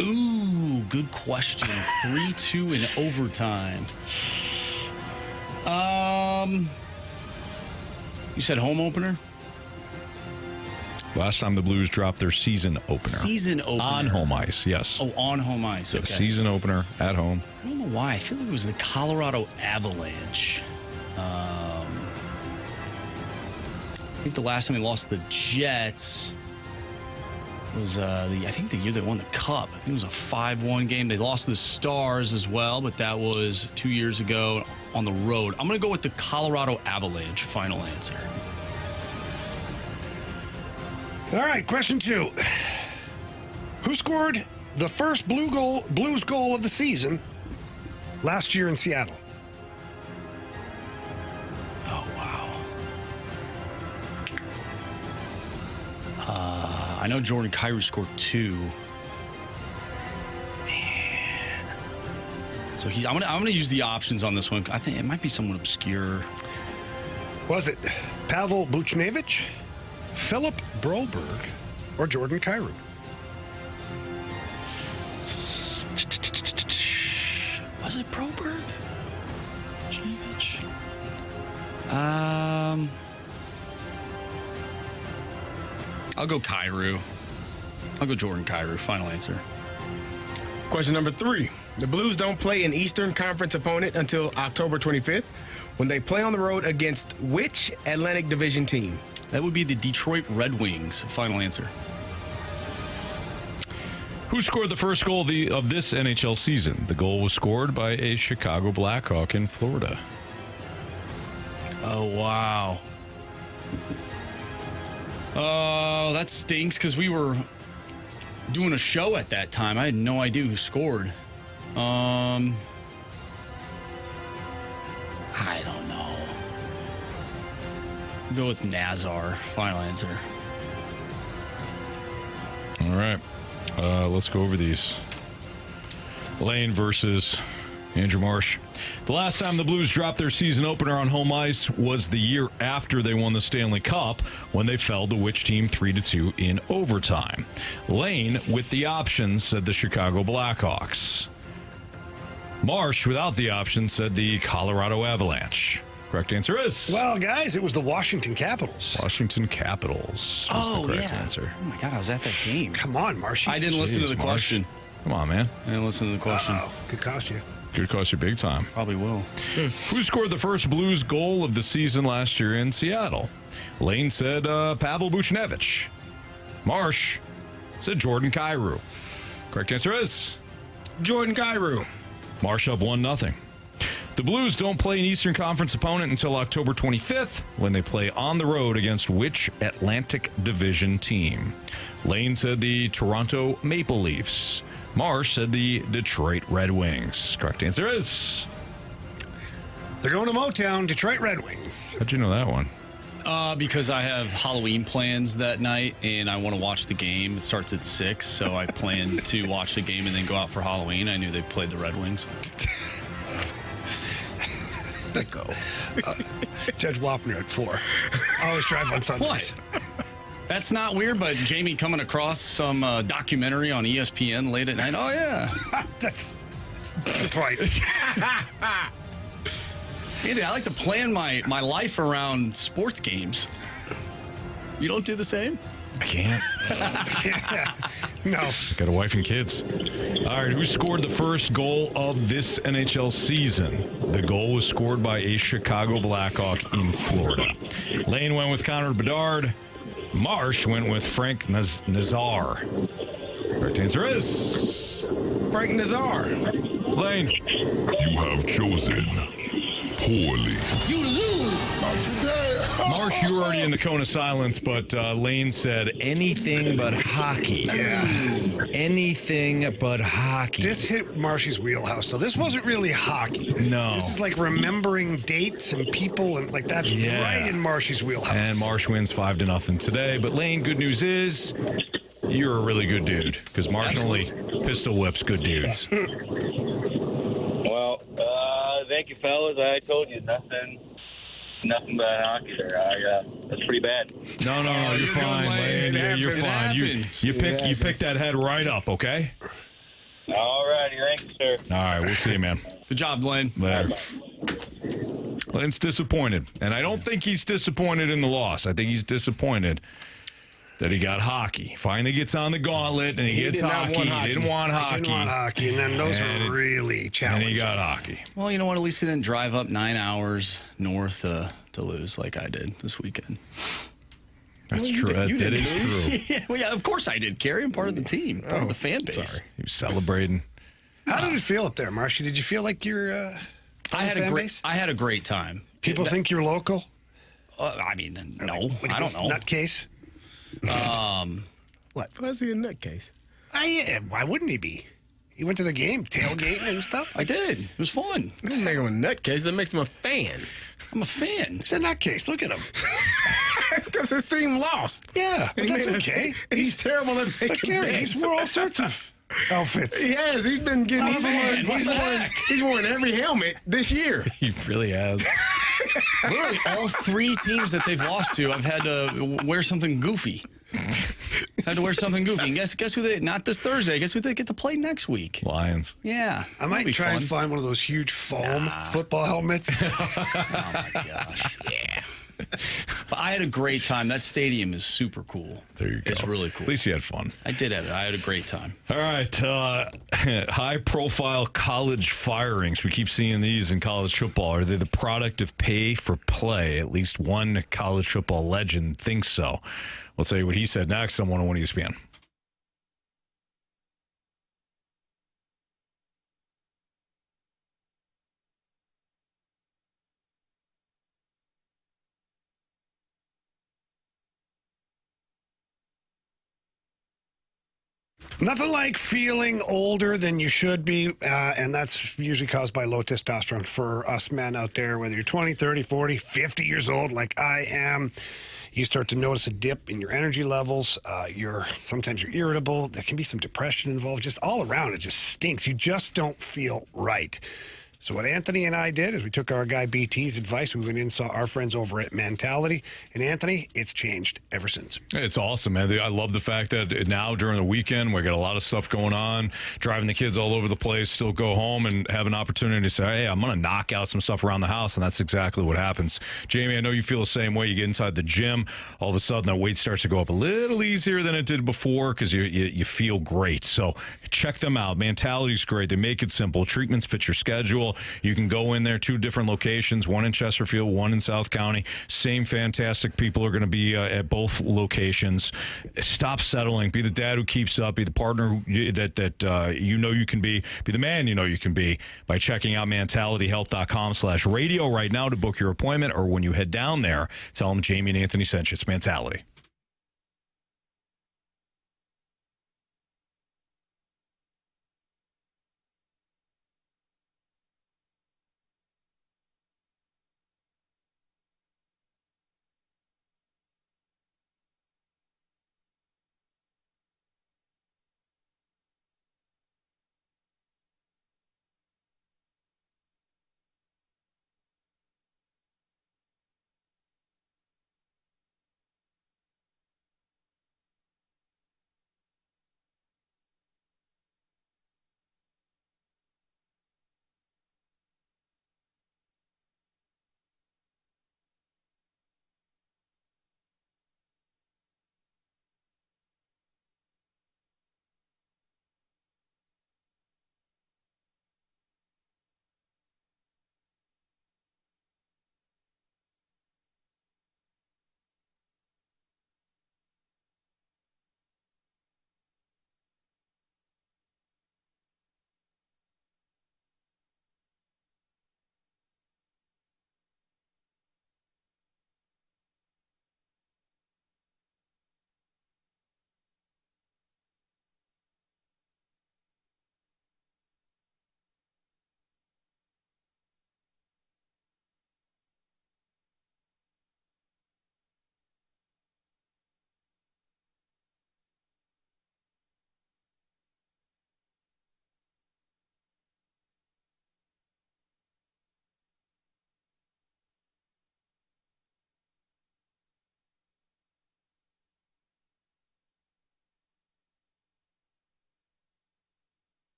Ooh, good question. 3-2 in overtime. You said home opener? Last time the Blues dropped their season opener. Season opener. On home ice, yes. Oh, on home ice. Okay. Season opener at home. I don't know why. I feel like it was the Colorado Avalanche. I think the last time they lost the Jets was I think the year they won the Cup. I think it was a 5-1 game. They lost to the Stars as well, but that was 2 years ago on the road. I'm going to go with the Colorado Avalanche. Final answer. All right, question 2. Who scored the first Blues goal of the season last year in Seattle? Oh, wow. I know Jordan Carey scored 2. Man. So I'm gonna use the options on this one. I think it might be someone obscure. Was it Pavel Buchnevich, Philip Broberg, or Jordan Carey? Was it Broberg? I'll go Kyrou. I'll go Jordan Kyrou. Final answer. Question number 3. The Blues don't play an Eastern Conference opponent until October 25th when they play on the road against which Atlantic Division team? That would be the Detroit Red Wings. Final answer. Who scored the first goal of this NHL season? The goal was scored by a Chicago Blackhawk in Florida. Oh, wow. Oh, that stinks because we were doing a show at that time. I had no idea who scored. I don't know. I'll go with Nazar. Final answer. All right. Let's go over these. Lane versus Andrew Marsh. The last time the Blues dropped their season opener on home ice was the year after they won the Stanley Cup when they fell to which team 3-2 in overtime. Lane, with the options, said the Chicago Blackhawks. Marsh, without the options, said the Colorado Avalanche. Correct answer is... Well, guys, it was the Washington Capitals. Washington Capitals was the correct answer. Oh, my God, I was at that game. Come on, Marshy. I didn't listen to the question. Come on, man. I didn't listen to the question. Could cost you. Could cost you big time. Probably will. Who scored the first Blues goal of the season last year in Seattle? Lane said Pavel Buchnevich. Marsh said Jordan Kyrou. Correct answer is... Jordan Kyrou. Marsh up 1-0. The Blues don't play an Eastern Conference opponent until October 25th when they play on the road against which Atlantic Division team? Lane said the Toronto Maple Leafs. Marsh said the Detroit Red Wings. Correct answer is... They're going to Motown, Detroit Red Wings. How'd you know that one? Because I have Halloween plans that night, and I want to watch the game. It starts at 6, so I plan to watch the game and then go out for Halloween. I knew they played the Red Wings. Go. Judge Wapner at 4. Always drive on Sundays. What? That's not weird, but Jamie coming across some documentary on ESPN late at night. Oh, yeah. That's the point. Andy, I like to plan my life around sports games. You don't do the same? I can't. No. Got a wife and kids. All right, who scored the first goal of this NHL season? The goal was scored by a Chicago Blackhawk in Florida. Lane went with Connor Bedard. Marsh went with Frank Nazar. Correct answer is... Frank Nazar. Lane. You have chosen poorly. You lose today. Marsh, you were already in the cone of silence, but Lane said anything but hockey. Yeah. Anything but hockey. This hit Marshy's wheelhouse, though. This wasn't really hockey. No. This is like remembering dates and people, and like that's right in Marshy's wheelhouse. And Marsh wins 5-0 today. But Lane, good news is you're a really good dude because Marsh only pistol whips good dudes. Well, thank you, fellas. I told you nothing but hockey there. That's pretty bad. No, you're fine, Lane. Yeah, you're fine. You pick that head right up, okay? All righty, thank you, sir. All right, we'll see you, man. Good job, Lane. Later. Lynn's disappointed. And I don't think he's disappointed in the loss. I think he's disappointed that he got hockey. Finally gets on the gauntlet, and he gets hockey. He didn't want hockey. He didn't want hockey, and then those are really challenging. And he got hockey. Well, you know what? At least he didn't drive up 9 hours north to lose like I did this weekend. That's true. That is true. Yeah, of course I did, Carey. I'm part of the team, part of the fan base. Sorry. He was celebrating. How did it feel up there, Marshy? Did you feel like you're I had a great time. People think you're local? I mean, no. I don't know. Nutcase? What? Why is he a nutcase? Why wouldn't he be? He went to the game, tailgating and stuff. I did. It was fun. That doesn't make him a nutcase. That makes him a fan. I'm a fan. He's a nutcase. Look at him. That's because his team lost. Yeah, but that's okay. He's terrible at making Gary, bets. he's wore all sorts of outfits. He has. He's been getting. He's worn every helmet this year. He really has. Literally, all 3 teams that they've lost to, I've had to wear something goofy. Had to wear something goofy. And guess who they, not this Thursday, guess who they get to play next week? Lions. Yeah. I might try and find one of those huge foam football helmets. Oh, my gosh. Yeah. But I had a great time. That stadium is super cool. There you go. It's really cool. At least you had fun. I did have it. I had a great time. All right. High-profile college firings. We keep seeing these in college football. Are they the product of pay for play? At least one college football legend thinks so. We'll tell you what he said next on 101 ESPN. Nothing like feeling older than you should be, and that's usually caused by low testosterone for us men out there, whether you're 20, 30, 40, 50 years old like I am. You start to notice a dip in your energy levels. Sometimes you're irritable. There can be some depression involved. Just all around, it just stinks. You just don't feel right. So what Anthony and I did is we took our guy BT's advice. We went in and saw our friends over at Mentality. And Anthony, it's changed ever since. It's awesome, man. I love the fact that now during the weekend, we got a lot of stuff going on, driving the kids all over the place, still go home and have an opportunity to say, hey, I'm going to knock out some stuff around the house. And that's exactly what happens. Jamie, I know you feel the same way. You get inside the gym, all of a sudden that weight starts to go up a little easier than it did before because you feel great. So check them out. Mentality's great. They make it simple. Treatments fit your schedule. You can go in there, 2 different locations, one in Chesterfield, one in South County. Same fantastic people are going to be at both locations. Stop settling. Be the dad who keeps up. Be the partner that you know you can be. Be the man you know you can be by checking out mentalityhealth.com/radio right now to book your appointment, or when you head down there, tell them Jamie and Anthony sent you. It's Mentality.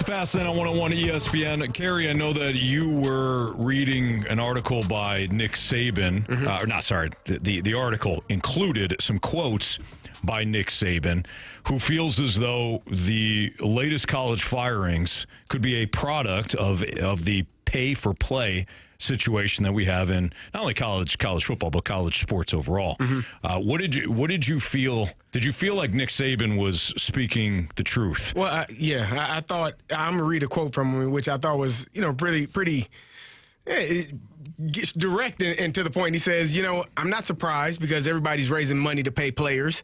It's Fastlane on 101 ESPN. Carey, I know that you were reading an article by Nick Saban. The article included some quotes by Nick Saban, who feels as though the latest college firings could be a product of the pay-for-play situation that we have in not only college football, but college sports overall. What did you feel? Did you feel like Nick Saban was speaking the truth? Well, I thought I'm gonna read a quote from him, which I thought was pretty direct and to the point. He says, I'm not surprised because everybody's raising money to pay players.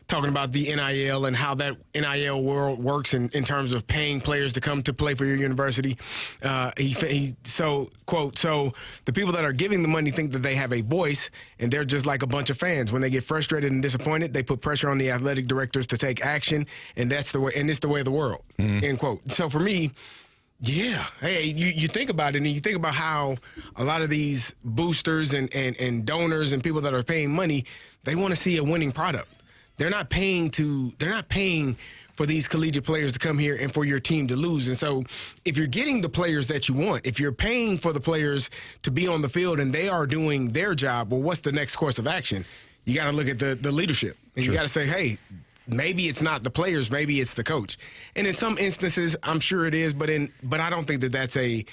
Talking about the NIL and how that NIL world works in terms of paying players to come to play for your university. So the people that are giving the money think that they have a voice, and they're just like a bunch of fans. When they get frustrated and disappointed, they put pressure on the athletic directors to take action, and that's the way. And it's the way of the world. End quote. So for me, yeah. Hey, you think about it, and you think about how a lot of these boosters and donors and people that are paying money, they want to see a winning product. They're not paying for these collegiate players to come here and for your team to lose. And so if you're getting the players that you want, if you're paying for the players to be on the field and they are doing their job, well, what's the next course of action? You got to look at the leadership. And you got to say, hey, maybe it's not the players, maybe it's the coach. And in some instances, I'm sure it is, but I don't think that that's a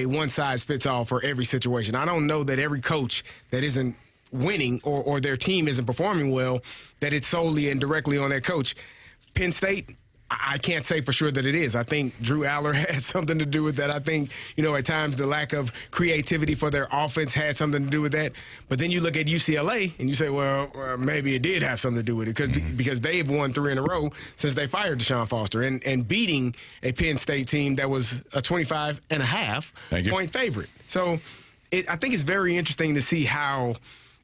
one-size-fits-all for every situation. I don't know that every coach that isn't winning or their team isn't performing well, that it's solely and directly on that coach. Penn State, I can't say for sure that it is. I think Drew Aller had something to do with that. I think, at times the lack of creativity for their offense had something to do with that. But then you look at UCLA and you say, well, maybe it did have something to do with it because they've won 3 in a row since they fired Deshaun Foster and beating a Penn State team that was a 25.5 point favorite. So I think it's very interesting to see how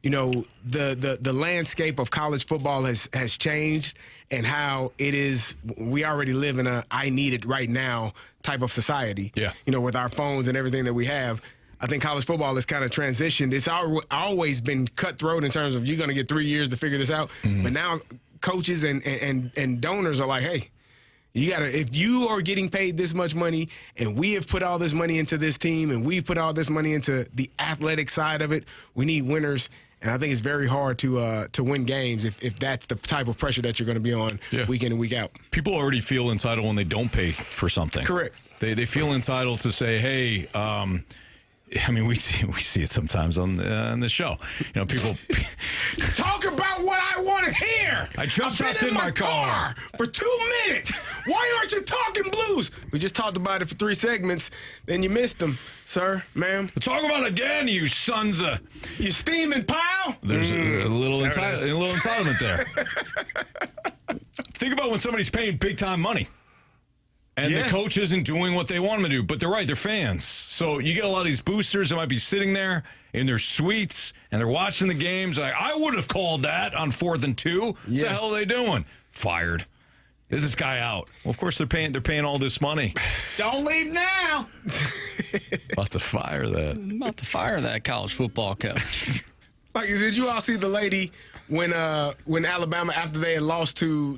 the landscape of college football has changed and how it is. We already live in a I need it right now type of society. Yeah. With our phones and everything that we have. I think college football has kind of transitioned. It's always been cutthroat in terms of you're going to get 3 years to figure this out. But now coaches and donors are like, hey, if you are getting paid this much money and we have put all this money into this team and we've put all this money into the athletic side of it, we need winners. And I think it's very hard to win games if that's the type of pressure that you're going to be on week in and week out. People already feel entitled when they don't pay for something. Correct. They feel entitled to say, hey, we see it sometimes on the show. People talk about what I want to hear. I just hopped in my car for 2 minutes. Why aren't you talking Blues? We just talked about it for 3 segments. Then you missed them, sir, ma'am. Talk about it again, you sons of you steaming pile. There's a little entitlement there. Think about when somebody's paying big time money. And the coach isn't doing what they want them to do. But they're right, they're fans. So you get a lot of these boosters that might be sitting there in their suites, and they're watching the games. Like, I would have called that on 4th and 2. What the hell are they doing? Fired. Get this guy out. Well, of course, they're paying all this money. Don't leave now. About to fire that. About to fire that college football coach. Like, did you all see the lady when Alabama, after they had lost to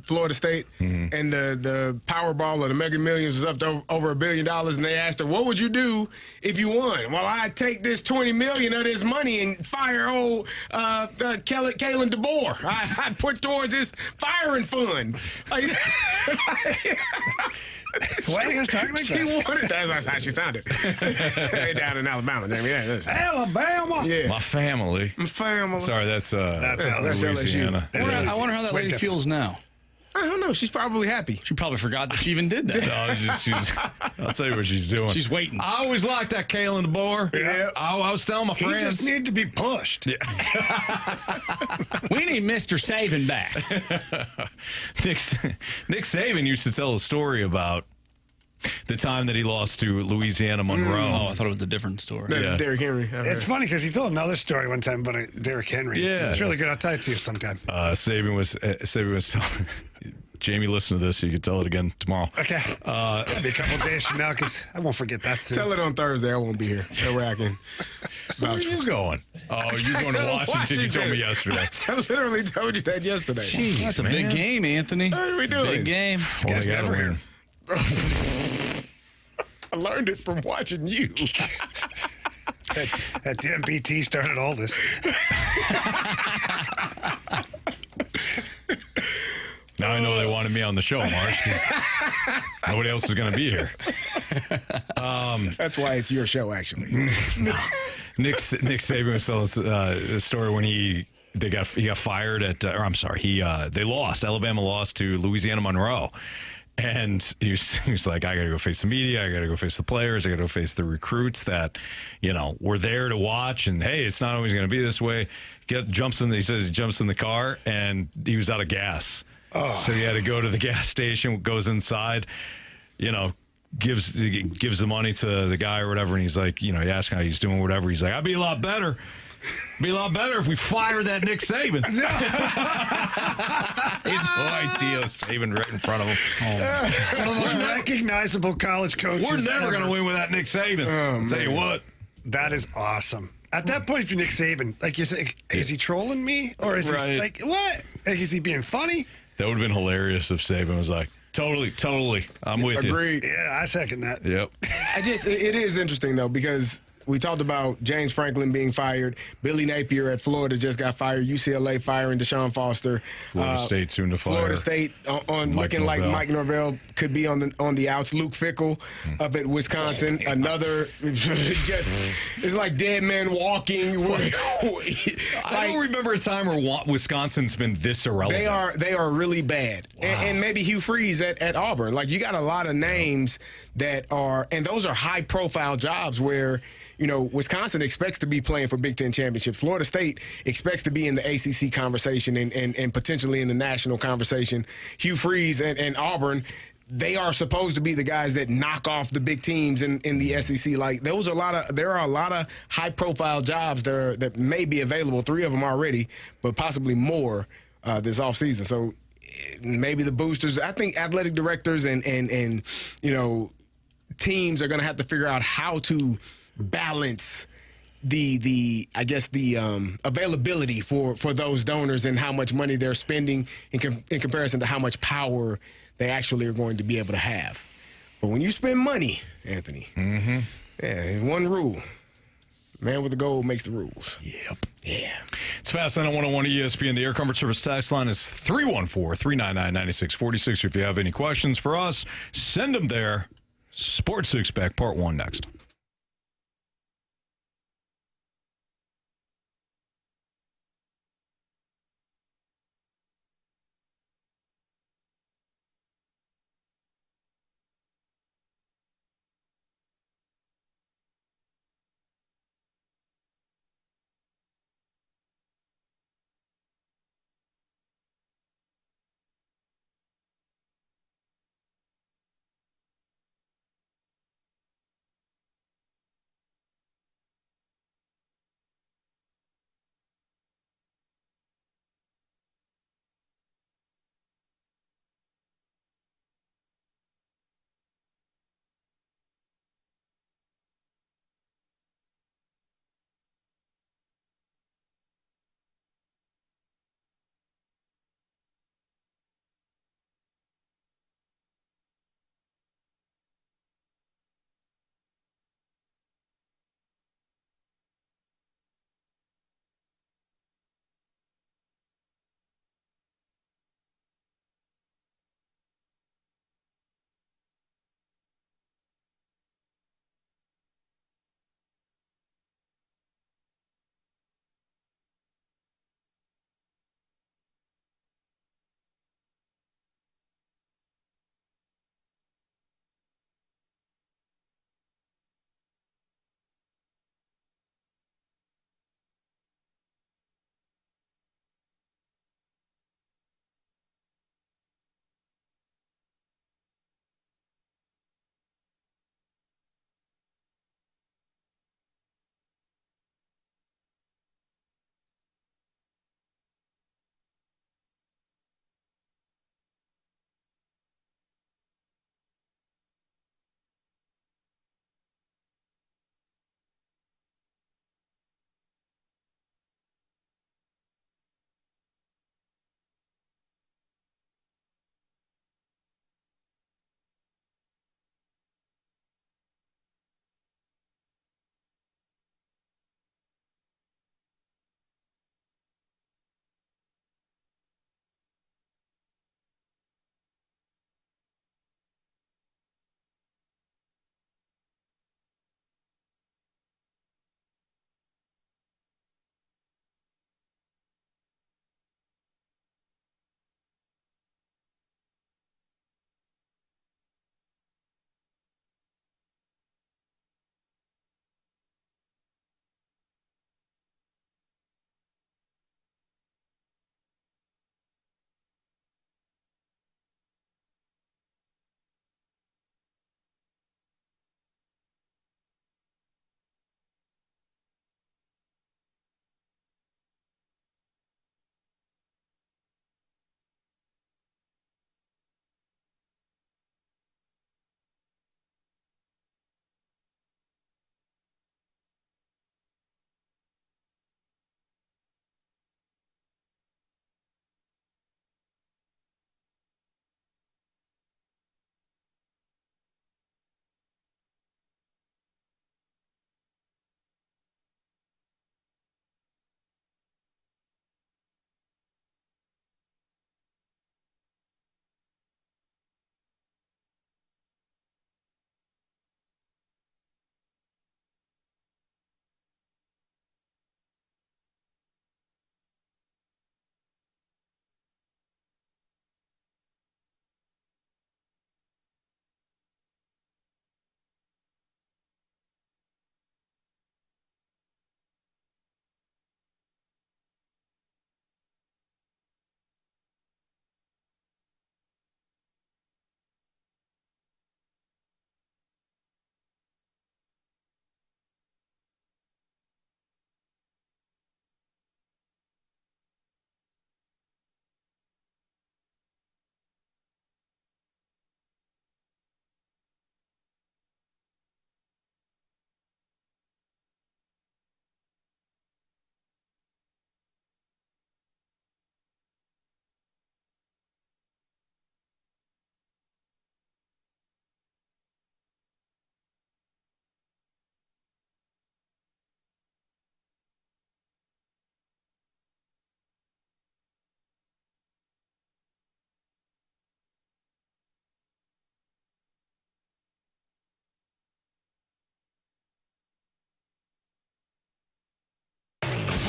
Florida State, and the Powerball or the Mega Millions was up to over $1 billion, and they asked her, "What would you do if you won?" Well, I'd take this $20 million of this money and fire old Kalen DeBoer. I'd put towards this firing fund. Like, what are you talking about? She wanted that. That's how she sounded. Down in Alabama. Alabama. Yeah. My family. Sorry, that's Louisiana. I wonder how that lady feels now. I don't know. She's probably happy. She probably forgot that she even did that. I'll tell you what she's doing. She's waiting. I always liked that Kalen DeBoer. Yeah. I was telling my friends. He just needed to be pushed. Yeah. We need Mr. Saban back. Nick Saban used to tell a story about the time that he lost to Louisiana Monroe. Oh, I thought it was a different story. Yeah. Derrick Henry. It's funny because he told another story one time about Derrick Henry. Yeah. It's really good. I'll tell it to you sometime. Saban was telling, Jamie, listen to this so you can tell it again tomorrow. Okay. It'll be a couple days from now because I won't forget that soon. Tell it on Thursday. I won't be here. That way I can Where are you going? Oh, you're going to Washington. You told me yesterday. I literally told you that yesterday. Jeez, that's a big game, Anthony. What are we doing? Big game. This guy's never here. learned it from watching you. That damn BT started all this. Now I know they wanted me on the show, Marsh, because nobody else is going to be here. That's why it's your show, actually. Nick Saban was telling a story when he got fired at, they lost. Alabama lost to Louisiana Monroe. And he was like, I got to go face the media. I got to go face the players. I got to go face the recruits that, were there to watch. And, hey, it's not always going to be this way. He jumps in the car, and he was out of gas. Oh. So he had to go to the gas station, goes inside, gives the money to the guy or whatever. And he's like, he asks how he's doing, whatever. He's like, I'd be a lot better. Be a lot better if we fired that Nick Saban. He had no idea Saban right in front of him. Oh, one of the most recognizable college coaches. We're never going to win without Nick Saban. I'll tell you what. That is awesome. At that point, if you're Nick Saban, like you think, is he trolling me? Or is he like, what? Like, is he being funny? That would have been hilarious if Saban was like, totally. I'm with you. Agreed. Yeah, I second that. Yep. It is interesting, though, because we talked about James Franklin being fired. Billy Napier at Florida just got fired. UCLA firing Deshaun Foster. Florida State soon to fire. Florida State on looking like Mike Norvell could be on the outs. Luke Fickell up at Wisconsin. Another it's like dead men walking. I don't remember a time where Wisconsin's been this irrelevant. They are really bad. Wow. And maybe Hugh Freeze at Auburn. Like, you got a lot of names that are, and those are high profile jobs where, Wisconsin expects to be playing for Big Ten championship. Florida State expects to be in the ACC conversation and potentially in the national conversation. Hugh Freeze and Auburn, they are supposed to be the guys that knock off the big teams in the SEC. Like, there are a lot of high profile jobs that may be available. 3 of them already, but possibly more this offseason. So maybe the boosters, I think athletic directors and teams are going to have to figure out how to balance the availability for those donors and how much money they're spending in comparison to how much power they actually are going to be able to have. But when you spend money, Anthony, there's one rule. Man with the gold makes the rules. Yep. Yeah. It's Fast Line on 101 ESPN. The Air Comfort Service tax line is 314-399-9646. If you have any questions for us, send them there. Sports Six Pack Part 1 next.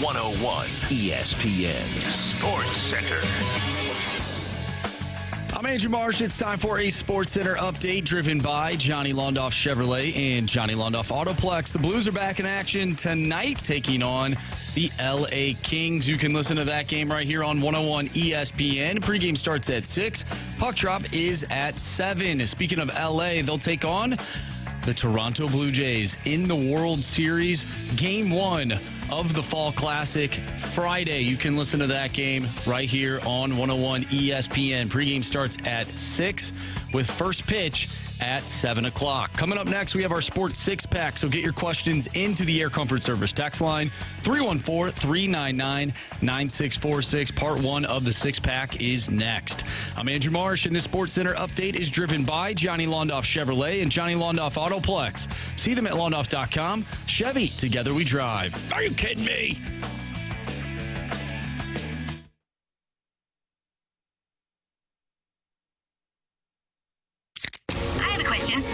101 ESPN Sports Center. I'm Andrew Marsh. It's time for a Sports Center update driven by Johnny Londoff Chevrolet and Johnny Londoff Autoplex. The Blues are back in action tonight, taking on the LA Kings. You can listen to that game right here on 101 ESPN. Pregame starts at 6. Puck drop is at 7. Speaking of LA, they'll take on the Toronto Blue Jays in the World Series. Game 1 of the Fall Classic Friday. You can listen to that game right here on 101 ESPN. Pregame starts at 6 with first pitch at 7 o'clock. Coming up next, we have our Sports Six Pack, so get your questions into the Air Comfort Service text line 314-399-9646. Part 1 of the Six Pack is next. I'm Andrew Marsh, and this Sports Center update is driven by Johnny Londoff Chevrolet and Johnny Londoff Autoplex. See them at londoff.com. Chevy, together we drive. Are you kidding me?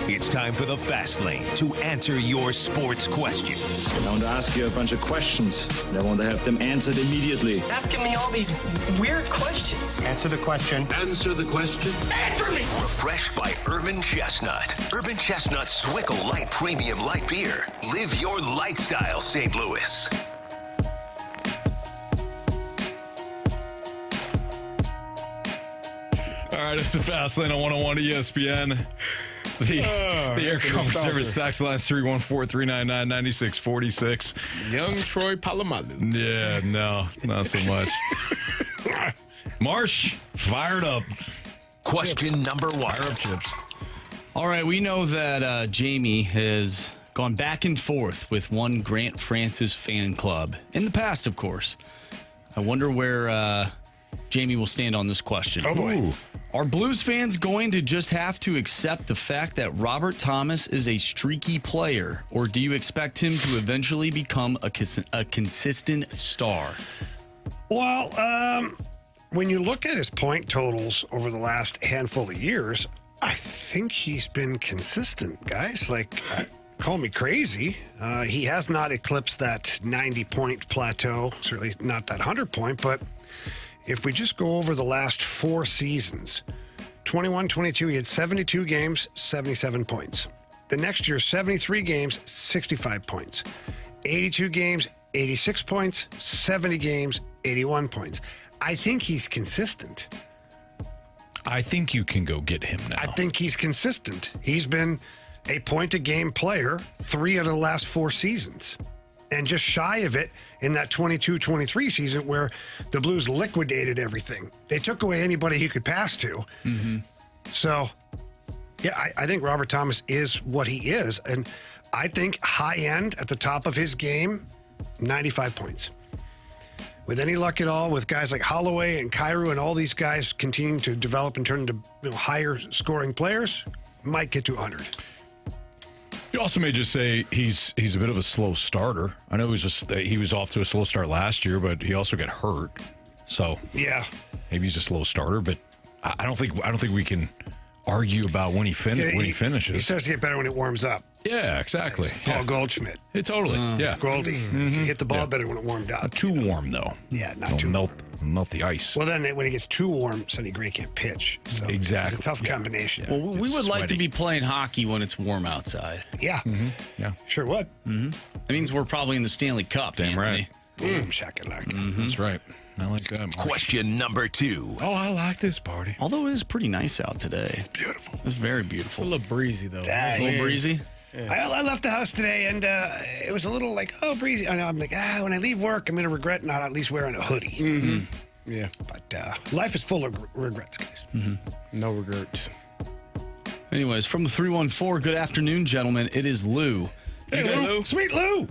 It's time for the Fast Lane to answer your sports questions. I want to ask you a bunch of questions. I want to have them answered immediately. Asking me all these weird questions. Answer the question. Answer the question. Answer me! Refreshed by Urban Chestnut. Urban Chestnut Swickle Light Premium Light Beer. Live your lifestyle, St. Louis. All right, it's the Fast Lane on 101 ESPN. The Air Comfort Service tax line is 314-399-9646. Young Troy Polamalu. Yeah, no, not so much. Marsh, fired up. Question number 1. Fire up, Chips. All right, we know that Jamie has gone back and forth with one Grant Francis fan club. In the past, of course. I wonder where Jamie will stand on this question. Oh, boy. Ooh. Are Blues fans going to just have to accept the fact that Robert Thomas is a streaky player, or do you expect him to eventually become a consistent star? Well, when you look at his point totals over the last handful of years, I think he's been consistent, guys. Like, call me crazy. He has not eclipsed that 90-point plateau, certainly not that 100-point, but if we just go over the last 4 seasons, 21-22, he had 72 games, 77 points. The next year, 73 games, 65 points. 82 games, 86 points. 70 games, 81 points. I think he's consistent. I think you can go get him now. I think he's consistent. He's been a point-a-game player 3 out of the last 4 seasons. And just shy of it in that 22-23 season where the Blues liquidated everything. They took away anybody he could pass to. Mm-hmm. So, yeah, I think Robert Thomas is what he is. And I think high end at the top of his game, 95 points. With any luck at all, with guys like Holloway and Carey and all these guys continuing to develop and turn into higher scoring players, might get to 100. You also may just say he's a bit of a slow starter. I know he was off to a slow start last year, but he also got hurt. So yeah, maybe he's a slow starter. But I don't think we can argue about when he finishes. He starts to get better when it warms up. Yeah, exactly. Paul Goldschmidt. Totally. Yeah. Goldie. Mm-hmm. He hit the ball better when it warmed up. Not too warm though. Yeah, not too warm. Melt the ice. Well, then when it gets too warm, Sonny Gray can't pitch. So exactly. It's a tough combination. Well, we would like to be playing hockey when it's warm outside. Yeah. Mm-hmm. Yeah. Sure would. Mm-hmm. That means we're probably in the Stanley Cup, Damn Anthony. right. Shakalaka. Mm-hmm. That's right. I like that. Mark. Question number 2. Oh, I like this party. Although it is pretty nice out today. It's beautiful. It's very beautiful. It's a little breezy, though. A little breezy? Yeah. I left the house today, and it was a little like, breezy. I know, I'm like, when I leave work, I'm going to regret not at least wearing a hoodie. Mm-hmm. Yeah. But life is full of regrets, guys. Mm-hmm. No regrets. Anyways, from the 314, good afternoon, gentlemen. It is Lou. Hey, Lou. Sweet Lou.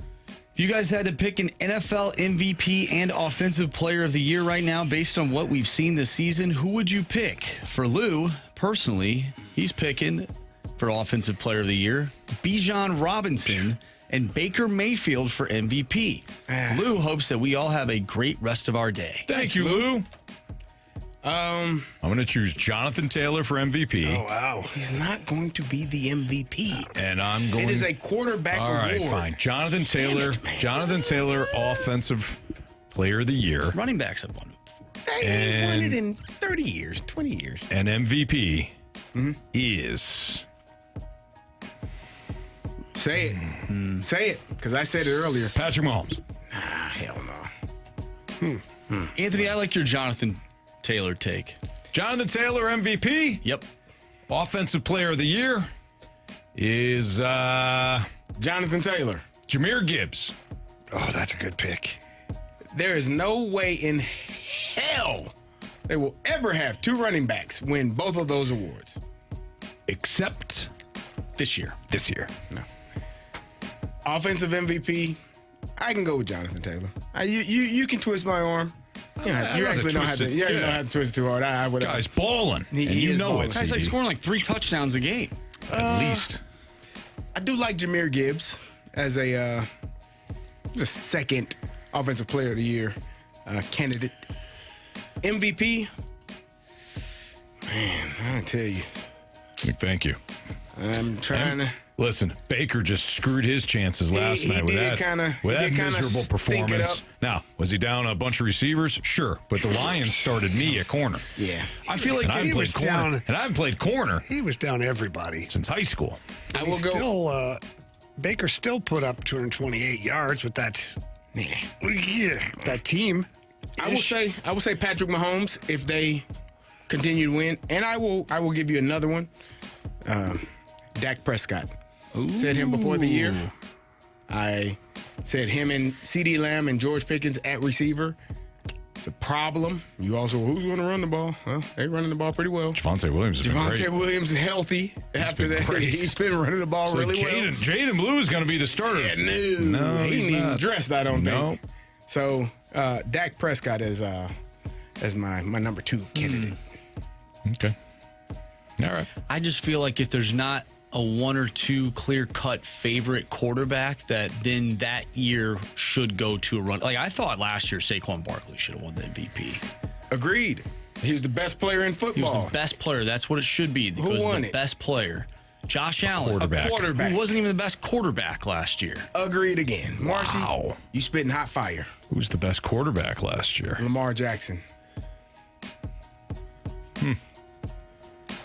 If you guys had to pick an NFL MVP and Offensive Player of the Year right now, based on what we've seen this season, who would you pick? For Lou, personally, he's picking for Offensive Player of the Year, Bijan Robinson and Baker Mayfield for MVP. Lou hopes that we all have a great rest of our day. Thank you, Lou. I'm going to choose Jonathan Taylor for MVP. Oh, wow. He's not going to be the MVP. And I'm going... It is a quarterback award. All right, fine. Jonathan Taylor, Offensive Player of the Year. Running backs have won it. They ain't won it in 30 years, 20 years. And MVP is... Say it. Say it, because I said it earlier. Patrick Mahomes. Hell no. Anthony, I like your Jonathan Taylor take. Jonathan Taylor, MVP. Yep. Offensive Player of the Year is Jonathan Taylor. Jahmyr Gibbs. Oh, that's a good pick. There is no way in hell they will ever have two running backs win both of those awards. Except this year. This year. No. Offensive MVP, I can go with Jonathan Taylor. You can twist my arm. You actually don't have to. You don't have to twist it too hard. I would. Guy's balling. He know it. Guy's like scoring like 3 touchdowns a game. At least. I do like Jahmyr Gibbs as a second Offensive Player of the Year candidate. MVP, man, I tell you. Thank you. I'm trying to. Listen, Baker just screwed his chances last night with that miserable performance. Now, was he down a bunch of receivers? Sure, but the Lions started me at corner. Yeah, I feel like I played corner, and I haven't played corner. He was down everybody since high school. I will go. Baker still put up 228 yards with that. That team. I will say Patrick Mahomes if they continue to win, and I will give you another one. Dak Prescott. Said him before the year. I said him and CeeDee Lamb and George Pickens at receiver. It's a problem. You also, who's going to run the ball? Well, they're running the ball pretty well. Javonte Williams Williams is healthy. After that, he's been running the ball really well. Jaden Blue is going to be the starter. Yeah, no, he ain't even dressed, I don't think. So, Dak Prescott is as my number 2 candidate. Okay. All right. I just feel like if there's not a 1 or 2 clear-cut favorite quarterback, that then that year should go to a run. Like, I thought last year Saquon Barkley should have won the MVP. Agreed. He was the best player in football. He was the best player. That's what it should be. Who won it? Best player. Josh Allen. Quarterback. Who wasn't even the best quarterback last year. Agreed again. Marcy, wow. You spitting hot fire. Who's the best quarterback last year? Lamar Jackson.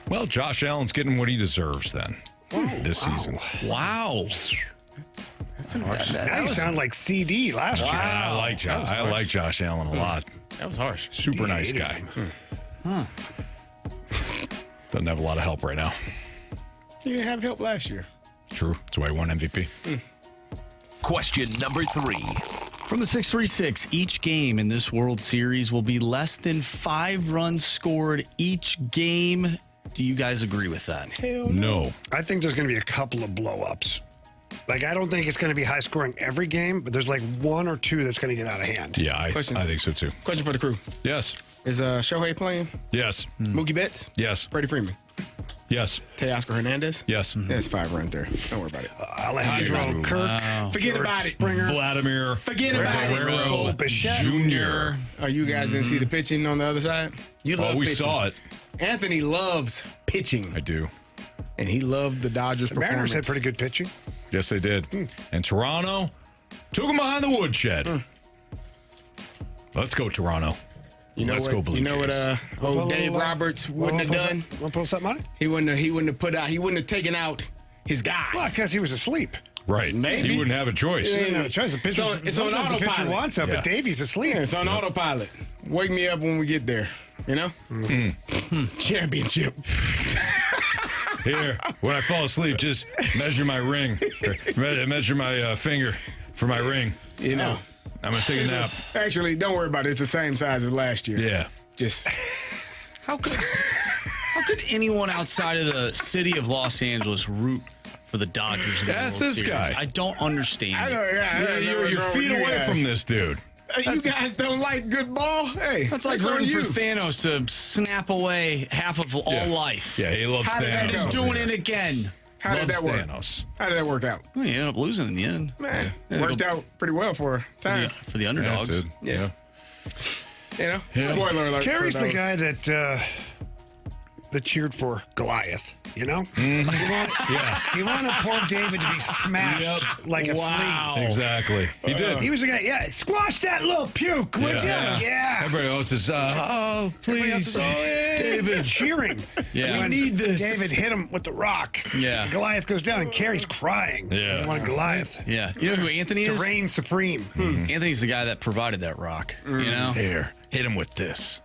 Well, Josh Allen's getting what he deserves then. This season. Wow. Now you sound like CD last year. I like Josh Allen a lot. That was harsh. Super nice guy. Doesn't have a lot of help right now. He didn't have help last year. True. That's why he won MVP. Question number 3. From the 636, each game in this World Series will be less than 5 runs scored each game. Do you guys agree with that? Hell no. I think there's going to be a couple of blow-ups. Like, I don't think it's going to be high-scoring every game, but there's like 1 or 2 that's going to get out of hand. Yeah, I think so too. Question for the crew. Yes. Is Shohei playing? Yes. Mookie Betts? Yes. Freddie Freeman? Yes. Teoscar Hernandez? Yes. That's 5 runs there. Don't worry about it. Alejandro Kirk. Wow. Forget George about it. Springer. Vladimir. Forget about it. Bo Bichette. Jr. Oh, you guys didn't see the pitching on the other side? You love we pitching. saw it. Anthony loves pitching. I do. And he loved the Dodgers' The Mariners performance. had pretty good pitching. Yes, they did. And Toronto took him behind the woodshed. Let's go, Toronto. Let's go, Blue Jays. You know what Dave Roberts wouldn't have done? Want to pull something on it? He wouldn't have taken out his guys. Well, because he was asleep. Right. Maybe. He wouldn't have a choice. He didn't have a choice. The pitcher, It's on sometimes the pitcher autopilot. wants up, but Davey's asleep. Yeah, it's on autopilot. Wake me up when we get there. You know? Championship. Here, when I fall asleep, just measure my ring. Or measure my finger for my ring. You know. I'm going to take a nap. Actually, don't worry about it. It's the same size as last year. Yeah. Just. How could anyone outside of the city of Los Angeles root for the Dodgers in the That's World this Series? guy. I don't understand. I know, You're feet away from this dude. You guys don't like good ball? Hey, That's like on rooting you. for Thanos to snap away half of all life. Yeah, he loves How did that Thanos. go? He's doing it again. How did that work? Thanos. How did that work out? Well, he ended up losing in the end. Man, Yeah. worked out pretty well for a time. For the underdogs. Yeah, it did. Yeah. You know, Yeah. spoiler alert. Carey's for the those. guy that cheered for Goliath. You know? Mm-hmm. He wanted poor David to be smashed like a flea. Exactly. He did. He was a guy, squash that little puke, would you? Yeah. Everybody else is, oh, please, David. Cheering. Yeah. We need this. David hit him with the rock. Yeah. And Goliath goes down, and Carey's crying. Yeah. He wanted Goliath Yeah. You know who Anthony to is? reign supreme. Anthony's the guy that provided that rock. You know? Here, hit him with this.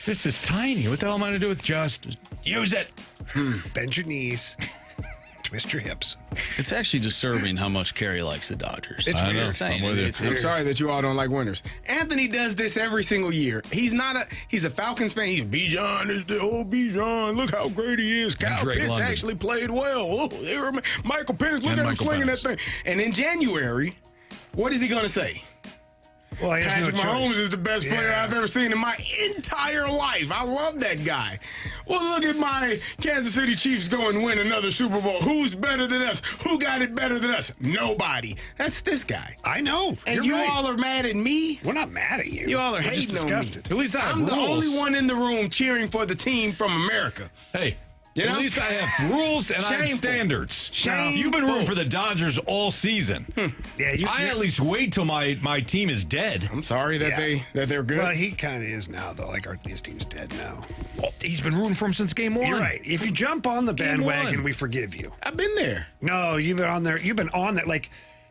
This is tiny. What the hell am I going to do with just use it? Bend your knees. Twist your hips. It's actually disturbing how much Carey likes the Dodgers. It's I'm weird. just saying. I'm with you. I'm sorry that you all don't like winners. Anthony does this every single year. He's a Falcons fan. He's Bijan is the old Bijan. Look how great he is. Kyle Drake Pitts London. actually played well. Oh, Michael Penix, look And at him Michael slinging Penix. that thing. And in January, what is he going to say? Well, he has Patrick no Mahomes choice. is the best player I've ever seen in my entire life. I love that guy. Well, look at my Kansas City Chiefs go and win another Super Bowl. Who's better than us? Who got it better than us? Nobody. That's this guy. I know. And You're you right. all are mad at me? We're not mad at you. You all are We're just hating on me. disgusted. At least I have I'm the rules. only one in the room cheering for the team from America. Hey, You at know? least I have rules and I have Shameful. standards. Shameful. You've been rooting for the Dodgers all season. Yeah, I at least wait till my team is dead. I'm sorry that they're good. Well, he kind of is now, though. Like, his team's dead now. Well, he's been rooting for him since game one. You're right. If you jump on the Game bandwagon, one. we forgive you. I've been there. No, you've been on there. You've been on that. Like,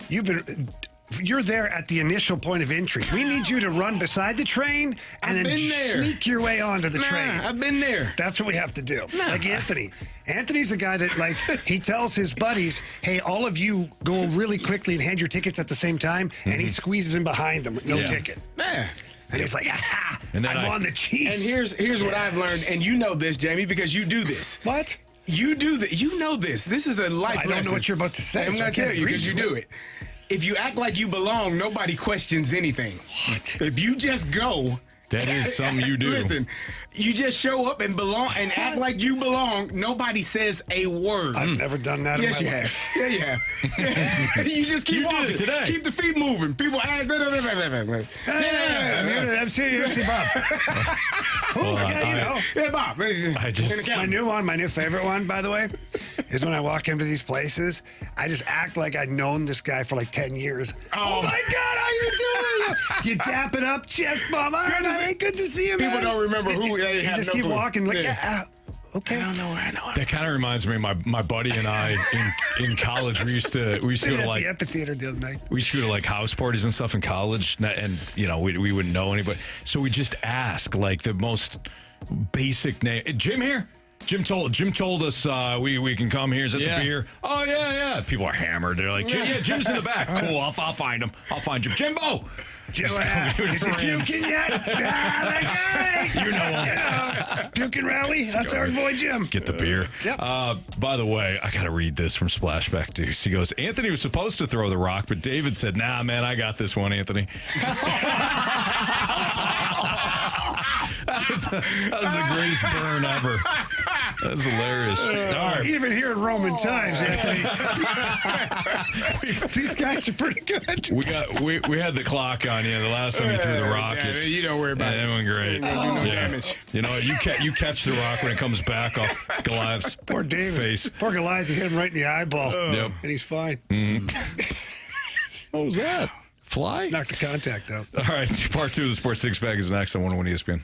you're there at the initial point of entry. We need you to run beside the train and I've then been there. sneak your way onto the train. I've been there. That's what we have to do. Like Anthony. Anthony's a guy that, like, he tells his buddies, hey, all of you go really quickly and hand your tickets at the same time, and he squeezes in behind them with no ticket. Yeah. And he's like, aha, And then I'm on the Chiefs. And here's what I've learned, and you know this, Jamie, because you do this. What? You do this. You know this. This is a life I don't know lesson. what you're about to say, I'm so I going to can't tell you because you agree. do it. If you act like you belong, nobody questions anything. What? If you just go. That is something you do. Listen, you just show up and belong and act like you belong. Nobody says a word. I've never done that Yes, in you my have. life. Yeah, you have. You just keep You did walking. it today. Keep the feet moving. People ask. Yeah, I'm serious, Bob. Yeah, Bob. I just- My new favorite one, by the way, is when I walk into these places, I just act like I'd known this guy for like 10 years. Oh my God, how you doing? You dap it up, chest bump. All right, hey, good to see you, man. People don't remember who they You have just no keep clue. walking like, Yeah. okay. I know. That kind of reminds me of my buddy and I in college. We used to go At to like the amphitheater the other night. we used to go to like house parties and stuff in college, and you know we wouldn't know anybody, so we just ask like the most basic name. Jim here. Jim told us we can come here. Is it the beer? Oh yeah. People are hammered. They're like, Jim's in the back. Cool. I'll find him. I'll find Jim. Jimbo. Is he puking yet? You know him. Puking rally? That's our boy Jim. Get the beer. Yep. By the way, I got to read this from Splashback Deuce. He goes, Anthony was supposed to throw the rock, but David said, nah, man, I got this one, Anthony. That was the greatest burn ever. That's hilarious. Sorry. Even here in Roman times, Anthony. These guys are pretty good. We had the clock on you the last time you threw the rock. Yeah, you don't worry about it. That went great. Ain't gonna do no damage. You know, you catch the rock when it comes back off Goliath's Poor David. face. Poor Goliath, you hit him right in the eyeball. Yep. And he's fine. What was that? Fly? Knocked the contact out. All right, part 2 of the Sports Six Pack is next on 101 ESPN.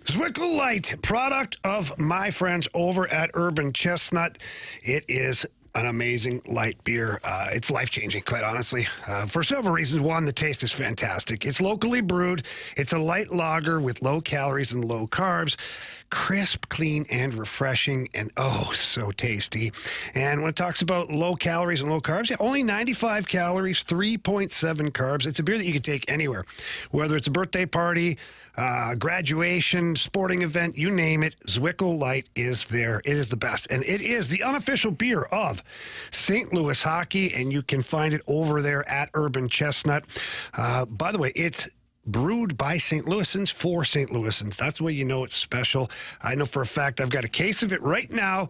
Zwickle Light, product of my friends over at Urban Chestnut. It is an amazing light beer. It's life-changing, quite honestly, for several reasons. One, the taste is fantastic. It's locally brewed. It's a light lager with low calories and low carbs. Crisp, clean, and refreshing, and oh, so tasty. And when it talks about low calories and low carbs, only 95 calories, 3.7 carbs. It's a beer that you can take anywhere, whether it's a birthday party, graduation, sporting event, you name it. Zwickle Light is there. It is the best. And it is the unofficial beer of St. Louis hockey, and you can find it over there at Urban Chestnut. By the way, it's brewed by St. Louisans for St. Louisans. That's the way you know it's special. I know for a fact I've got a case of it right now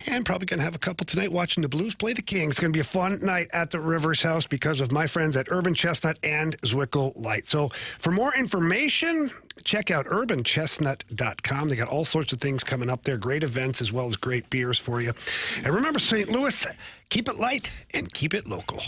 and probably going to have a couple tonight watching the Blues play the Kings. It's going to be a fun night at the Rivers House because of my friends at Urban Chestnut and Zwickle Light. So for more information, check out urbanchestnut.com. They got all sorts of things coming up there, great events as well as great beers for you. And remember, St. Louis, keep it light and keep it local.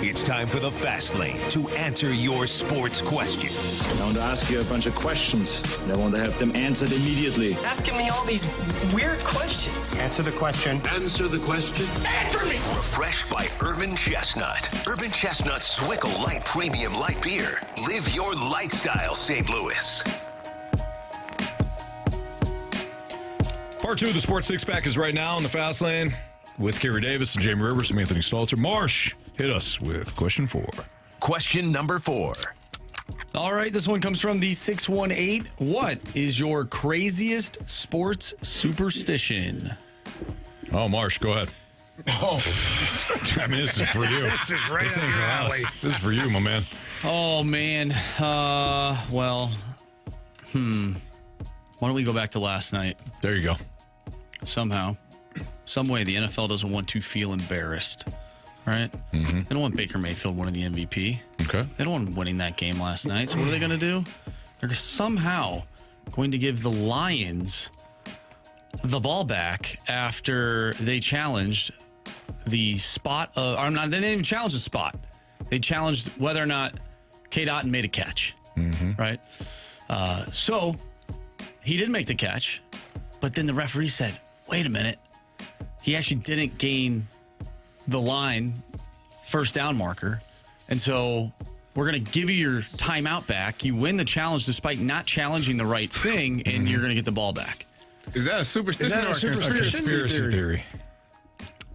It's time for the Fast Lane to answer your sports questions. I want to ask you a bunch of questions, and I want to have them answered immediately. Asking me all these weird questions. Answer the question. Answer the question. Answer me! Refreshed by Urban Chestnut. Urban Chestnut Zwickle Light Premium Light Beer. Live your lifestyle, St. Louis. Part 2 of the Sports Six Pack is right now in the Fast Lane with Carey Davis and Jamie Rivers. I'm Anthony Stalter. Marsh, hit us with question 4. Question number 4. All right, this one comes from the 618. What is your craziest sports superstition? Oh, Marsh, go ahead. Oh, I mean, this is for you. This is right This up ain't your for alley. us. This is for you, my man. Oh, man. Why don't we go back to last night? There you go. Somehow, some way, the NFL doesn't want to feel embarrassed, right? Mm-hmm. They don't want Baker Mayfield winning the MVP. Okay. They don't want him winning that game last night. So what are they going to do? They're somehow going to give the Lions the ball back after they challenged the spot of, or not, they didn't even challenge the spot. They challenged whether or not K. Dotton made a catch, right? So he did make the catch. But then the referee said, wait a minute. He actually didn't gain the line first down marker. And so we're going to give you your timeout back. You win the challenge despite not challenging the right thing, and you're going to get the ball back. Is that a superstition or a conspiracy theory?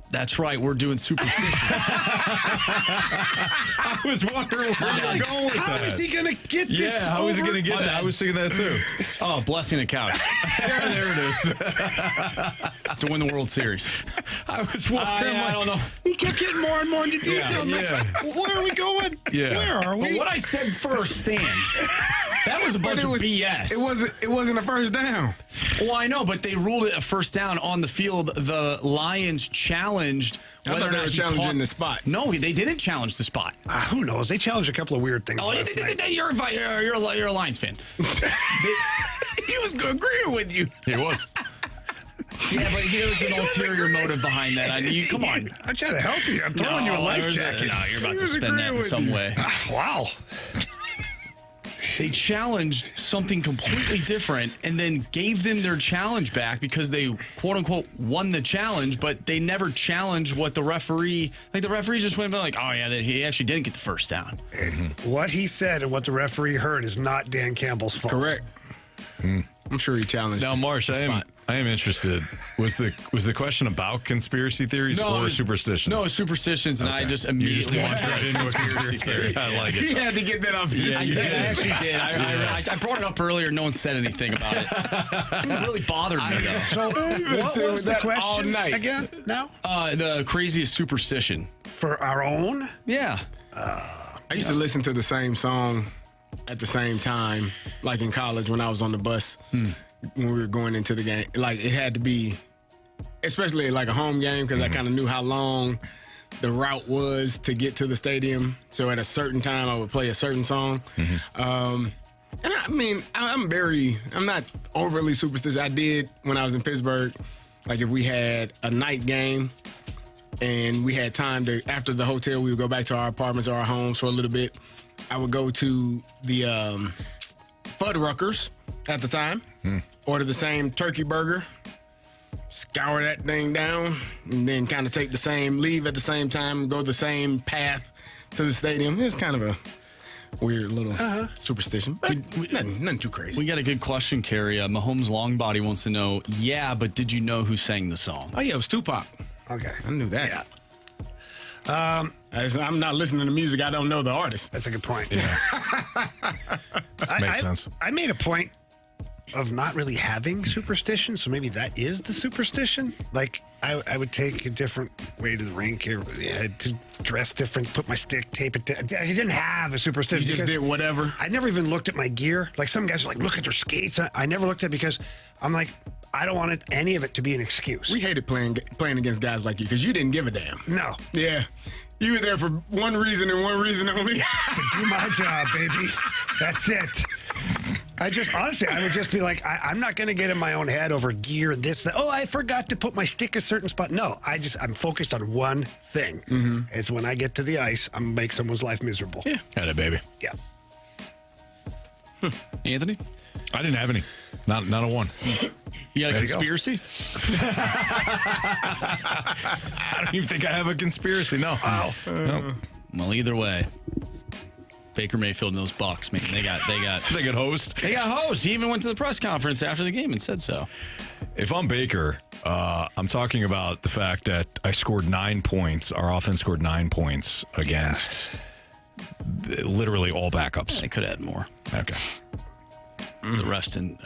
That's right. We're doing superstitions. I was wondering where you're going with that. How is he going to get this? Yeah, how is he going to get that? I was thinking that too. Oh, blessing the couch. there it is. To win the World Series. I was wondering. I don't know. He kept getting more and more into detail. Yeah. Where are we going? Yeah. Where are we? But what I said first stands. That was a bunch of BS. It wasn't a first down. Well, I know, but they ruled it a first down on the field. The Lions challenged I thought they were challenging the spot. No, they didn't challenge the spot. Who knows? They challenged a couple of weird things. Oh, you're a Lions fan. He was agreeing with you. He was. Yeah, but there's an ulterior motive behind that. Come on. I'm trying to help you. I'm throwing you a life jacket. No, you're about to spin that in some way. Wow. They challenged something completely different and then gave them their challenge back because they, quote unquote, won the challenge, but they never challenged what the referee, the referee just went like, oh yeah, he actually didn't get the first down. What he said and what the referee heard is not Dan Campbell's fault. Correct. I'm sure he challenged. Now, Marsh, I am interested. Was the question about conspiracy theories or superstitions? No, superstitions, and I just immediately launched right into a conspiracy theory. I like it. He had to get that off his I actually did. I brought it up earlier. No one said anything about it. It really bothered me, though. So what was the question again now? The craziest superstition. For our own? Yeah. I used to listen to the same song at the same time, like in college when I was on the bus when we were going into the game. Like it had to be, especially like a home game, because I kind of knew how long the route was to get to the stadium. So at a certain time, I would play a certain song. And I mean, I'm not overly superstitious. I did when I was in Pittsburgh. Like if we had a night game and we had time to, after the hotel, we would go back to our apartments or our homes for a little bit. I would go to the Fuddruckers at the time, order the same turkey burger, scour that thing down, and then kind of leave at the same time, go the same path to the stadium. It was kind of a weird little superstition, but nothing too crazy. We got a good question, Carey. Mahomes Longbody wants to know, but did you know who sang the song? Oh, yeah, it was Tupac. Okay. I knew that. Yeah. I'm not listening to music. I don't know the artist. That's a good point. Yeah. Makes sense. I made a point of not really having superstition, so maybe that is the superstition. Like, I would take a different way to the rink here, to dress different, put my stick, tape it. I didn't have a superstition. You just did whatever? I never even looked at my gear. Like, some guys are like, look at their skates. I never looked at it because I'm like, I don't want any of it to be an excuse. We hated playing against guys like you because you didn't give a damn. No. Yeah. You were there for one reason and one reason only. To do my job, baby. That's it. I would just be like, I'm not going to get in my own head over gear, this, that. Oh, I forgot to put my stick a certain spot. No, I'm focused on one thing. It's when I get to the ice, I'm going to make someone's life miserable. Yeah. Had it, baby. Yeah. Anthony? I didn't have any. Not a one. You got a conspiracy? I don't even think I have a conspiracy. No. Wow. No. Well, either way, Baker Mayfield and those Bucks, man, they got They got host. They got host. He even went to the press conference after the game and said so. If I'm Baker, I'm talking about the fact that I scored 9 points. Our offense scored 9 points against literally all backups. They could add more. Okay. The rest and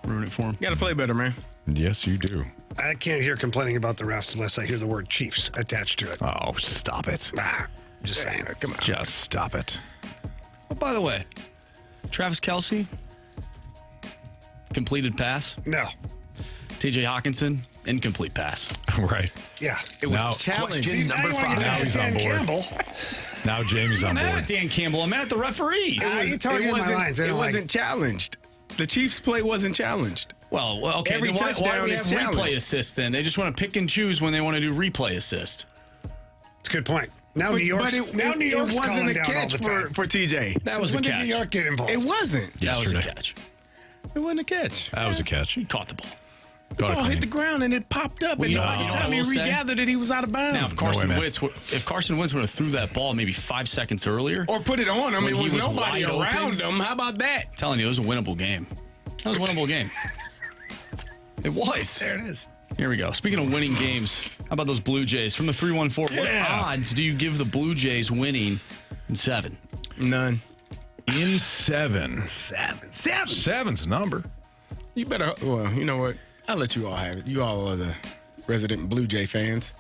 ruin it for him. You got to play better, man. Yes, you do. I can't hear complaining about the refs unless I hear the word Chiefs attached to it. Oh, stop it. Just saying. Come on. Just stop it. Oh, by the way, Travis Kelce, completed pass. No. TJ Hawkinson, incomplete pass. Right. Yeah. It was Now- challenge See, number 5. Now he's on board. Campbell. Now Jamie's on I'm mad at board. Dan Campbell. I'm mad at the referees. You're talking in my lines. It wasn't challenged. The Chiefs' play wasn't challenged. Well, okay. Every then why do touchdown we have is replay challenged. assist then? They just want to pick and choose when they want to do replay assist. It's a good point. Now New York's it calling wasn't a down all catch the time. for TJ. That Since was a when catch. did New York get involved? It wasn't. That was a Yesterday. catch. It wasn't a catch. That was a catch. He caught the ball. The ball hit the ground and it popped up, and by the time he regathered it, he was out of bounds. Now, if Carson Wentz would have threw that ball maybe 5 seconds earlier, or put it on him, it was nobody around him. How about that? I'm telling you, it was a winnable game. That was a winnable game. It was. There it is. Here we go. Speaking of winning games, how about those Blue Jays from the 314? What odds do you give the Blue Jays winning in 7? None. In 7. 7. 7's a number. You better. Well, you know what? I'll let you all have it. You all are the resident Blue Jay fans.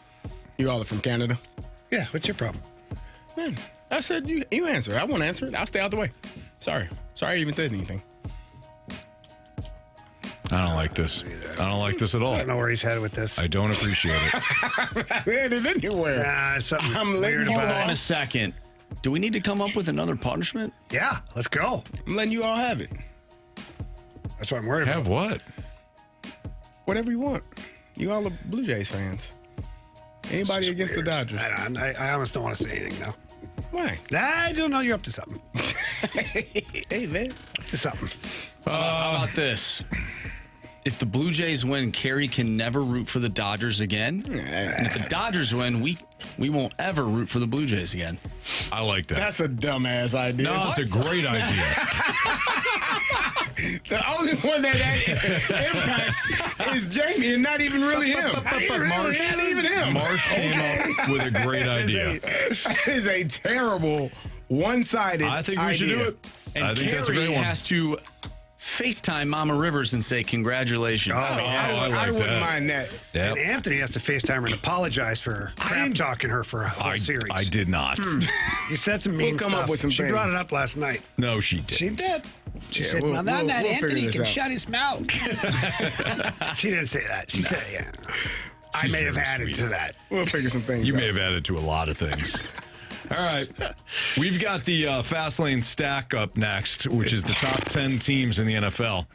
You all are from Canada. Yeah. What's your problem? Man, I said you answer. I won't answer it. I'll stay out the way. Sorry I even said anything. I don't like this. I don't like this at all. I don't know where he's headed with this. I don't appreciate it. I said it anywhere. I'm letting you Hold on a second. Do we need to come up with another punishment? Yeah, let's go. I'm letting you all have it. That's what I'm worried about. Have what? Whatever you want. You all are Blue Jays fans. Anybody against the Dodgers? I almost don't want to say anything now. Why? I don't know. You're up to something. Hey, man. Up to something. How about this? If the Blue Jays win, Carey can never root for the Dodgers again. And if the Dodgers win, we won't ever root for the Blue Jays again. I like that. That's a dumbass idea. No, it's a great idea. The only one that impacts is Jamie, and not even really him. Not even him. Marsh came up with a great idea. That is a terrible, one-sided idea. I think we should do it. And I think that's a great Carey one. has to FaceTime Mama Rivers and say congratulations. I wouldn't mind that. Yep. And Anthony has to FaceTime her and apologize for crap talking her for a whole series. I did not. You said some mean We'll come stuff. up with some she things. brought it up last night. No, she did. She did. She said, we'll that figure Anthony this can out. shut his mouth. She didn't say that. She said, yeah. I She's may have very added sweet. to that. We'll figure some things You out. may have added to a lot of things. All right. We've got the Fast Lane stack up next, which is the top 10 teams in the NFL.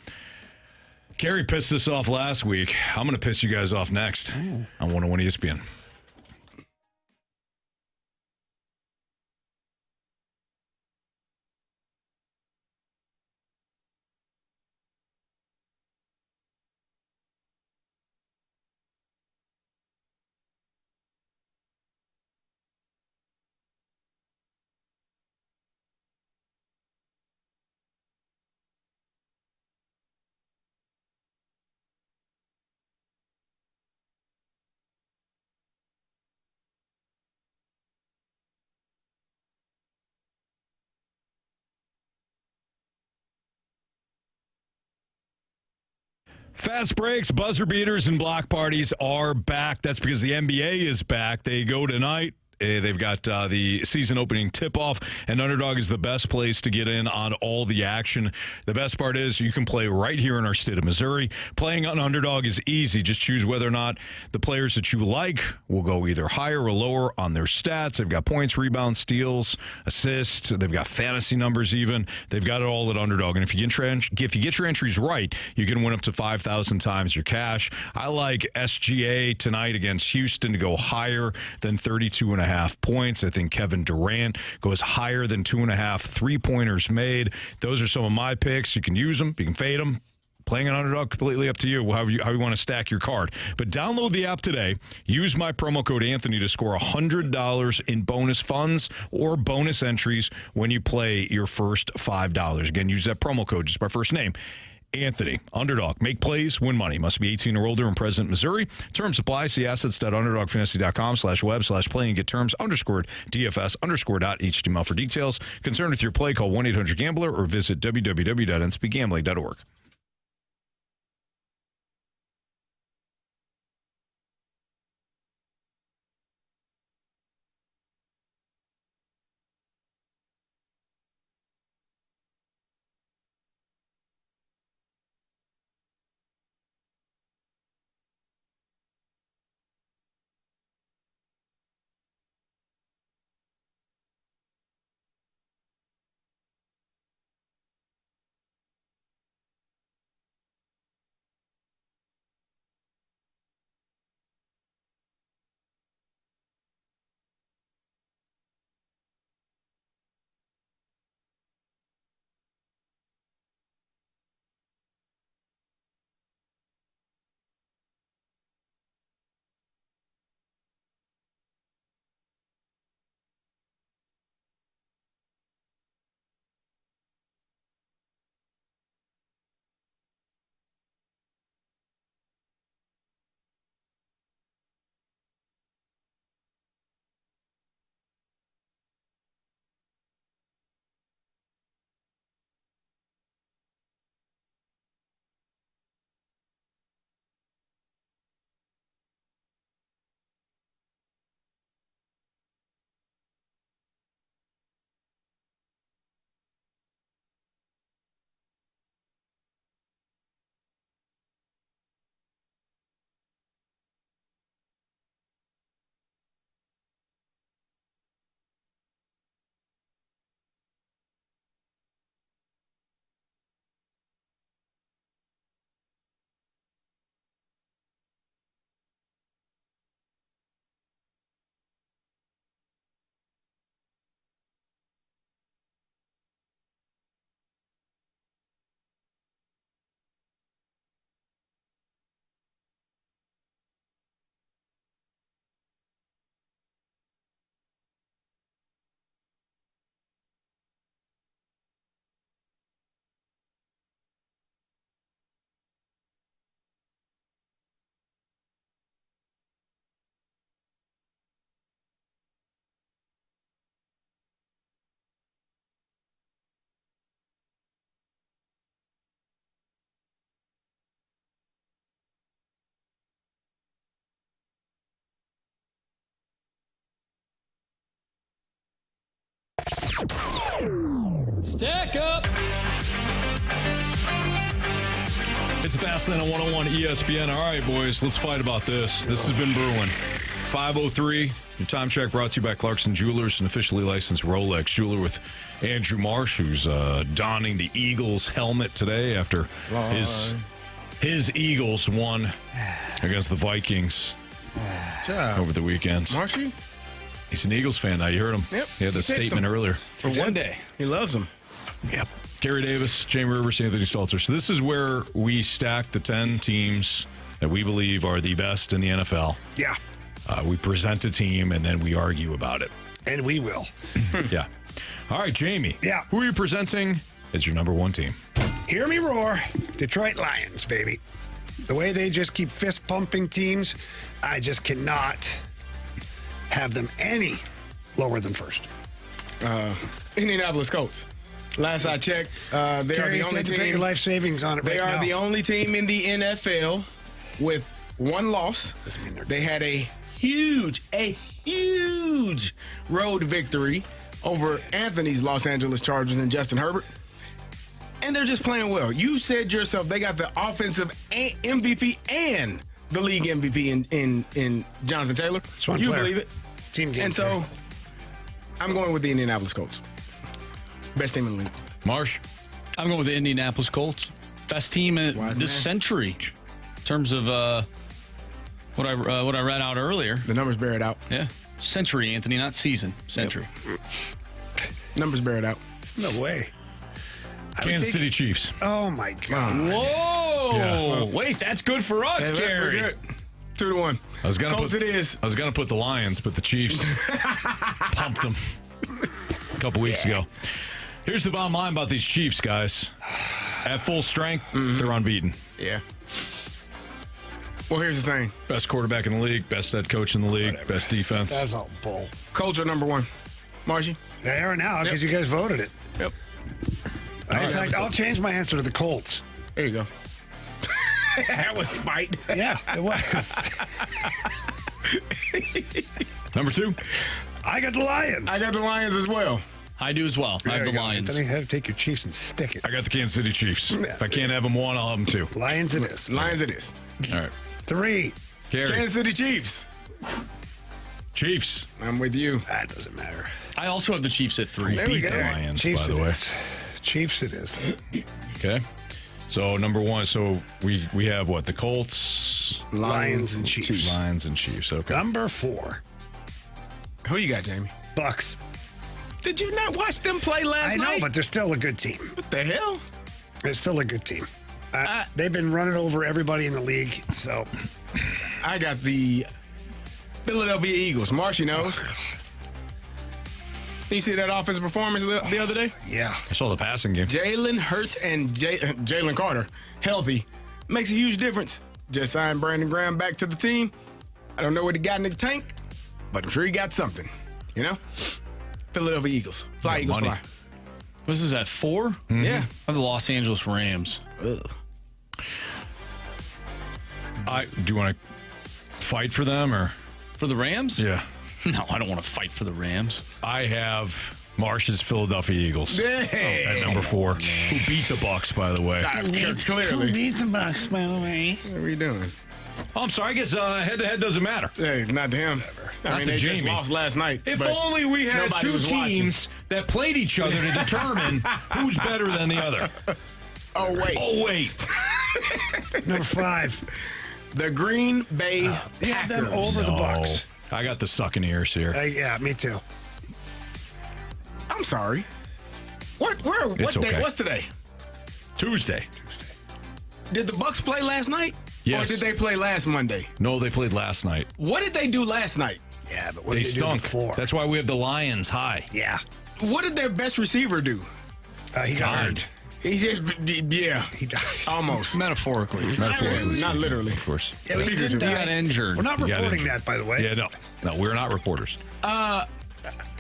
Carey pissed us off last week. I'm going to piss you guys off next on 101 ESPN. Fast breaks, buzzer beaters, and block parties are back. That's because the NBA is back. They go tonight. They've got the season opening tip-off, and Underdog is the best place to get in on all the action. The best part is you can play right here in our state of Missouri. Playing on Underdog is easy. Just choose whether or not the players that you like will go either higher or lower on their stats. They've got points, rebounds, steals, assists. They've got fantasy numbers even. They've got it all at Underdog. And if you get your entries right, you can win up to 5,000 times your cash. I like SGA tonight against Houston to go higher than 32.5 points. I think Kevin Durant goes higher than 2.5 3-pointers made. Those are some of my picks. You can use them. You can fade them. Playing an Underdog, completely up to you, how you want to stack your card. But download the app today. Use my promo code Anthony to score $100 in bonus funds or bonus entries when you play your first $5. Again, use that promo code, just my first name. Anthony, Underdog. Make plays, win money. Must be 18 or older and present in Missouri. Terms apply. See assets.underdogfantasy.com/web/play and get terms _DFS_.html for details. Concerned with your play, call 1-800-GAMBLER or visit www.ncbgambling.org. Stack up. It's a Fast Lane on 101 ESPN. All right, boys, let's fight about this. This has been brewing. 5:03. Your time check brought to you by Clarkson Jewelers, an officially licensed Rolex jeweler, with Andrew Marsh, who's donning the Eagles helmet today after his Eagles won against the Vikings over the weekend. Marshy? He's an Eagles fan now. You heard him. Yep. He had the statement earlier. For one day. He loves them. Yep. Carey Davis, Jamie Rivers, Anthony Stalter. So this is where we stack the 10 teams that we believe are the best in the NFL. Yeah. We present a team, and then we argue about it. And we will. Yeah. All right, Jamie. Yeah. Who are you presenting as your number one team? Hear me roar. Detroit Lions, baby. The way they just keep fist pumping teams, I just cannot have them any lower than first. Indianapolis Colts. Last I checked, they are the only team. Put your team. life savings on it They right are now. the only team in the NFL with one loss. Doesn't mean they're They had a huge road victory over Anthony's Los Angeles Chargers and Justin Herbert. And they're just playing well. You said yourself they got the offensive MVP and the league MVP in Jonathan Taylor. It's one You player. believe it? It's team game. And so I'm going with the Indianapolis Colts. Best team in the league. Marsh? I'm going with the Indianapolis Colts. Best team in this century in terms of what I read out earlier. The numbers bear it out. Yeah. Century, Anthony, not season. Century. Yep. Numbers bear it out. No way. Kansas City Chiefs. Oh, my God. Whoa. Yeah. Wait, that's good for us, Hey, Carey. we're good. 2-1. I was gonna Colts put it is. I was gonna put the Lions, but the Chiefs pumped them a couple weeks ago. Here's the bottom line about these Chiefs, guys. At full strength, they're unbeaten. Yeah. Well, here's the thing. Best quarterback in the league, best head coach in the league, Whatever. best defense. That's all bull. Colts are number one. Marshy? They are now because you guys voted it. Yep. In fact, I'll change my answer to the Colts. There you go. That was spite. Yeah, it was. Number two. I got the Lions. I got the Lions as well. I do as well. I have the Lions. Then you have to take your Chiefs and stick it. I got the Kansas City Chiefs. If I can't have them one, I'll have them two. Lions it is. Lions it is. All right. 3. Carey. Kansas City Chiefs. Chiefs. I'm with you. That doesn't matter. I also have the Chiefs at 3. There we Beat go. the Lions, Chiefs by the it way. is. Chiefs it is. Okay. So number one. So we have what? The Colts, Lions and Chiefs. Lions and Chiefs. Okay. Number 4. Who you got, Jamie? Bucks. Did you not watch them play last night? I know, but they're still a good team. What the hell? They're still a good team. They've been running over everybody in the league, so. I got the Philadelphia Eagles. Marshy knows. Did you see that offensive performance the other day? Yeah. I saw the passing game. Jalen Hurts and Jalen Carter healthy makes a huge difference. Just signed Brandon Graham back to the team. I don't know what he got in the tank, but I'm sure he got something. You know? Philadelphia Eagles. Fly, Eagles, money. fly. This is at 4? Mm-hmm. Yeah. I have the Los Angeles Rams. Ugh. Do you want to fight for them or? For the Rams? Yeah. No, I don't want to fight for the Rams. I have Marsh's Philadelphia Eagles Hey. at number 4, who beat the Bucks, by the way. Clearly. beat the Bucks, by the way? What are we doing? Oh, I'm sorry. I guess head-to-head doesn't matter. Hey, not to him. I Not mean, to they just Jamie. lost last night. If but only we had nobody two was watching. teams that played each other to determine who's better than the other. Oh, wait. Oh, wait. Number 5. The Green Bay You have them Packers. over the Bucks. I got the sucking ears here. Yeah, me too. I'm sorry. What It's day? okay. What's today? Tuesday. Did the Bucks play last night? Yes. Or did they play last Monday? No, they played last night. What did they do last night? Yeah, but what They did they do stunk. before? That's why we have the Lions high. Yeah. What did their best receiver do? He got Died. hurt. He did, yeah. He died. Almost. Metaphorically. Metaphorically. Not literally. Of course. Yeah, he did Figuratively. die. He got injured. We're not He got reporting injured. that, by the way. Yeah, no, we're not reporters.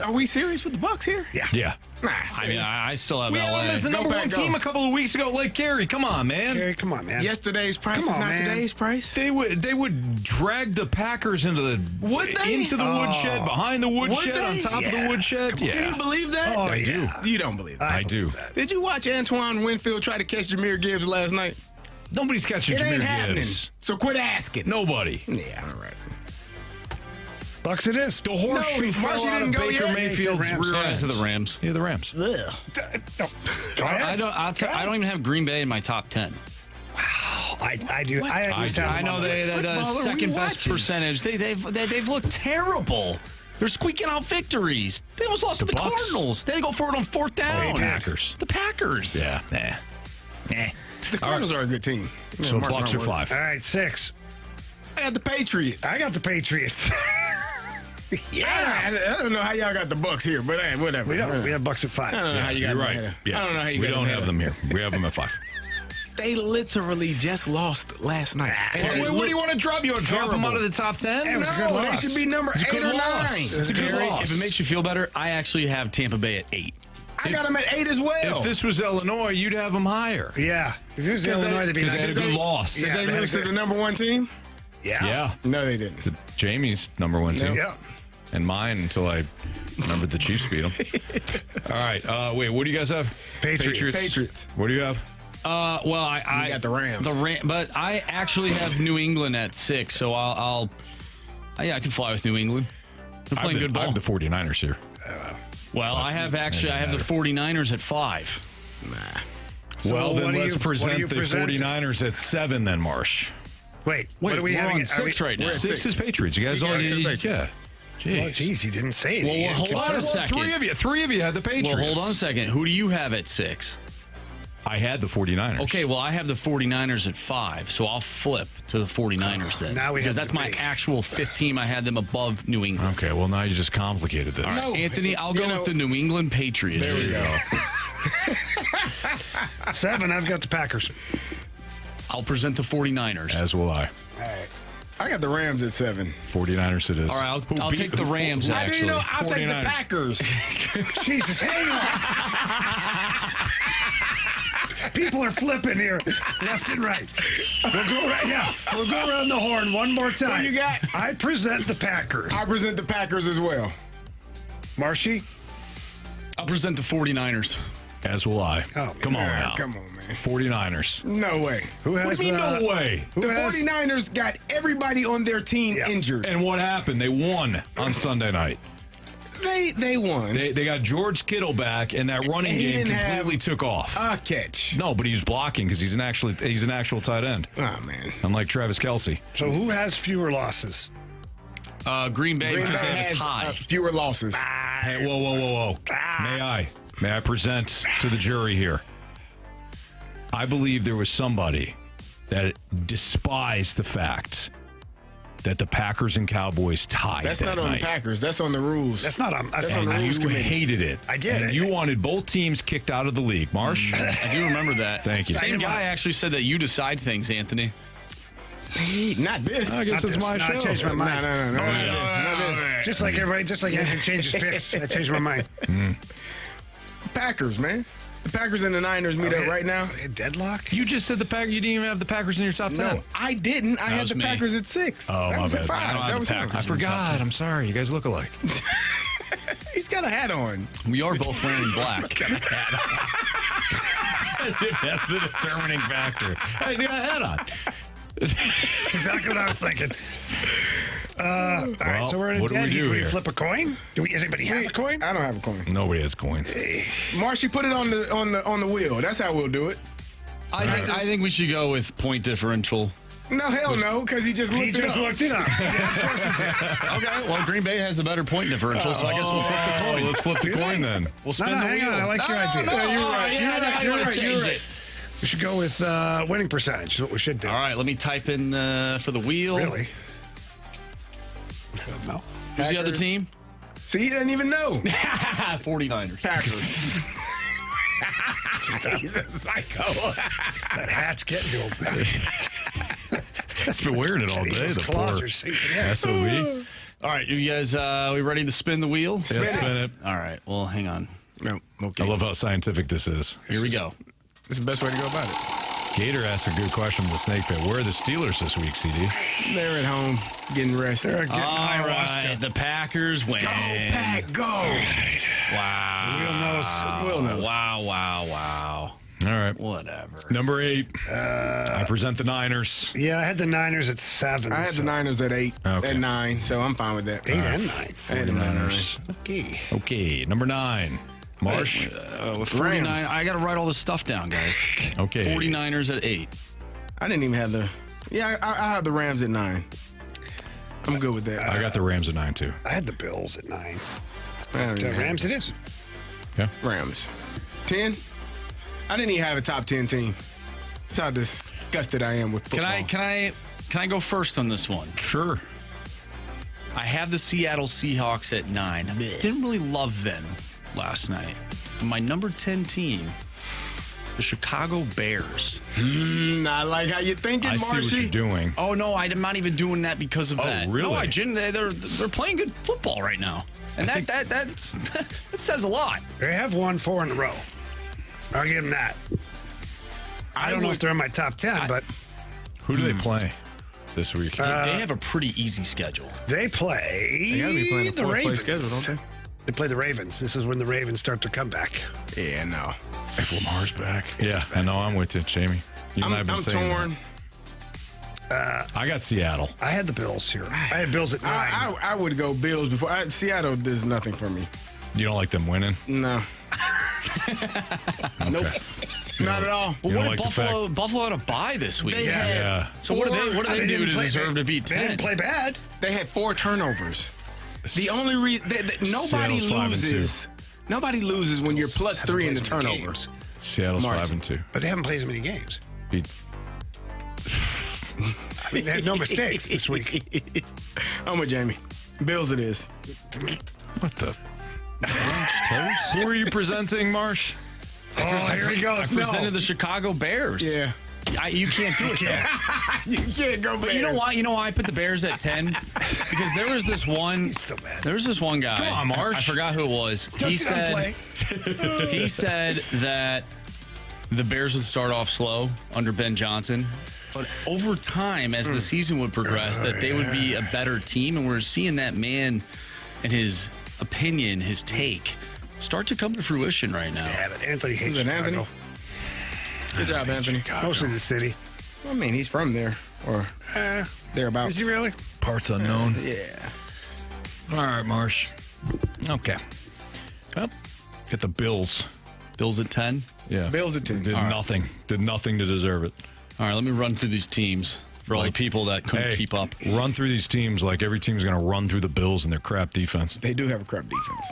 Are we serious with the Bucks here? Yeah. I mean, I still have We LA. had them as the number one team a couple of weeks ago. Like Carey, come on, man. Carey, come on, man. Yesterday's price is not today's price. They would drag the Packers into the woodshed, behind the woodshed, on top of the woodshed. Yeah. Do you believe that? I do. You don't believe that? I do. Did you watch Antoine Winfield try to catch Jahmyr Gibbs last night? Nobody's catching It ain't Jahmyr happening. Gibbs. So quit asking. Nobody. Yeah, all right. Bucks it is. The horseshoe fell Marcy out of didn't go Baker yet? Mayfield's rear Yeah, end. to the Rams. Yeah, the Rams. I don't even have Green Bay in my top 10. I do. I know they had the second best percentage. They've looked terrible. They're squeaking out victories. They almost lost to the Bucks? Cardinals. They had to go for it on fourth down. The Packers. The Packers. Yeah. The Cardinals are a good team. So Mark Bucks my are words. 5. All right, 6. I got the Patriots. I got the Patriots. I don't know how y'all got the Bucks here, but hey, whatever. We don't. We have Bucks at 5. I don't know how you got You're them right. ahead of- Yeah. I don't know how you We got don't ahead have of- them here. We have them at 5. They literally just lost last night. What do you want to drop? You want to drop them out of the top 10? It was a good No, loss. they should be number It's a 8 good or 9. loss. It's a good Carey, loss. if it makes you feel better, I actually have Tampa Bay at 8. I got them at 8 as well. If this was Illinois, you'd have them higher. Yeah. If it was Because Illinois, they'd be Because they had a good loss. Did Yeah, they they lose had to a the number 1 team? Yeah. No, they didn't. Jamie's number 1 team. Yeah. And mine until I remembered the Chiefs beat them. All right. Wait, what do you guys have? Patriots. What do you have? Well, I got the Rams. But I actually have New England at 6, so I can fly with New England. They're playing good I ball. have the 49ers here. Well, I have the 49ers at 5. Well, what then do let's you- present what do you the present? 49ers at 7 then, Marsh. Wait, what are we we're having? on 6 right now. we're at 6 is Patriots. You guys all, yeah. Oh, Jeez. geez, he didn't say it. Well, He didn't hold on confirm. a second. Three of you had the Patriots. Well, hold on a second. Who do you have at 6? I had the 49ers. Okay, well, I have the 49ers at 5, so I'll flip to the 49ers then. Now we because have that's my debate. actual 5th team. I had them above New England. Okay, well, now you just complicated this. No. Anthony, I'll go with the New England Patriots. There we go. 7, I've got the Packers. I'll present the 49ers. As will I. I got the Rams at 7. 49ers it is. All right, I'll take the Rams, I didn't actually. know. I'll take the 49ers. Packers. Jesus, hang on. People are flipping here, left and right. We'll go around the horn one more time. What you got? I present the Packers. I present the Packers as well. Marshy? I'll present the 49ers. As will I. Oh, Come on now. Come on, man. 49ers. No way. Who has What do you mean, no way? The 49ers got everybody on their team injured. And what happened? They won on Sunday night. They won. They got George Kittle back, and that running And he game didn't completely have took off. a catch. No, but he was blocking because he's an actual tight end. Oh, man. Unlike Travis Kelce. So who has fewer losses? Green Bay, because they have a has tie. fewer losses. Hey, whoa. May I present to the jury here? I believe there was somebody that despised the fact that the Packers and Cowboys tied. That's that not on night. the Packers. That's on the rules. That's not on. That's on on the the rules You committee. hated it. I get And it. you wanted both teams kicked out of the league. Marsh? I do remember that. Thank you. Same guy actually said that you decide things, Anthony. Not this. I guess Not it's this. my No, show. I changed my mind. No. Not this. Just like everybody, just like Anthony changes picks. I changed my mind. Packers, man. The Packers and the Niners meet up right now. Deadlock? You just said the Packers. You didn't even have the Packers in your top 10. No, I didn't. I had was the me. Packers at 6. Oh, that my was bad. at 5. I don't have That the was him. Packers. I forgot. I'm sorry. You guys look alike. He's got a hat on. We are both wearing black. As if that's the determining factor. Hey, you got a hat on. That's exactly what I was thinking. All right, so we're in a what do we dead heat. do We here? flip a coin? Does anybody have a coin? I don't have a coin. Nobody has coins. Marshy, put it on the wheel. That's how we'll do it. I think we should go with point differential. No, hell no, because he just looked He just looked it up. Yeah, of course he did. Okay, well, Green Bay has a better point differential, so I guess we'll flip the coin. Let's flip the coin then. We'll spin the hang wheel. on. I like your idea. You're right. We should go with winning percentage. Is what we should do. All right, let me type in for the wheel. Really? No. Who's the other team? See, he doesn't even know. 49ers. Packers. He's a psycho. That hat's getting to him. It's been wearing it all day. His The claws poor are sinking in. SOB. All right, you guys, we ready to spin the wheel? Yeah, spin it. All right, well, hang on. No, okay. I love how scientific this is. Here we go. It's the best way to go about it. Gator asked a good question from the Snake Pit. Where are the Steelers this week, CD? They're at home getting rest. They're getting All ayahuasca. right, the Packers win. Go, Pack, go. Wow. Will knows. Wow. All right. Whatever. Number 8. I present the Niners. Yeah, I had the Niners at 7. I had the Niners at 8, Okay. at 9, so I'm fine with that. 8 and 9. I had them at 9. Okay. Okay. Number 9. Marsh. 49. I got to write all this stuff down, guys. Okay. 49ers at 8. I didn't even have the. Yeah, I had the Rams at 9. I'm good with that. I got the Rams at 9, too. I had the Bills at 9. The Rams it is. Okay. Rams. 10? I didn't even have a top 10 team. That's how disgusted I am with football. Can I go first on this one? Sure. I have the Seattle Seahawks at 9. Didn't really love them last night. My number 10 team, the Chicago Bears. I like how you're thinking, I Marshy. see what you're doing. Oh no, I'm not even doing that because of that. Really? No, they're playing good football right now, and that says a lot. They have won 4 in a row. I'll give them that. I don't know if they're in my top 10, but Who do they play this week? They have a pretty easy schedule. they play They gotta be playing a the fourth-place Ravens. schedule, don't They play the Ravens. This is when the Ravens start to come back. they? Yeah, no. If Lamar's back. Yeah, I know. I'm with you, Jamie. You and I have been I'm saying torn. that. I got Seattle. I had the Bills here. I had Bills at 9. I would go Bills before. Seattle does nothing for me. You don't like them winning? No. Nope. Not at all. You don't What like did the Buffalo had a bye this week? They had Yeah. So what do they They do didn't to play- deserve to beat They 10? didn't play bad. They had 4 turnovers. The only reason nobody Seattle's 5-2. loses. Nobody loses when you're plus Haven't 3 in the played as many turnovers. Seattle's March. 5-2. But they haven't played as many games. Beat. I mean, they had no mistakes this week. I'm with Jamie. Bills it is. What the? Who are you presenting, Marsh? Oh, here he goes. I presented the Chicago Bears. Yeah. You can't do it, though. You can't go But you know why? You know why I put the Bears at 10? Because there was this one. So bad. There was this one guy. Come on, Marsh. I forgot who it was. He said that the Bears would start off slow under Ben Johnson, but over time, as the season would progress, that they would be a better team, and we're seeing that man and his opinion, his take, start to come to fruition right now. Yeah, but Anthony hates Who's it, Chicago. Anthony? Good job, Anthony. Mostly the city. I mean, he's from there or thereabouts. Is he really? Parts unknown. Yeah. All right, Marsh. Okay. Well, get the Bills. Bills at 10. Yeah. Bills at 10. Did nothing. Did nothing to deserve it. All right, let me run through these teams for all the people that couldn't keep up. Run through these teams like every team's going to run through the Bills and their crap defense. They do have a crap defense.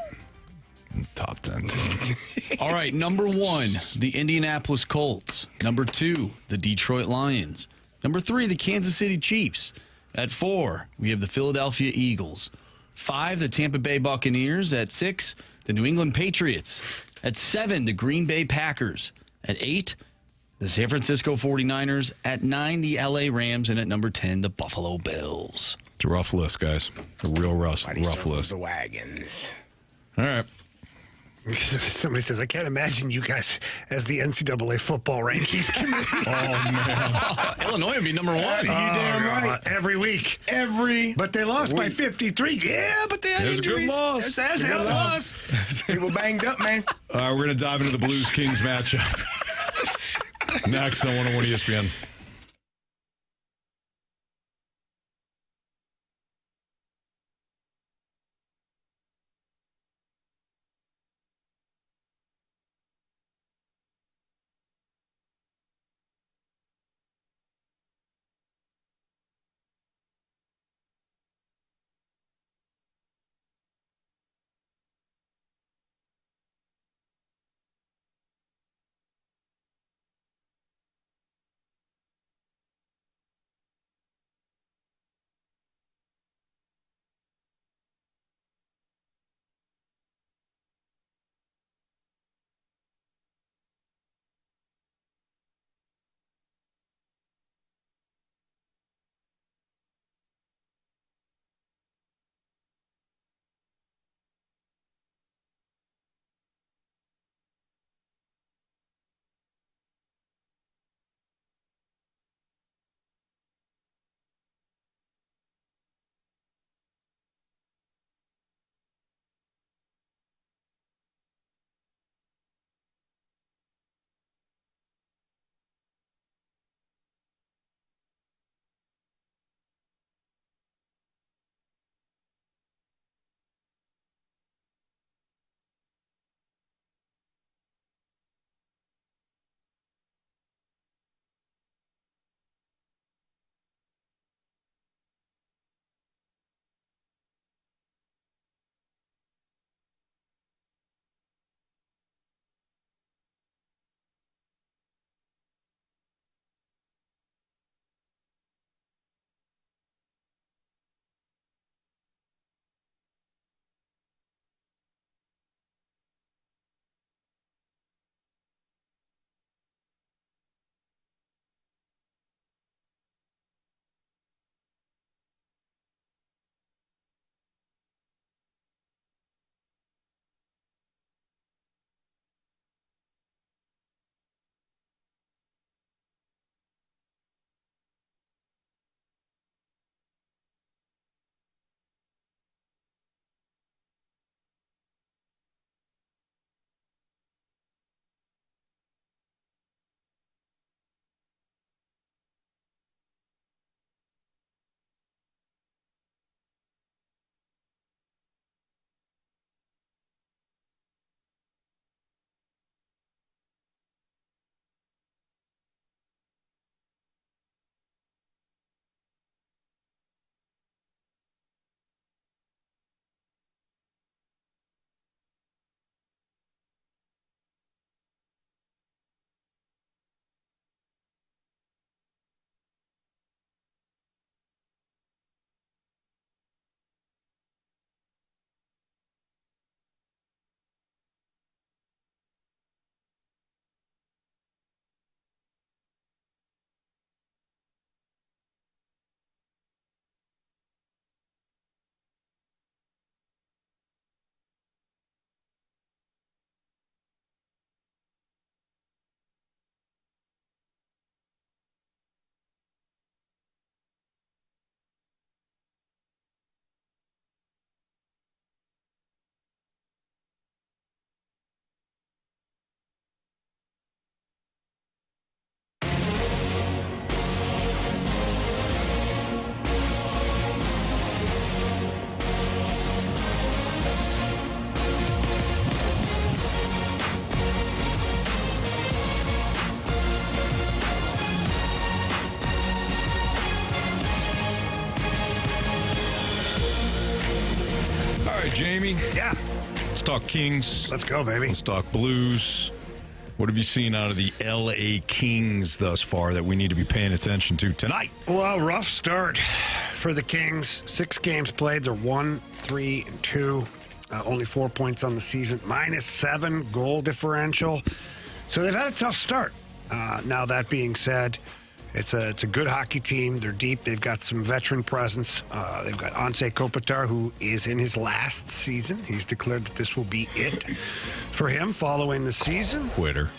Top 10 team. All right, number 1, the Indianapolis Colts. Number 2, the Detroit Lions. Number 3, the Kansas City Chiefs. At 4, we have the Philadelphia Eagles. 5, the Tampa Bay Buccaneers. At 6, the New England Patriots. At 7, the Green Bay Packers. At 8, the San Francisco 49ers. At 9, the LA Rams. And at number 10, the Buffalo Bills. It's a rough list, guys. A real rough list. The wagons. All right. Somebody says, I can't imagine you guys as the NCAA football rankings committee. Oh, man. Illinois would be number 1. You damn right. Every week. But they lost by 53. Yeah, but they had It was a good injuries. loss. That's a hell of a loss. People banged up, man. We're going to dive into the Blues-Kings matchup. Next on 101 ESPN. right, Jamie. Yeah. Let's talk Kings. Let's go, baby. Let's talk Blues. What have you seen out of the L.A. Kings thus far that we need to be paying attention to tonight? Well, rough start for the Kings. 6 games played. They're 1-3-2. Only 4 points on the season. -7 goal differential. So they've had a tough start. Now, that being said, it's a good hockey team. They're deep. They've got some veteran presence. They've got Anze Kopitar, who is in his last season. He's declared that this will be it for him following the season. Quitter.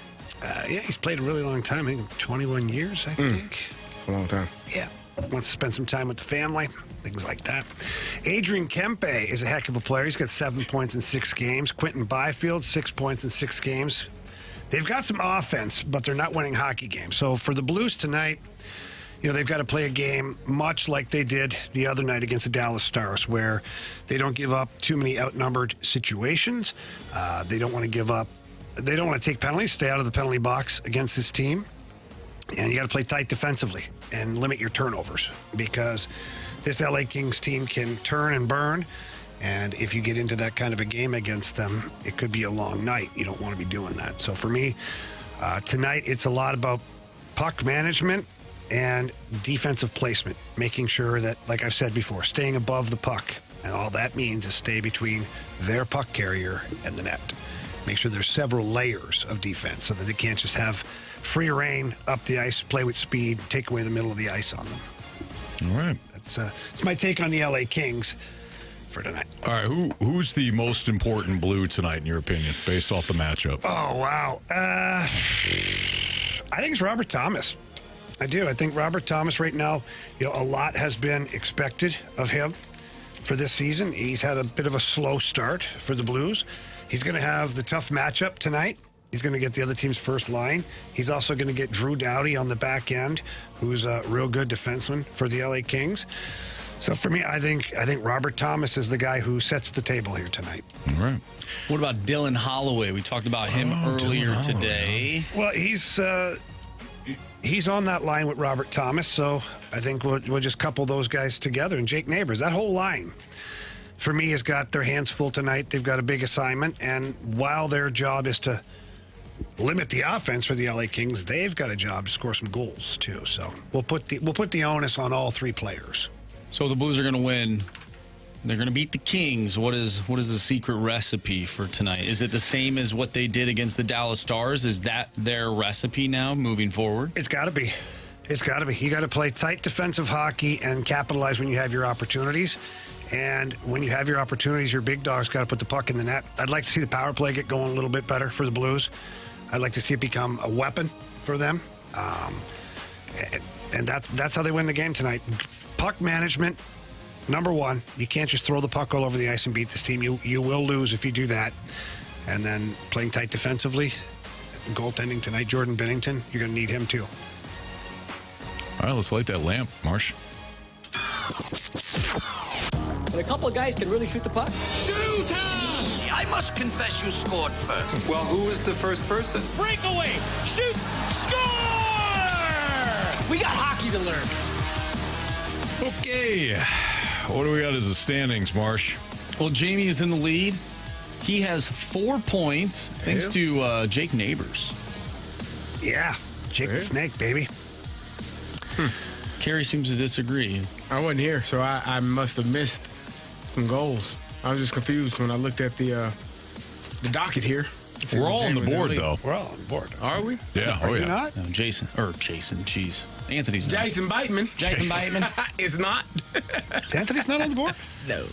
Yeah, he's played a really long time. I think 21 years, I think. It's a long time. Yeah. Wants to spend some time with the family, things like that. Adrian Kempe is a heck of a player. He's got 7 points in 6 games. Quentin Byfield, 6 points in 6 games. They've got some offense, but they're not winning hockey games. So for the Blues tonight, they've got to play a game much like they did the other night against the Dallas Stars, where they don't give up too many outnumbered situations. They don't want to give up. They don't want to take penalties, stay out of the penalty box against this team. And you got to play tight defensively and limit your turnovers, because this LA Kings team can turn and burn. And if you get into that kind of a game against them, it could be a long night. You don't want to be doing that. So for me, tonight, it's a lot about puck management and defensive placement, making sure that, like I've said before, staying above the puck. And all that means is stay between their puck carrier and the net. Make sure there's several layers of defense so that they can't just have free reign up the ice, play with speed, take away the middle of the ice on them. All right. That's my take on the LA Kings for tonight. All right, who's the most important Blue tonight, in your opinion, based off the matchup? Oh, wow. I think it's Robert Thomas. I do. I think Robert Thomas right now, a lot has been expected of him for this season. He's had a bit of a slow start for the Blues. He's going to have the tough matchup tonight. He's going to get the other team's first line. He's also going to get Drew Doughty on the back end, who's a real good defenseman for the LA Kings. So for me, I think Robert Thomas is the guy who sets the table here tonight. All right. What about Dylan Holloway? We talked about him earlier today. Well, he's on that line with Robert Thomas, so I think we'll just couple those guys together. And Jake Neighbors, that whole line, for me, has got their hands full tonight. They've got a big assignment, and while their job is to limit the offense for the LA Kings, they've got a job to score some goals too. So we'll put the onus on all 3 players. So the Blues are going to win. They're going to beat the Kings. What is the secret recipe for tonight? Is it the same as what they did against the Dallas Stars? Is that their recipe now moving forward? It's got to be. It's got to be. You got to play tight defensive hockey and capitalize when you have your opportunities. And when you have your opportunities, your big dog's got to put the puck in the net. I'd like to see the power play get going a little bit better for the Blues. I'd like to see it become a weapon for them. And that's how they win the game tonight. Puck management, number 1. You can't just throw the puck all over the ice and beat this team. You will lose if you do that. And then playing tight defensively, goaltending tonight, Jordan Binnington, you're going to need him too. All right, let's light that lamp, Marsh. When a couple of guys can really shoot the puck. Shooter! I must confess you scored first. Well, who was the first person? Breakaway! Shoots! Score! We got hockey to learn. Okay. What do we got as the standings, Marsh? Well, Jamie is in the lead. He has 4 points thanks to Jake Neighbors. Yeah, Jake the Snake, baby. Carey seems to disagree. I wasn't here, so I must have missed some goals. I was just confused when I looked at the docket here. We're all on the board, though. We're all on the board. Are we? Yeah. Are you not? No, Jason, jeez. Anthony's not. Jason Bateman. Jason Bateman. It's not. Anthony's not on the board? No.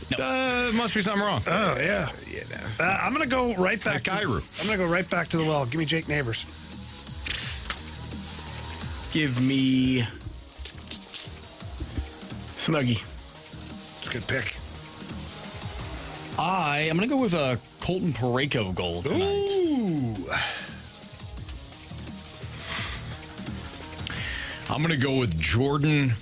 Must be something wrong. Oh, yeah. Yeah, no. I'm going to go right back. Cairo. I'm going to go right back to the well. Give me Jake Neighbors. Give me Snuggie. It's a good pick. I am going to go with a Colton Parayko goal tonight. Ooh. I'm going to go with Jordan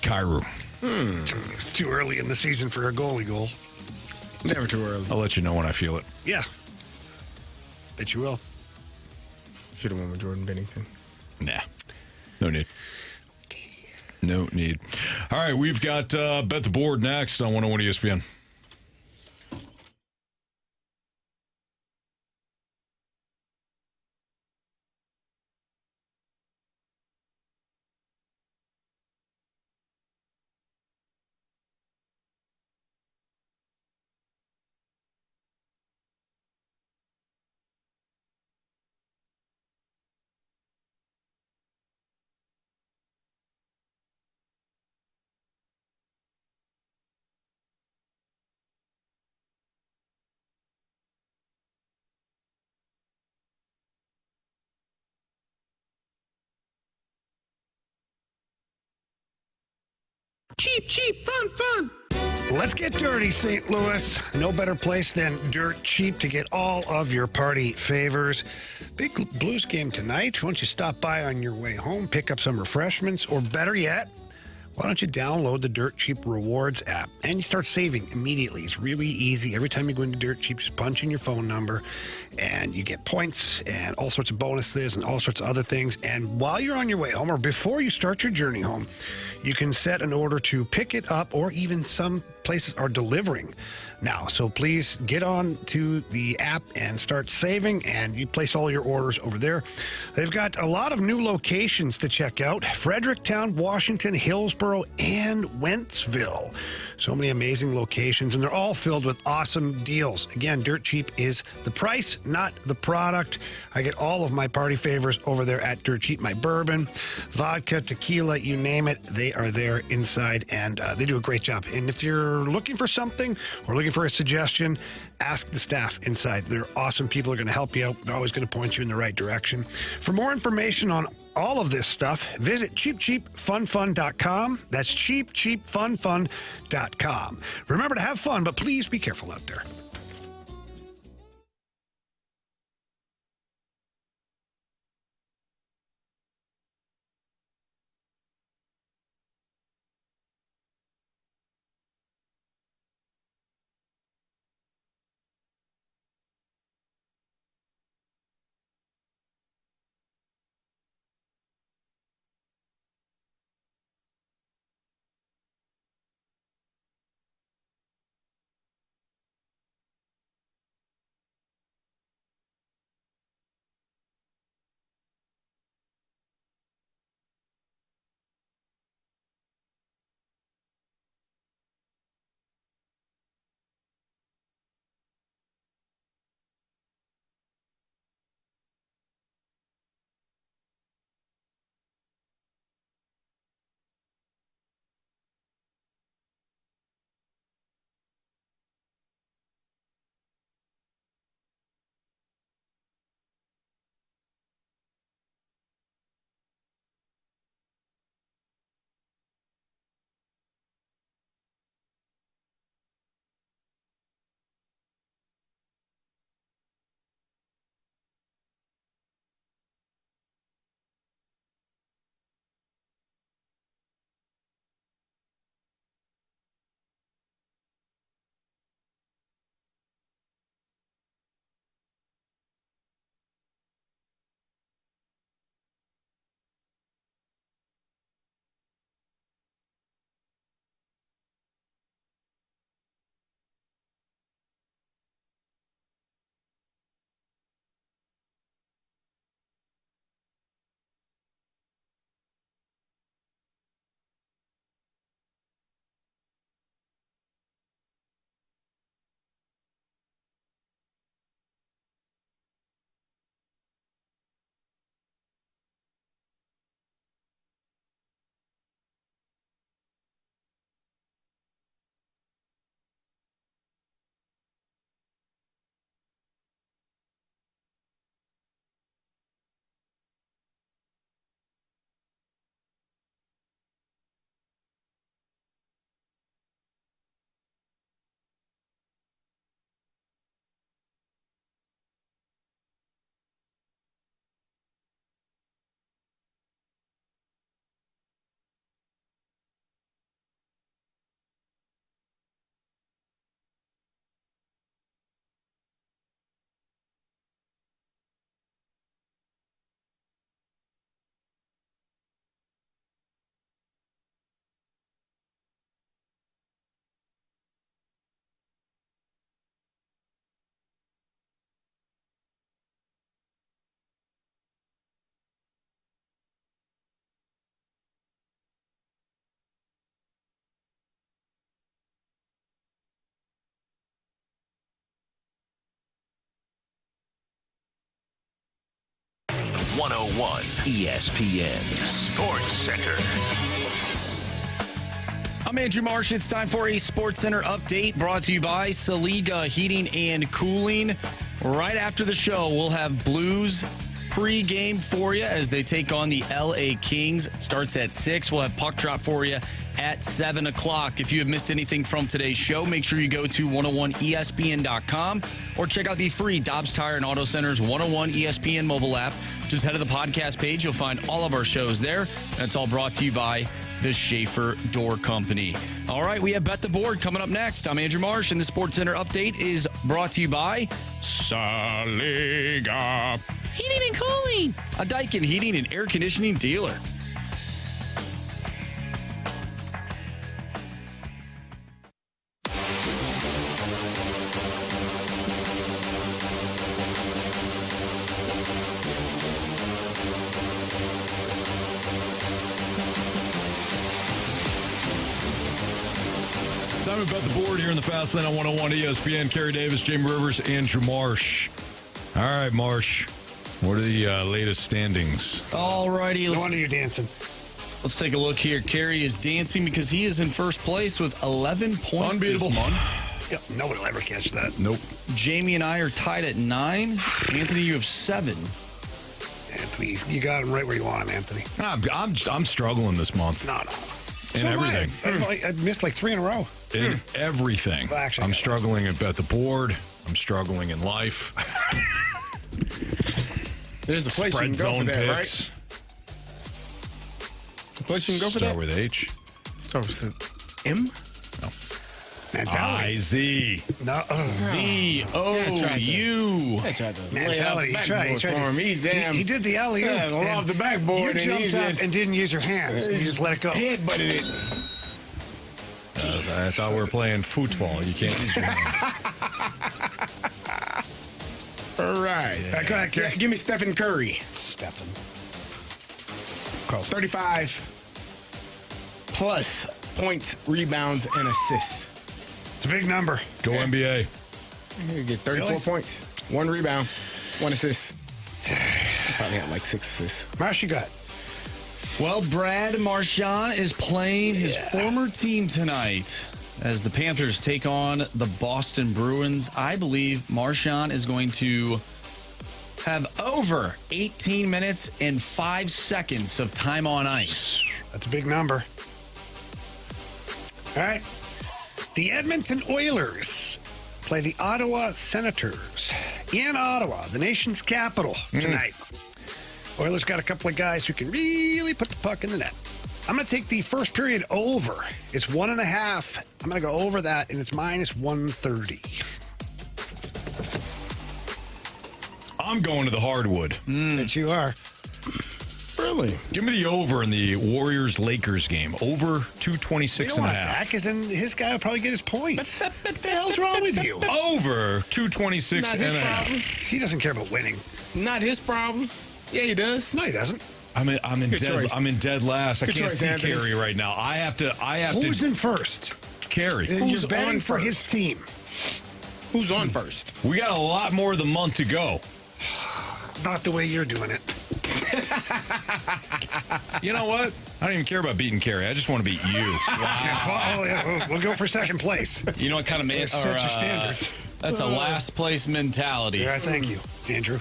Cairo. It's too early in the season for a goalie goal. Never too early. I'll let you know when I feel it. Yeah. Bet you will. Should have won with Jordan Binnington. Nah. No need. No need. All right, we've got Bet the Board next on 101 ESPN. cheap, fun. Let's get dirty, St. Louis. No better place than Dirt Cheap to get all of your party favors. Big Blues game tonight. Why don't you stop by on your way home, pick up some refreshments, or better yet, why don't you download the Dirt Cheap Rewards app and you start saving immediately. It's really easy. Every time you go into Dirt Cheap, just punch in your phone number and you get points and all sorts of bonuses and all sorts of other things. And while you're on your way home or before you start your journey home, you can set an order to pick it up, or even some places are delivering now. So please get on to the app and start saving, and you place all your orders over there. They've got a lot of new locations to check out: Fredericktown, Washington, Hillsborough, and Wentzville. So many amazing locations, and they're all filled with awesome deals. Again, Dirt Cheap is the price, not the product. I get all of my party favors over there at Dirt Cheap. My bourbon, vodka, tequila, you name it, they are there inside, and they do a great job. And if you're looking for something or looking for a suggestion, ask the staff inside. They're awesome people. They're going to help you out. They're always going to point you in the right direction. For more information on all of this stuff, visit cheapcheapfunfun.com. That's cheapcheapfunfun.com. Remember to have fun, but please be careful out there. ESPN Sports Center. I'm Andrew Marsh. It's time for a Sports Center update brought to you by Saliga Heating and Cooling. Right after the show, we'll have Blues pregame for you as they take on the LA Kings. It starts at 6. We'll have puck drop for you at 7 o'clock. If you have missed anything from today's show, make sure you go to 101ESPN.com or check out the free Dobbs Tire and Auto Center's 101 ESPN mobile app. Just head to the podcast page. You'll find all of our shows there. And it's all brought to you by the Schaefer Door Company. All right, we have Bet the Board coming up next. I'm Andrew Marsh, and the Sports Center update is brought to you by Saliga Heating and Cooling, a Daikin heating and air conditioning dealer. Time to Bet the Board here in the Fast Lane on 101 ESPN. Carey Davis, Jamie Rivers, Andrew Marsh. All right, Marsh. What are the latest standings? All righty. No wonder you're dancing. Let's take a look here. Carey is dancing because he is in first place with 11 points Unbeatable. this month. Yep, nobody will ever catch that. Nope. Jamie and I are tied at 9. Anthony, you have 7. Anthony, you got him right where you want him, Anthony. I'm struggling this month. No. In So everything. I missed like 3 in a row. In everything. Well, actually, I'm struggling at Bet the Board. I'm struggling in life. There's a place Spread you can go zone for that, picks. right? A place you can go for Start that? with H. Start with M? No. Mentality. I-Z. No. Z-O-U. Mentality. He tried. He did the alley. Yeah, off the backboard. You and he jumped up just and didn't use your hands. You just let it go. headbutted it. I thought we were playing football. You can't use your hands. All right. Go ahead, Carey. Give me Stephen Curry. Stephen. 35 plus points, rebounds, and assists. It's a big number. Go NBA. You get 34 Really? points, 1 rebound, 1 assist. Probably had like 6 assists. Marsh, you got. Well, Brad Marchand is playing his former team tonight as the Panthers take on the Boston Bruins. I believe Marchand is going to have over 18 minutes and 5 seconds of time on ice. That's a big number. All right. The Edmonton Oilers play the Ottawa Senators in Ottawa, the nation's capital, tonight. Oilers got a couple of guys who can really put the puck in the net. I'm going to take the first period over. It's 1.5. I'm going to go over that, and it's minus 130. I'm going to the hardwood. That you are. Really? Give me the over in the Warriors-Lakers game. Over 226 You don't and a want half. that, because then his guy will probably get his points. What the hell's wrong with you? Over 226 Not and a his half. problem. He doesn't care about winning. Not his problem. Yeah, he does. No, he doesn't. I'm in Good dead. choice. I'm in dead last. I Good can't choice, see Anthony. Carey right now. I have to. Who's in first? Carey. And Who's you're betting on for first? his team. Who's on first? We got a lot more of the month to go. Not the way you're doing it. You know what? I don't even care about beating Carey. I just want to beat you. Oh, yeah, we'll go for second place. You know what kind of Set your standards. That's a last place mentality. Yeah, thank you, Andrew.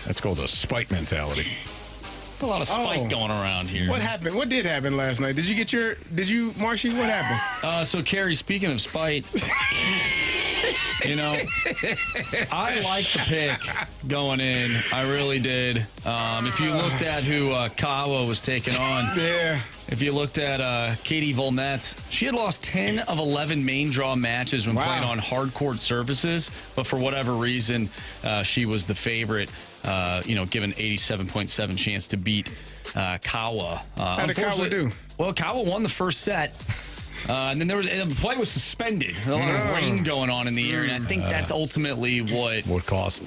That's called a spite mentality. A lot of spite going around here. What happened? What did happen last night? Did you, Marshy, what happened? So, Carey, speaking of spite, you know, I liked the pick going in. I really did. If you looked at who Kawa was taking on, Yeah. if you looked at Katie Volnetz, she had lost 10 of 11 main draw matches when Wow. playing on hard court surfaces, but for whatever reason, she was the favorite, given 87.7 chance to beat Kawa. How did Kawa Unfortunately- do? Well, Kawa won the first set. And then the play was suspended. A lot of rain going on in the area, and I think that's ultimately what cost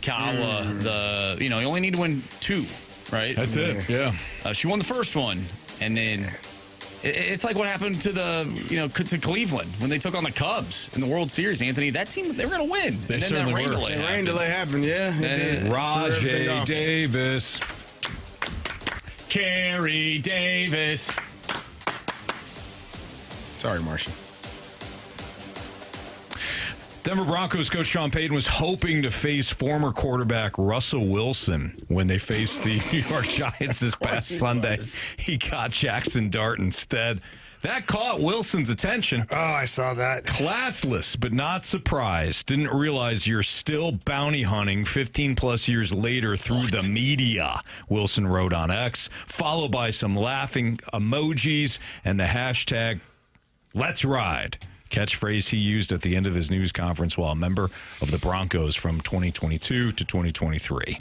Kawa the. You only need to win 2, right? That's it. Yeah. She won the first one, and then it's like what happened to to Cleveland when they took on the Cubs in the World Series. Anthony, that team, they were going to win. They and then certainly that rain were. delay The rain happened. delay happened, yeah. It did. Rajay Davis. Carey Davis. Sorry, Marshy. Denver Broncos coach Sean Payton was hoping to face former quarterback Russell Wilson when they faced the New York Giants this past Sunday. He got Jackson Dart instead. That caught Wilson's attention. Oh, I saw that. Classless, but not surprised. Didn't realize you're still bounty hunting 15-plus years later through the media, Wilson wrote on X, followed by some laughing emojis and the hashtag Let's Ride, catchphrase he used at the end of his news conference while a member of the Broncos from 2022 to 2023.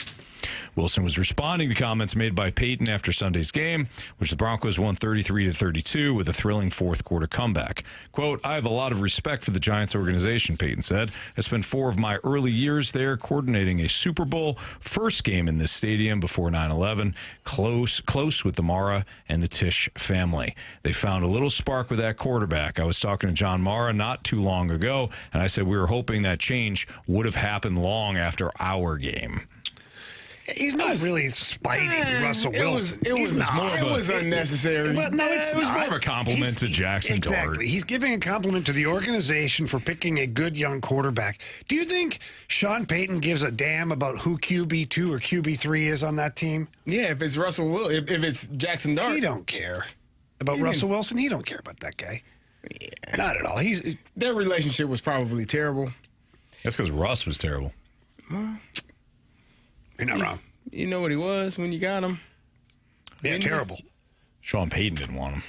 Wilson was responding to comments made by Payton after Sunday's game, which the Broncos won 33-32 with a thrilling fourth-quarter comeback. Quote, I have a lot of respect for the Giants organization, Payton said. I spent 4 of my early years there coordinating a Super Bowl, first game in this stadium before 9/11, close with the Mara and the Tisch family. They found a little spark with that quarterback. I was talking to John Mara not too long ago, and I said we were hoping that change would have happened long after our game. He's not really spiting Russell Wilson. It was unnecessary. But no, it was more of a compliment to Jackson Dart. Exactly. He's giving a compliment to the organization for picking a good young quarterback. Do you think Sean Payton gives a damn about who QB2 or QB3 is on that team? Yeah, if it's Russell Wilson, if it's Jackson Dart. He don't care about Russell Wilson. He don't care about that guy. Yeah. Not at all. Their relationship was probably terrible. That's because Russ was terrible. Well, you're not wrong. You know what he was when you got him? Yeah, terrible. Sean Payton didn't want him.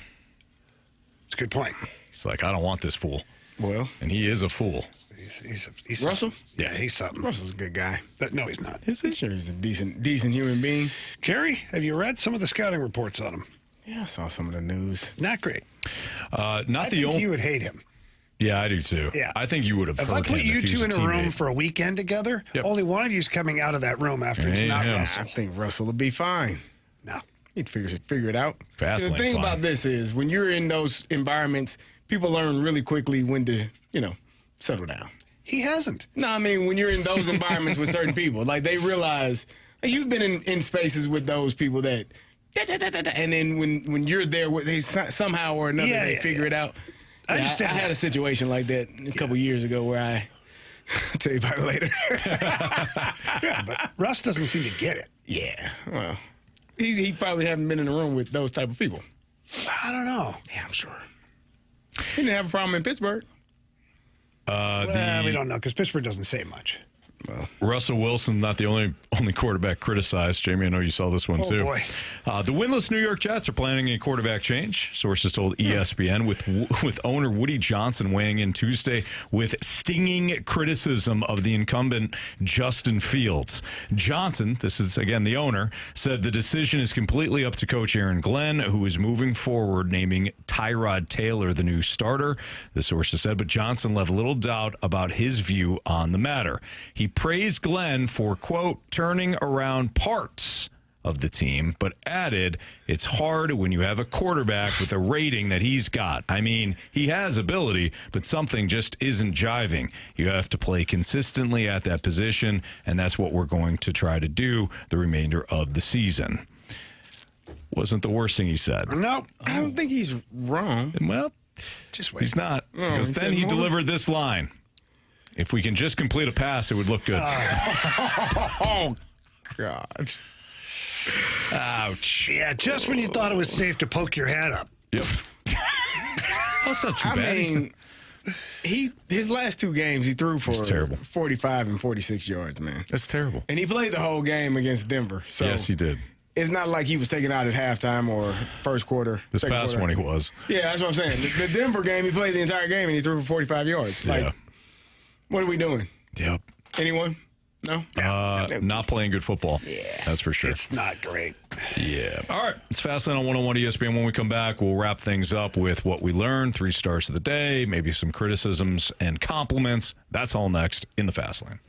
It's a good point. He's like, I don't want this fool. Well. And he is a fool. He's Russell? Yeah, he's something. Russell's a good guy. No, he's not. Is he? Sure, he's a decent human being. Carey, have you read some of the scouting reports on him? Yeah, I saw some of the news. Not great. I think you would hate him. Yeah, I do too. Yeah. I think you would have. If I put you two in a room for a weekend together, only one of you is coming out of that room after it's not Russell. I think Russell will be fine. No. He'd figure it out. The thing about this is when you're in those environments, people learn really quickly when to, settle down. He hasn't. No, I mean, when you're in those environments with certain people, like they realize, you've been in spaces with those people that, and then when you're there, they somehow or another, they figure it out. I had a situation like that a couple years ago where I'll tell you about it later. Yeah, but Russ doesn't seem to get it. Yeah, well, he probably haven't been in a room with those type of people. I don't know. Yeah, I'm sure. He didn't have a problem in Pittsburgh. We don't know because Pittsburgh doesn't say much. Well, Russell Wilson, not the only quarterback criticized. Jamie, I know you saw this one too. Boy. The winless New York Jets are planning a quarterback change. Sources told ESPN with owner Woody Johnson weighing in Tuesday with stinging criticism of the incumbent Justin Fields. Johnson, this is again the owner, said the decision is completely up to Coach Aaron Glenn, who is moving forward naming Tyrod Taylor the new starter. The sources said, but Johnson left little doubt about his view on the matter. He praised Glenn for, quote, turning around parts of the team, but added it's hard when you have a quarterback with a rating that he's got. I mean, he has ability, but something just isn't jiving. You have to play consistently at that position, and that's what we're going to try to do the remainder of the season. Wasn't the worst thing he said. No, I don't think he's wrong. Well, just wait. He's not. Because then he delivered this line. If we can just complete a pass, it would look good. Oh, God. Ouch. Yeah, just when you thought it was safe to poke your head up. Yep. That's not too bad. I mean, his last 2 games, he threw for terrible. 45 and 46 yards, man. That's terrible. And he played the whole game against Denver. So yes, he did. It's not like he was taken out at halftime or first quarter. This past one he was. Yeah, that's what I'm saying. The Denver game, he played the entire game and he threw for 45 yards. Like, what are we doing? Yep. Anyone? No? Not playing good football. Yeah. That's for sure. It's not great. Yeah. All right. It's Fastlane on 101 ESPN. When we come back, we'll wrap things up with what we learned, 3 stars of the day, maybe some criticisms and compliments. That's all next in the Fastlane.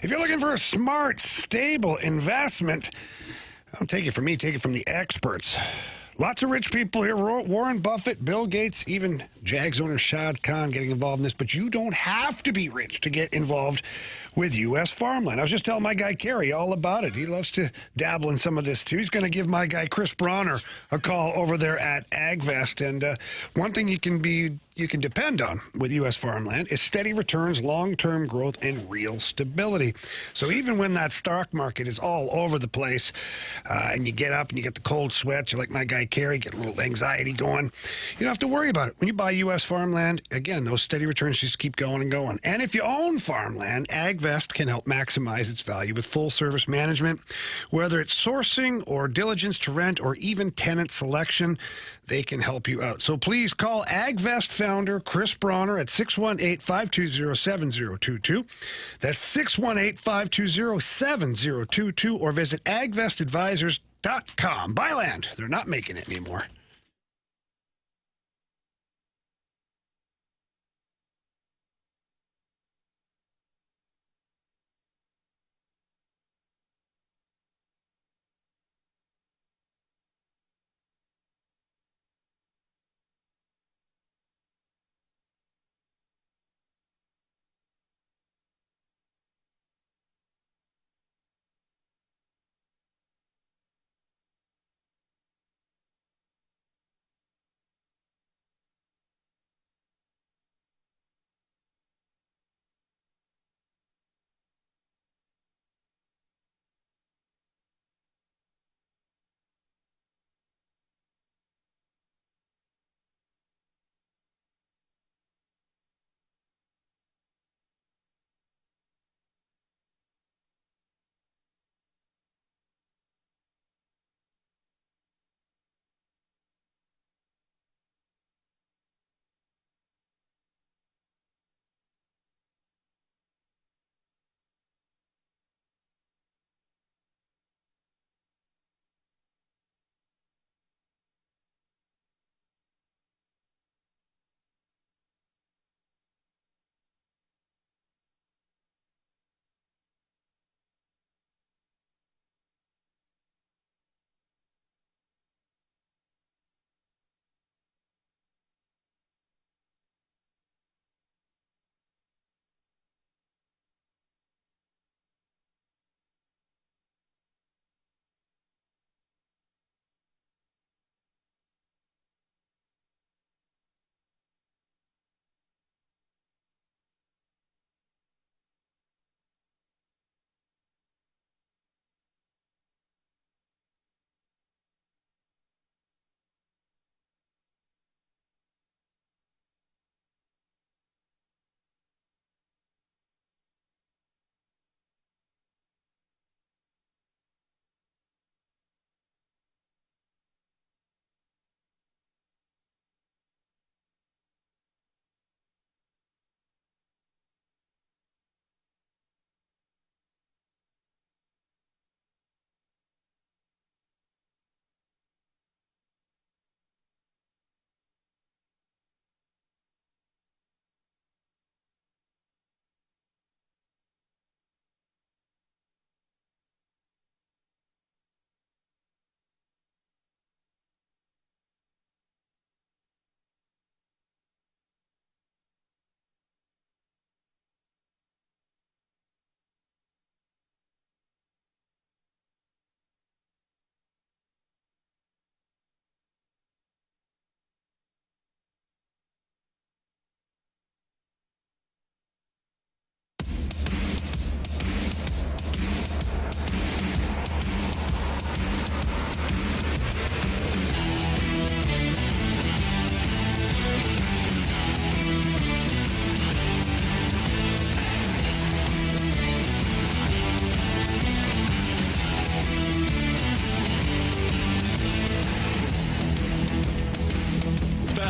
If you're looking for a smart, stable investment, Don't take it from me, take it from the experts. Lots of rich people here. Warren Buffett, Bill Gates, even Jags owner Shad Khan getting involved in this. But you don't have to be rich to get involved with U.S. farmland. I was just telling my guy Carey all about it. He loves to dabble in some of this, too. He's going to give my guy Chris Bronner a call over there at AgVest. And one thing you can depend on with U.S. farmland is steady returns, long-term growth, and real stability. So even when that stock market is all over the place and you get up and you get the cold sweats, you're like my guy Carey, get a little anxiety going, you don't have to worry about it. When you buy U.S. farmland, again, those steady returns just keep going and going. And if you own farmland, AgVest can help maximize its value with full-service management. Whether it's sourcing or diligence to rent or even tenant selection, they can help you out. So please call AgVest founder Chris Bronner at 618-520-7022. That's 618-520-7022, or visit agvestadvisors.com. Buy land. They're not making it anymore.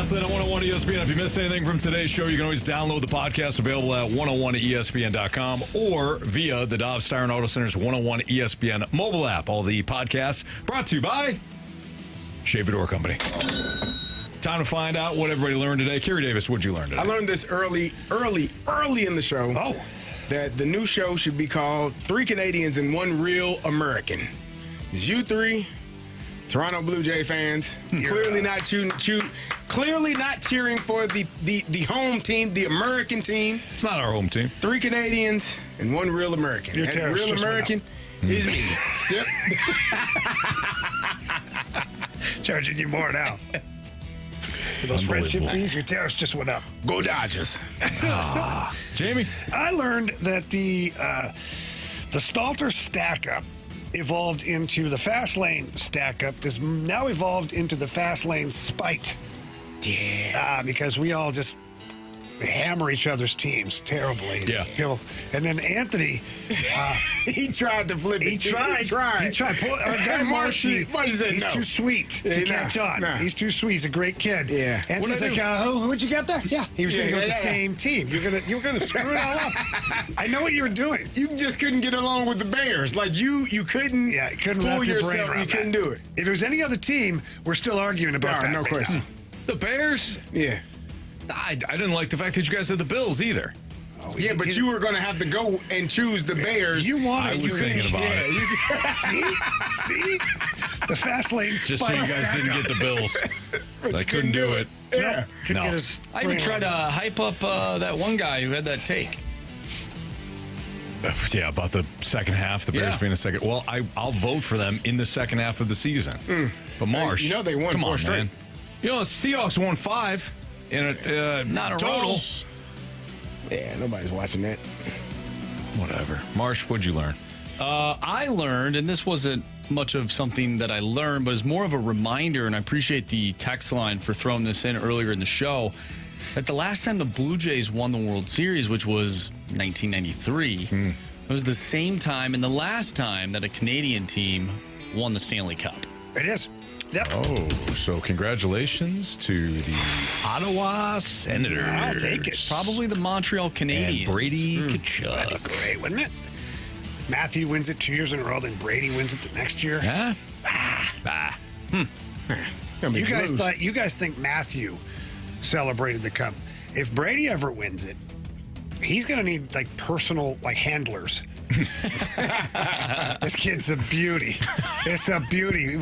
Gauntlet on 101 ESPN. If you missed anything from today's show, you can always download the podcast available at 101ESPN.com or via the Dobbs Tire and Auto Center's 101 ESPN mobile app. All the podcasts brought to you by Shave Door Company. Time to find out what everybody learned today. Carey Davis, what'd you learn today? I learned this early in the show. That the new show should be called 3 Canadians and 1 Real American. It's you three, Toronto Blue Jay fans, clearly not clearly not cheering for the home team, the American team. It's not our home team. 3 Canadians and 1 real American. Your And tariffs real just went American is me. Yep. Charging you more now. For those friendship fees, your tariffs just went up. Go Dodgers. Jamie? I learned that the Stalter stack-up evolved into the fast lane stack-up is now evolved into the fast lane spite. Yeah. Because we all just hammer each other's teams terribly. Yeah. And then Anthony, he tried to flip it. He tried. Our guy Marshy said he's no. too sweet to catch on. Nah. He's too sweet. He's a great kid. Yeah. Anthony's like, who'd you get there? Yeah. He was going to go with the same team. You're gonna screw it all up. I know what you were doing. You just couldn't get along with the Bears. Like you couldn't. Yeah, couldn't pull wrap your brain yourself. around You couldn't do it. If it was any other team, we're still arguing about that. No right question. now. The Bears? Yeah. I didn't like the fact that you guys had the Bills either. Yeah, but you were going to have to go and choose the Bears. You wanted I was thinking about it. See? The fast lane Just so you guys didn't get the Bills. I couldn't do it. Yeah. Couldn't No. get his I even brain tried to around hype up that one guy who had that take. Yeah, about the second half, the Bears Yeah. being the second. Well, I'll vote for them in the second half of the season. But Marsh, You know they won come 4 on, straight. man. You know, Seahawks won 5 in a Not a total. row. Yeah, nobody's watching that. Whatever. Marsh, what'd you learn? I learned, and this wasn't much of something that I learned, but it's more of a reminder, and I appreciate the text line for throwing this in earlier in the show, that the last time the Blue Jays won the World Series, which was 1993, it was the same time and the last time that a Canadian team won the Stanley Cup. It is. Yep. Oh, so congratulations to the Ottawa Senators. I'll take it. Probably the Montreal Canadiens. And Brady That'd Tkachuk. be great, wouldn't it? Matthew wins it 2 years in a row, then Brady wins it the next year. Huh? You guys think Matthew celebrated the cup? If Brady ever wins it, he's going to need like personal handlers. This kid's a beauty. It's a beauty.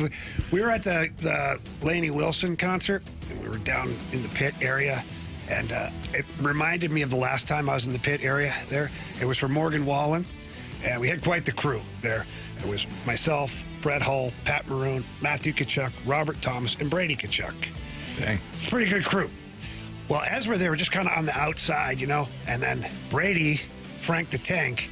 We were at the Lainey Wilson concert, and we were down in the pit area, and it reminded me of the last time I was in the pit area there. It was for Morgan Wallen, and we had quite the crew there. It was myself, Brett Hull, Pat Maroon, Matthew Tkachuk, Robert Thomas, and Brady Tkachuk. Dang. Pretty good crew. Well, as we're there, we're just kind of on the outside, and then Brady, Frank the Tank,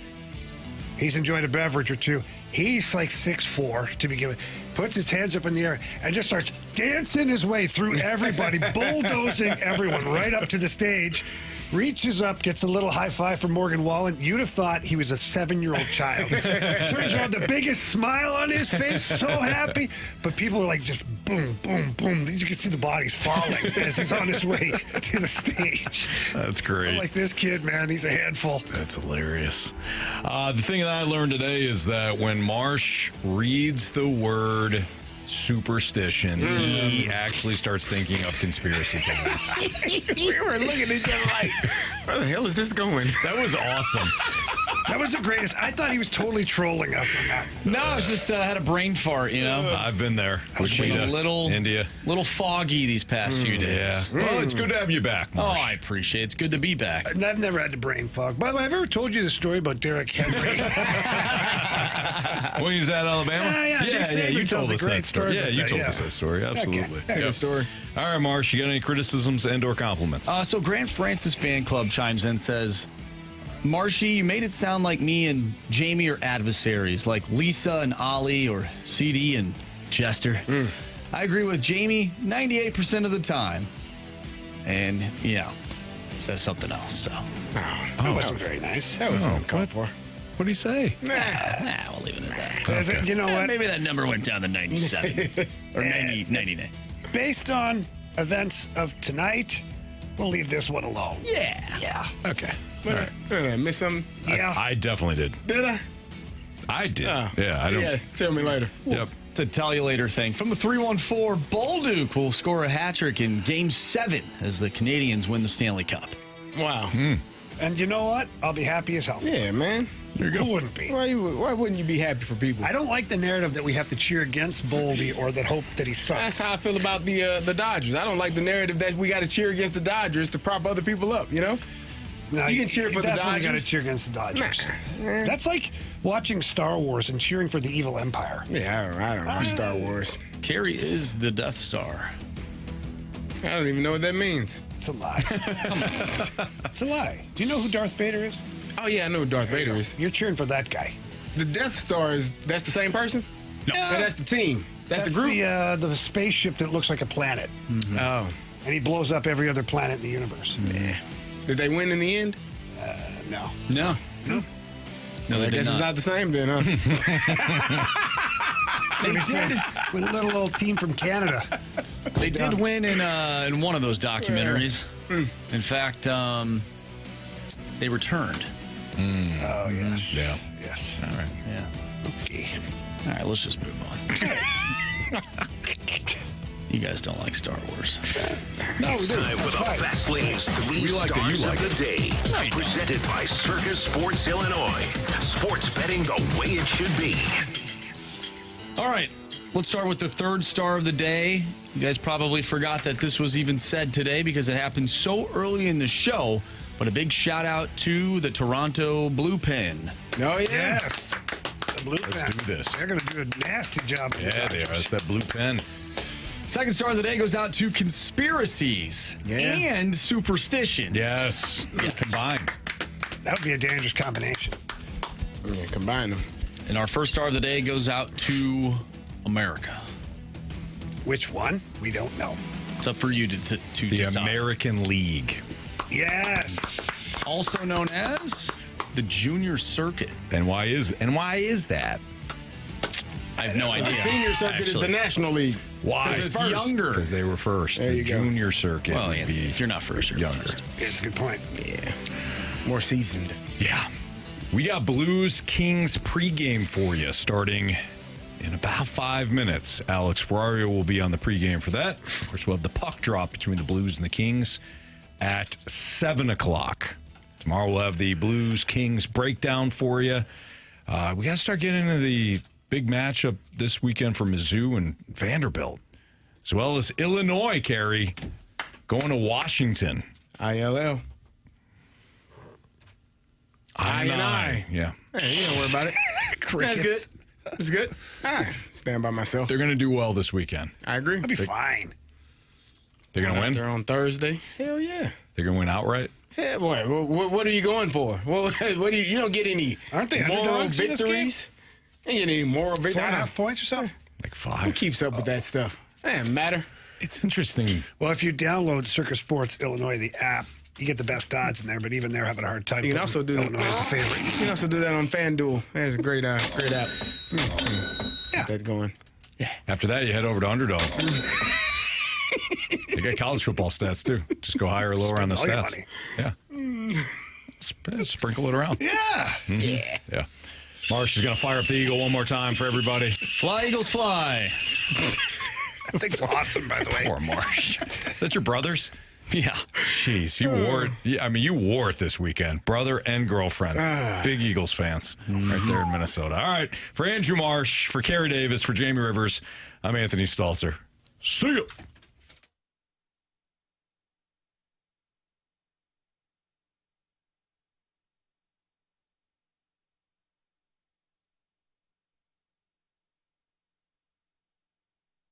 he's enjoyed a beverage or two. He's like 6'4" to begin with. Puts his hands up in the air and just starts dancing his way through everybody, bulldozing everyone right up to the stage. Reaches up, gets a little high five from Morgan Wallen. You'd have thought he was a 7-year-old child. Turns around, the biggest smile on his face, so happy. But people are like just boom, boom, boom. You can see the bodies falling as he's on his way to the stage. That's great. I'm like, this kid, man, he's a handful. That's hilarious. The thing that I learned today is that when Marsh reads the word superstition, he actually starts thinking of conspiracy theories. We were looking at each other like, where the hell is this going? That was awesome. That was the greatest. I thought he was totally trolling us on that. No, it's just had a brain fart, I've been there. It's been a little foggy these past few days. Yeah. Well, it's good to have you back, Marsh. Oh, I appreciate it. It's good to be back. I've never had the brain fog. By the way, I've ever told you the story about Derrick Henry. When he was at Alabama? Yeah, you told tells a us great that story. story Yeah, about you that, told yeah. us that story. Absolutely. Okay. Good story. All right, Marsh, you got any criticisms and or compliments? So Grant Francis fan club chimes in and says, Marshy, you made it sound like me and Jamie are adversaries, like Lisa and Ollie or CD and Chester. I agree with Jamie 98% of the time. And, says something else. So That wasn't very nice. That was uncalled for. What do you say? Nah, we'll leave it at that. Okay. You know what? Maybe that number went down to 97 or 99. Based on events of tonight, we'll leave this one alone. Yeah. Okay. All right. Miss something? Yeah. I definitely did. Did I? I did. Oh. Yeah, I don't. Yeah, tell me later. Yep. It's a tell you later thing. From the 314, Bolduc will score a hat trick in Game 7 as the Canadians win the Stanley Cup. Wow. And you know what? I'll be happy as hell. Yeah, man. There you go. Who wouldn't be? Why wouldn't you be happy for people? I don't like the narrative that we have to cheer against Boldy or that hope that he sucks. That's how I feel about the Dodgers. I don't like the narrative that we got to cheer against the Dodgers to prop other people up, you know? No, you can cheer for the Dodgers. Definitely got to cheer against the Dodgers. Nah. That's like watching Star Wars and cheering for the evil Empire. Yeah, I don't watch Star Wars. Carey is the Death Star. I don't even know what that means. It's a lie. It's a lie. Do you know who Darth Vader is? Oh, yeah, I know who Darth Vader is. You're cheering for that guy. The Death Star that's the same person? No. That's the team. That's the group? The spaceship that looks like a planet. Mm-hmm. Oh. And he blows up every other planet in the universe. Yeah. Did they win in the end? No. No. No, I guess it's not the same then, huh? They did with a little old team from Canada. They did win in one of those documentaries. In fact, they returned. Oh, yes. Yeah. Yes. All right. Yeah. Okay. All right, let's just move on. You guys don't like Star Wars. No, It's time for the Fast Lane's 3 Stars of the Day. Presented by Circus Sports Illinois. Sports betting the way it should be. All right, let's start with the third star of the day. You guys probably forgot that this was even said today because it happened so early in the show. But a big shout out to the Toronto Blue Pen. Oh, yeah. Yes. The blue Let's pen. do this. They're going to do a nasty job. Yeah, they are. That's that blue pen. Second star of the day goes out to conspiracies and superstitions. Yes. Combined. That would be a dangerous combination. Yeah, combine them. And our first star of the day goes out to America. Which one? We don't know. It's up for you to The decide. American League. Yes. Also known as the Junior Circuit. And why is that? I have no idea. The senior circuit is the National League. Why? Because it's younger. Because they were first. There The you go. junior circuit Well, would yeah, be if you're not first, you're younger. first. It's a good point. Yeah. More seasoned. Yeah. We got Blues Kings pregame for you starting in about 5 minutes. Alex Ferrario will be on the pregame for that. Of course, we'll have the puck drop between the Blues and the Kings at 7 o'clock. Tomorrow we'll have the Blues Kings breakdown for you. We got to start getting into the big matchup this weekend for Mizzou and Vanderbilt, as well as Illinois, Carey, going to Washington. ILL. I. Yeah. Hey, you don't worry about it. That's good. That's good. All right. Stand by myself. They're going to do well this weekend. I agree. That'll be fine. They're going to win? They're on Thursday. Hell yeah. They're going to win outright? Yeah, boy. What are you going for? What do you don't get any Aren't they moral underdogs in this victories? Ain't get any moral victories. 4.5 points or something? Like Who 5. keeps up with that stuff? It doesn't matter. It's interesting. Well, if you download Circus Sports Illinois, the app, you get the best odds in there, but even they're having a hard time. You can also do Illinois as the favorite. You can also do that on FanDuel. That's a great app. Yeah. Get that going. After that, you head over to Underdog. They got college football stats, too. Just go higher or lower on the Spend all your stats. money. Yeah. Sprinkle it around. Yeah. Yeah. Marsh is going to fire up the Eagle one more time for everybody. Fly, Eagles, fly. That thing's awesome, by the way. Poor Marsh. Is that your brother's? Yeah. Jeez, you wore it. Yeah, I mean, you wore it this weekend. Brother and girlfriend. Big Eagles fans right there in Minnesota. All right. For Andrew Marsh, for Carey Davis, for Jamie Rivers, I'm Anthony Stalter. See ya.